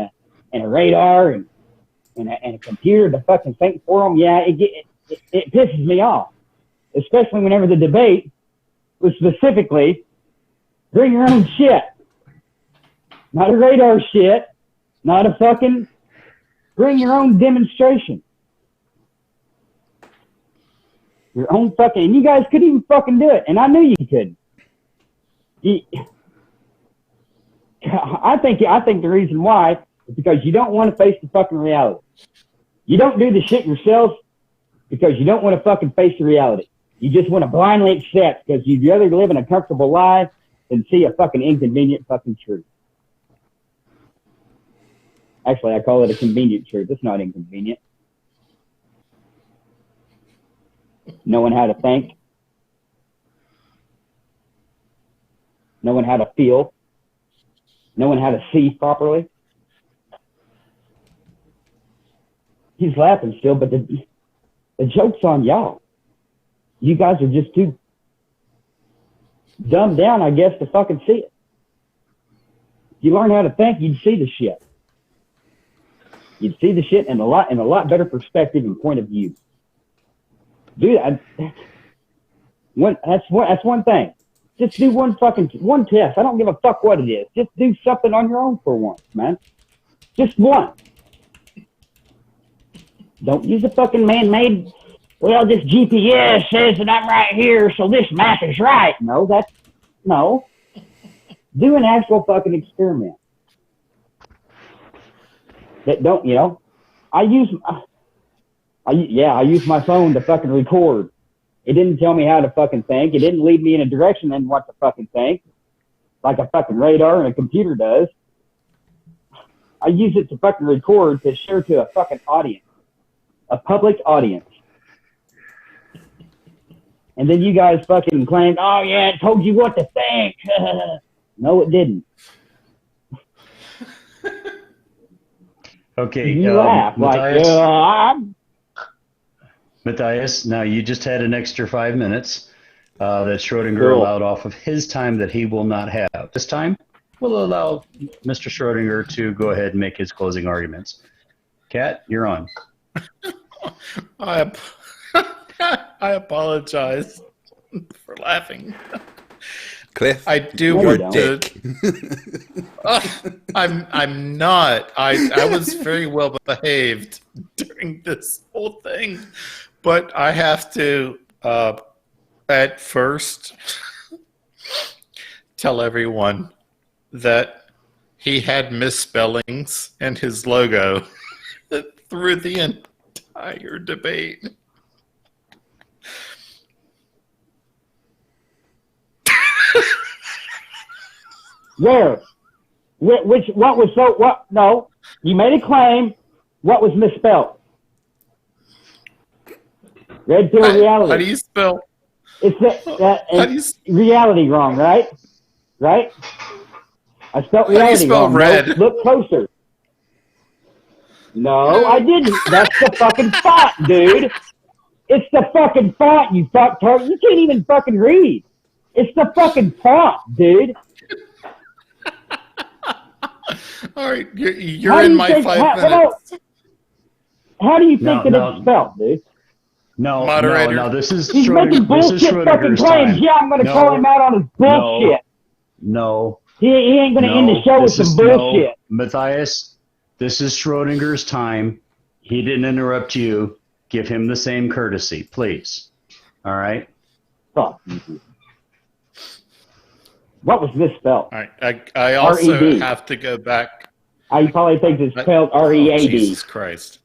a radar and a computer to fucking think for them, yeah, it pisses me off. Especially whenever the debate was specifically, bring your own shit. Not a radar shit. Not a fucking, bring your own demonstration. Your own fucking, and you guys couldn't even fucking do it, and I knew you couldn't. I think the reason why is because you don't want to face the fucking reality. You don't do the shit yourself because you don't want to fucking face the reality. You just want to blindly accept because you'd rather live in a comfortable lie than see a fucking inconvenient fucking truth. Actually, I call it a convenient truth. It's not inconvenient. Knowing how to think. Knowing how to feel. Knowing how to see properly. He's laughing still, but the joke's on y'all. You guys are just too dumbed down, I guess, to fucking see it. If you learn how to think, you'd see the shit. You'd see the shit in a lot better perspective and point of view. Dude, that's one thing. Just do one test. I don't give a fuck what it is. Just do something on your own for once, man. Just one. Don't use a fucking man-made, well, this GPS says that I'm right here, so this map is right. No. Do an actual fucking experiment. That don't, I use my phone to fucking record. It didn't tell me how to fucking think. It didn't lead me in a direction and what to fucking think, like a fucking radar and a computer does. I use it to fucking record to share to a fucking audience, a public audience. And then you guys fucking claimed, oh yeah, it told you what to think. No, it didn't.
Okay,
you laugh
Matthias, now you just had an extra 5 minutes that Schrodinger allowed off of his time that he will not have. This time, we'll allow Mr. Schrodinger to go ahead and make his closing arguments. Kat, you're on.
I apologize for laughing.
Cliff,
I do want to. I'm not. I was very well behaved during this whole thing, but I have to at first tell everyone that he had misspellings in his logo through the entire debate.
Where? What was so, what? No, you made a claim. What was misspelled? Red pill reality.
How do you spell?
It's reality wrong, right? Right? I spelled reality
How do you spell
wrong.
red?
No, look closer. No, I didn't. That's the fucking font, dude. It's the fucking font, you fucktard. You can't even fucking read. It's the fucking font, dude.
All right, you're in my 5 minutes.
How do you think that it's spelled, dude?
No,
moderator.
No, this is
He's making bullshit fucking claims.
Time.
Yeah, I'm going to call him out on his bullshit.
No.
He ain't going to end the show with some bullshit.
Matthias, This is Schrodinger's time. He didn't interrupt you. Give him the same courtesy, please. All right?
Fuck you. What was misspelled?
All right. I also
R-E-D.
have to go back.
I probably think it's spelled R-E-A-D.
Jesus Christ.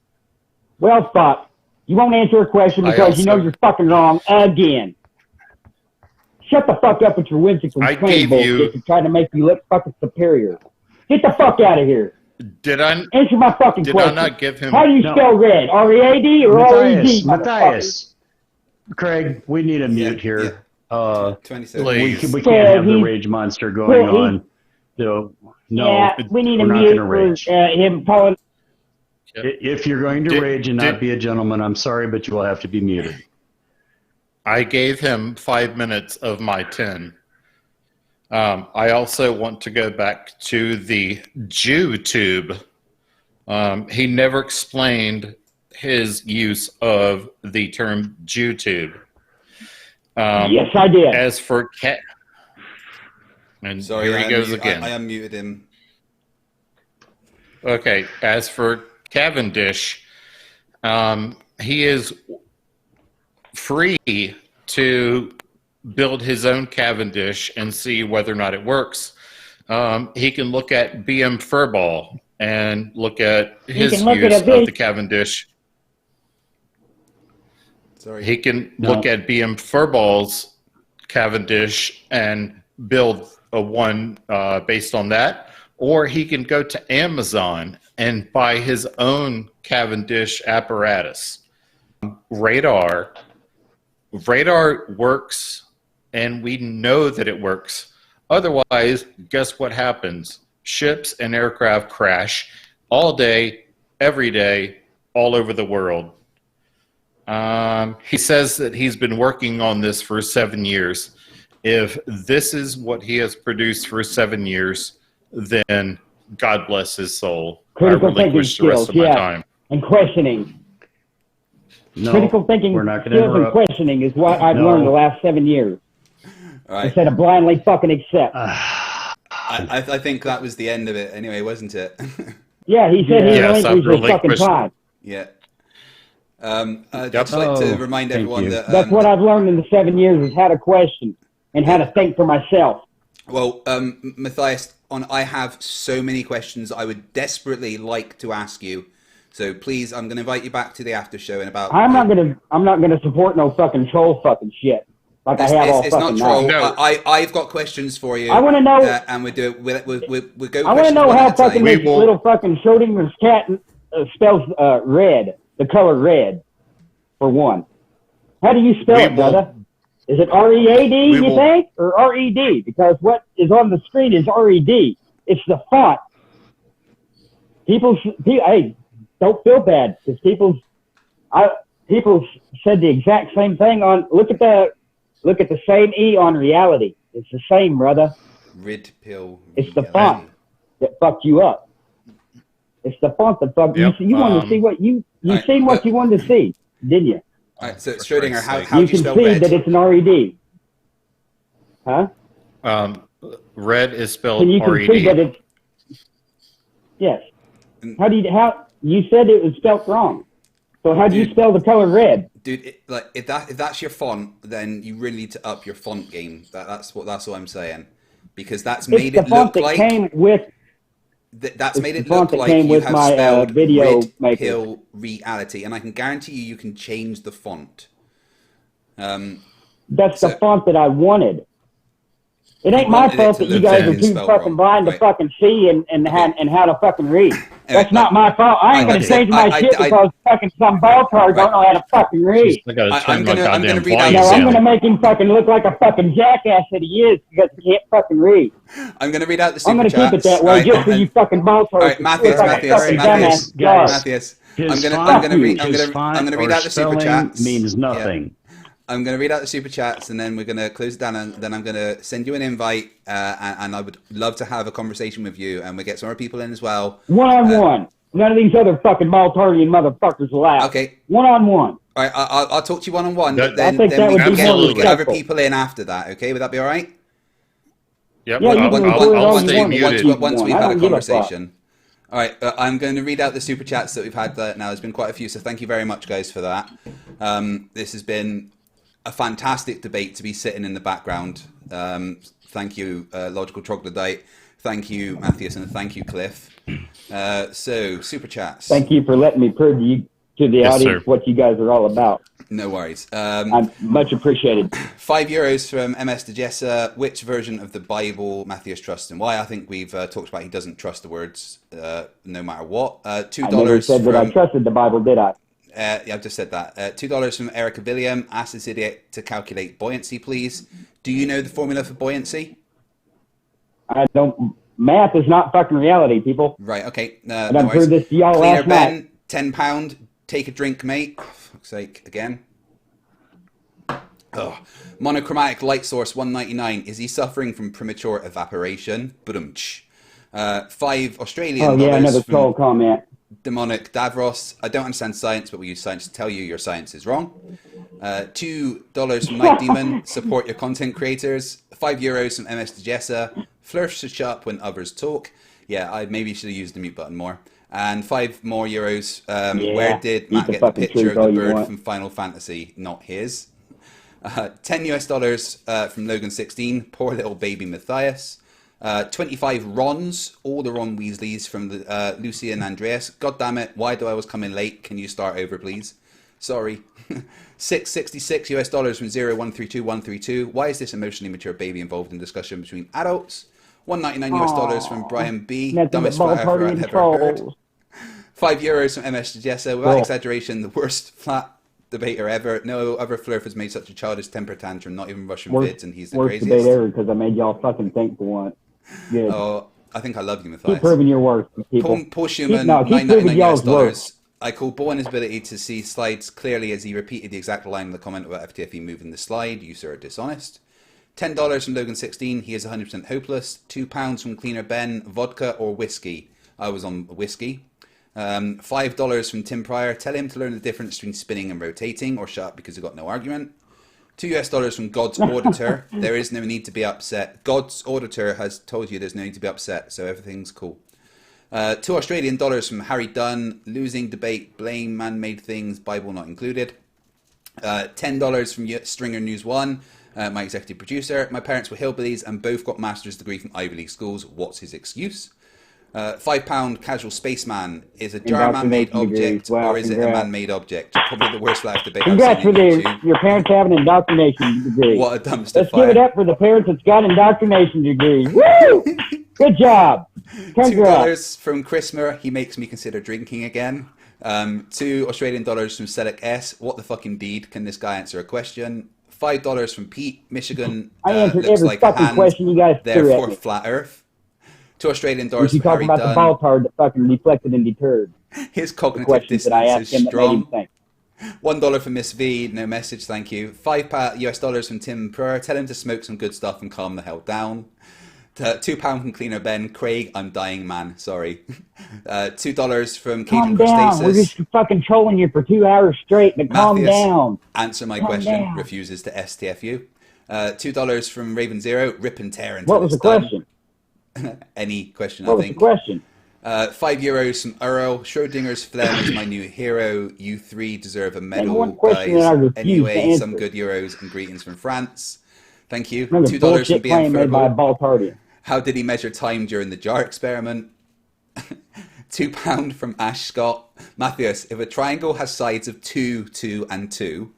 Well, fuck. You won't answer a question because you know you're fucking wrong again. Shut the fuck up with your whimsical claim bullshit and trying to make you look fucking superior. Get the fuck out of here.
Did I
answer my fucking question?
Did I not give him?
How do you spell red? R-E-A-D or R-E-D?
Matthias. Craig, we need a mute here.
27.
We can't have the rage monster going on. So, no,
yeah, we need a mute for him calling.
If you're going to rage and not be a gentleman, I'm sorry, but you will have to be muted.
I gave him 5 minutes of my 10. I also want to go back to the Jew tube. He never explained his use of the term Jew tube.
Yes, I did.
As for cat, and
sorry,
here he goes again.
I unmuted him.
Okay, as for Cavendish, he is free to build his own Cavendish and see whether or not it works. He can look at BM Furball and look at his use of the Cavendish.
Sorry.
He can look at BM Furball's Cavendish and build a one based on that, or he can go to Amazon and buy his own Cavendish apparatus. Radar works, and we know that it works. Otherwise, guess what happens? Ships and aircraft crash all day, every day, all over the world. He says that he's been working on this for 7 years. If this is what he has produced for 7 years, then God bless his soul.
Critical thinking skills, and questioning.
No,
critical thinking skills and questioning is what I've learned the last 7 years.
Right.
Instead of blindly fucking accept.
I think that was the end of it anyway, wasn't it?
Yeah, he said he relinquished his fucking time.
Yeah. I'd just like to remind everyone that...
that's what I've learned in the 7 years is how to question and how to think for myself.
Well, Matthias, I have so many questions I would desperately like to ask you. So please, I'm going to invite you back to the after show in about... I'm not going to support no fucking troll fucking shit. Like I have all fucking night. It's not troll.
No.
I've got questions for you.
I want to know...
and we'll go...
I want to know how fucking this little fucking Schrodinger's cat spells red. The color red, for one. How do you spell it, brother? Is it R-E-A-D, you think? Or R-E-D? Because what is on the screen is R-E-D. It's the font. Hey, don't feel bad. Because people said the exact same thing on... Look at the same E on reality. It's the same, brother.
Red pill.
It's the font that fucked you up. It's the font that fucked you. You wanted to see what you seen what you wanted to see, didn't you?
All right, so Schrodinger, how do you spell
red? You
can see
that it's an R-E-D. Huh?
Red is spelled
R-E-D.
R-E-D.
You can see that it's... Yes. How you said it was spelled wrong. So how do you spell the color red?
Dude, if that's your font, then you really need to up your font game. That's what I'm saying, because that's made it look like
came with.
That's made it look like you have spelled red pill reality, and I can guarantee you can change the font.
That's the font that I wanted. It ain't my fault that you guys are too fucking blind to fucking see and how to fucking read. That's not my fault. I ain't gonna change my shit because fucking some ball card don't know how to fucking read.
I'm gonna read out.
No, I'm gonna make him fucking look like a fucking jackass that he is because he can't fucking read.
I'm gonna read out the super
I'm gonna
chats.
keep it that way just so you fucking ball cards.
All right, Matthias. I'm gonna read out the super chats.
Means nothing.
I'm going to read out the super chats and then we're going to close it down and then I'm going to send you an invite and I would love to have a conversation with you and we'll get some other people in as well.
One-on-one. None of these other fucking Maltardian motherfuckers allowed.
Okay.
One-on-one.
All right, I'll talk to you one-on-one, but
then we can
get other people in after that, okay? Would that be all right?
Yep.
Yeah,
I'll stay muted.
Once we've had a conversation. All right, I'm going to read out the super chats that we've had now. There's been quite a few, so thank you very much, guys, for that. This has been a fantastic debate to be sitting in the background. Thank you, Logical Troglodyte. Thank you, Matthias, and thank you, Cliff. So, super chats.
Thank you for letting me prove to the audience what you guys are all about.
No worries.
I'm much appreciated.
€5 from MS DeJessa. Which version of the Bible Matthias trusts and why? I think we've talked about he doesn't trust the words no matter what. $2
I never said
from,
that I trusted the Bible, did I?
Yeah, I've just said that. $2 from Erica William. Ask this idiot to calculate buoyancy, please. Do you know the formula for buoyancy?
I don't. Math is not fucking reality, people.
Right, okay.
And I've heard this to y'all
Cleaner
last
Ben,
night.
£10. Take a drink, mate. Oh, for fuck's sake, again. Oh. Monochromatic light source 199. Is he suffering from premature evaporation? Badumch. $5 Australian
Oh, yeah, another troll comment.
Demonic Davros. I don't understand science, but we use science to tell you your science is wrong. $2 from Night Demon. Support your content creators. €5 from MS DeJessa. Flerfs should shut up when others talk. Yeah, I maybe should have used the mute button more. And €5 more. Where did Matt get the picture of the bird from Final Fantasy? Not his. $10 from Logan 16. Poor little baby Matthias. 25 Rons, all the Ron Weasleys from the Lucy and Andreas. God damn it, why do I always come in late? Can you start over, please? Sorry. $666 from 0132-132. Why is this emotionally mature baby involved in discussion between adults? $199 from Brian B. Dumbest flat earther I've ever heard. €5 from MS Jessa. Without exaggeration, the worst flat debater ever. No other Flerf has made such a childish temper tantrum, not even Russian vids, and he's the
craziest.
Worst
debate ever because I made y'all fucking think for once. Good.
Oh, I think I love you, Matthias.
Keep proving your worth, people.
Paul Schumann, $999. I call Bowen his ability to see slides clearly as he repeated the exact line in the comment about FTFE moving the slide. You, sir, are dishonest. $10 from Logan 16. He is 100% hopeless. £2 from Cleaner Ben. Vodka or whiskey? I was on whiskey. $5 from Tim Pryor. Tell him to learn the difference between spinning and rotating, or shut up because we've got no argument. $2 from God's Auditor. There is no need to be upset. God's Auditor has told you there's no need to be upset, so everything's cool. $2 Australian from Harry Dunn. Losing debate, blame, man-made things, Bible not included. $10 from Stringer News 1, my executive producer. My parents were hillbillies and both got master's degree from Ivy League schools. What's his excuse? £5 Casual Spaceman. Is a jar a man-made object, or is it a man-made object? Probably the worst life debate
Congrats
I've seen
for
on YouTube.
your parents have an indoctrination degree.
What a dumpster
Let's
fire.
give it up for the parents that's got an indoctrination degree. Woo! Good job. Congrats.
$2 from Chrismer. He makes me consider drinking again. $2 Australian from Selec S. What the fuck indeed? Can this guy answer a question? $5 from Pete. Michigan
I answered
looks
every
like
fucking
a hand,
question you guys threw at
therefore
me.
flat Earth. $2 Australian
You
from
talk
Harry
about the
Dunn.
ball card that fucking deflected and deterred.
His
The
cognitive
questions that I
dissonance
asked
is
him that made him
strong.
think.
$1 from Miss V, no message, thank you. $5 from Tim Purr, tell him to smoke some good stuff and calm the hell down. £2 from Cleaner Ben, Craig, I'm dying, man, sorry. $2 from
Calm
Cajun
down. We're
Prostasis.
just fucking trolling you for 2 hours straight, but calm
Matthias,
down.
answer my
Calm
question,
down.
refuses to STFU. $2 from Raven Zero, rip and tear until
What was the
it's done.
question?
Any question,
What
I
was the
think.
question?
€5 from Earl. Schrodinger's phlegm is my new hero. You three deserve a medal,
one question
guys.
that I refuse to
Anyway,
answer.
some good euros and greetings from France. Thank you.
Another
$2 from
bullshit
being
claim made by a
Fergal.
Baltardian.
How did he measure time during the jar experiment? £2 from Ash Scott. Matthias, if a triangle has sides of 2, 2, and 2.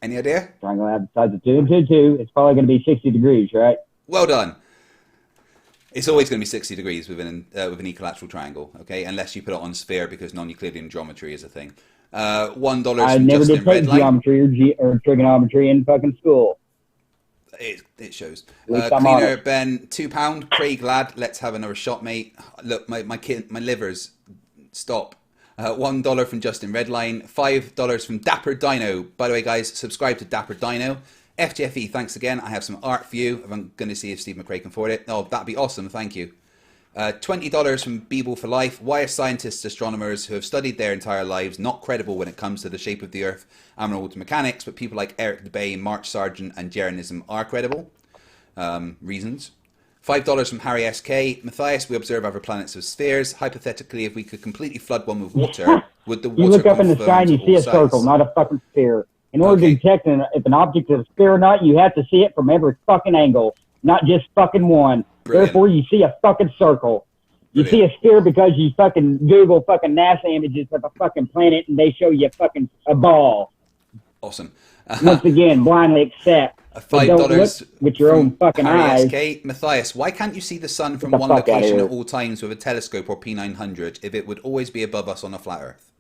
Any idea?
Triangle have sides of 2 and 2, 2. It's probably going to be 60 degrees, right?
Well done. It's always going to be 60 degrees with an equilateral triangle, okay? Unless you put it on sphere because non-Euclidean geometry is a thing. $1
I
from
never
Justin
did take
Redline.
geometry or trigonometry in fucking school.
It shows.
least I'm
Cleaner
honest.
Ben, £2. Craig lad, let's have another shot, mate. Look, my livers. Stop. $1 from Justin Redline. $5 from Dapper Dino. By the way, guys, subscribe to Dapper Dino. FTFE, thanks again. I have some art for you. I'm going to see if Steve McRae can afford it. Oh, that'd be awesome. Thank you. $20 from Beeble for Life. Why are scientists, astronomers who have studied their entire lives not credible when it comes to the shape of the Earth and water mechanics, but people like Eric DeBay, Mark Sargent, and Jeranism are credible? reasons. $5 from Harry SK. Matthias, we observe other planets as spheres. Hypothetically, if we could completely flood one with water, would the water
You look up in the
conform
sky and you
to
see
all
a circle,
sides?
not a fucking sphere. In order to
Okay.
detect if an object is a sphere or not, you have to see it from every fucking angle, not just fucking one.
Brilliant.
Therefore, you see a fucking circle. You
Brilliant.
see a sphere because you fucking Google fucking NASA images of a fucking planet and they show you fucking a ball.
Awesome.
Once again, blindly accept. But don't
$5
look with your own fucking
Harry
eyes.
SK. Matthias, why can't you see the sun from
the
one
fuck outta
location
here.
at all times with a telescope or P900 if it would always be above us on a flat Earth?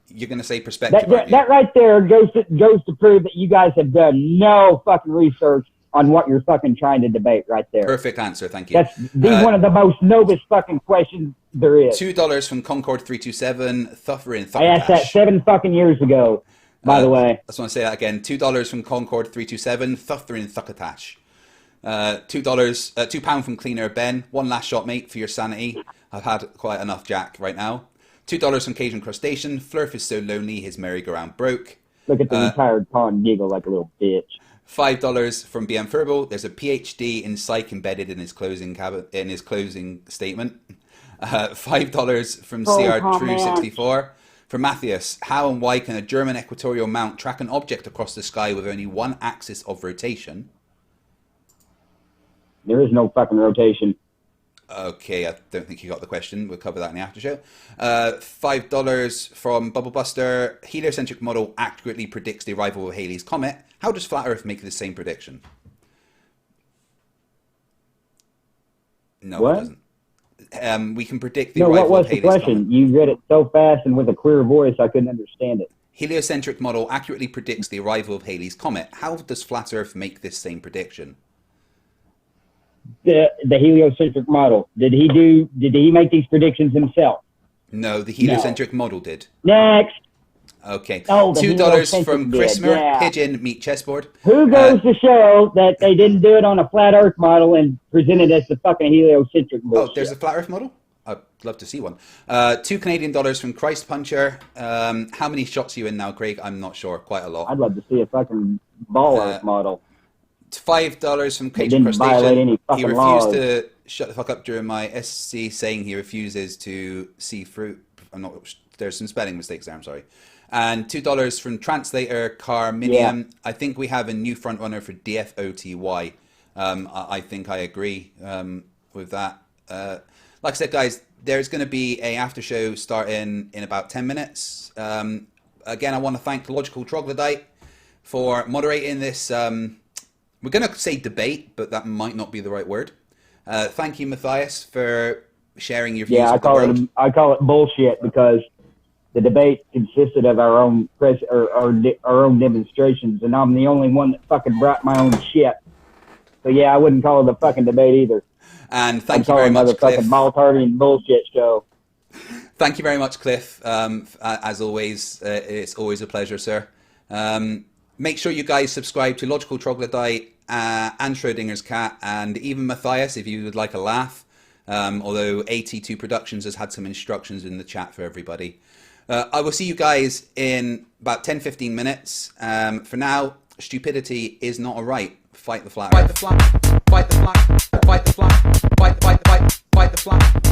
You're going to say perspective, aren't you?
That right there goes to prove that you guys have done no fucking research on what you're fucking trying to debate right there.
Perfect answer, thank you.
That's one of the most novice fucking questions there is.
$2 from Concord 327, Thuffer
I asked that 7 fucking years ago, by the way.
I just want to say that again. $2 from Concord 327, Thuffer in Thuckatash. £2 from Cleaner Ben. One last shot, mate, for your sanity. I've had quite enough Jack right now. $2 from Cajun Crustacean. Flurf is so lonely, his merry-go-round broke.
Look at the retired pawn giggle like a little bitch.
$5 from BM Furble. There's a PhD in psych embedded in his closing statement. $5 from CR True 64. For Matthias, how and why can a German equatorial mount track an object across the sky with only one axis of rotation?
There is no fucking rotation.
Okay, I don't think you got the question. We'll cover that in the after show. $5 from Bubble Buster. Heliocentric model accurately predicts the arrival of Halley's Comet. How does Flat Earth make the same prediction? No,
What?
it doesn't. We can predict the
No,
arrival
what
of
was the
Halley's
question?
Comet.
You read it so fast and with a clear voice, I couldn't understand it.
Heliocentric model accurately predicts the arrival of Halley's Comet. How does Flat Earth make this same prediction?
The heliocentric model. Did he make these predictions himself?
No, the heliocentric model did.
Next.
Okay.
Oh, the
$2
heliocentric
from
did,
Christmer.
yeah.
Pigeon, meet chessboard.
Who goes to show that they didn't do it on a flat Earth model and present it as the fucking heliocentric bullshit?
Oh, there's a Flat Earth model? I'd love to see one. $2 Canadian from Christ Puncher. How many shots are you in now, Craig? I'm not sure. Quite a lot.
I'd love to see a fucking ball Earth model.
$5 from
They
Cajun
didn't violate any
Crustacean. He
fucking
refused
laws.
to shut the fuck up during my SC, saying he refuses to see fruit. There's some spelling mistakes there, I'm sorry. And $2 from Translator Carminium. I think we have a new front runner for DFOTY. I think I agree with that. Like I said, guys, there's going to be a after show starting in about 10 minutes. Again, I want to thank Logical Troglodyte for moderating this. We're going to say debate, but that might not be the right word. Thank you, Matthias, for sharing your views
Yeah,
with the world.
I call it bullshit because the debate consisted of our own our own demonstrations, and I'm the only one that fucking brought my own shit. So yeah, I wouldn't call it a fucking debate either.
And thank you
I'd
very
call it
much,
another
Cliff.
fucking Maltardian bullshit show.
Thank you very much, Cliff. As always, it's always a pleasure, sir. Make sure you guys subscribe to Logical Troglodyte and Schrodinger's Cat, and even Matthias if you would like a laugh. Although AT2 Productions has had some instructions in the chat for everybody. I will see you guys in about 10-15 minutes. For now, stupidity is not a right. Fight the flat. Fight the flat. Fight the flat. Fight the flat. Fight the flat.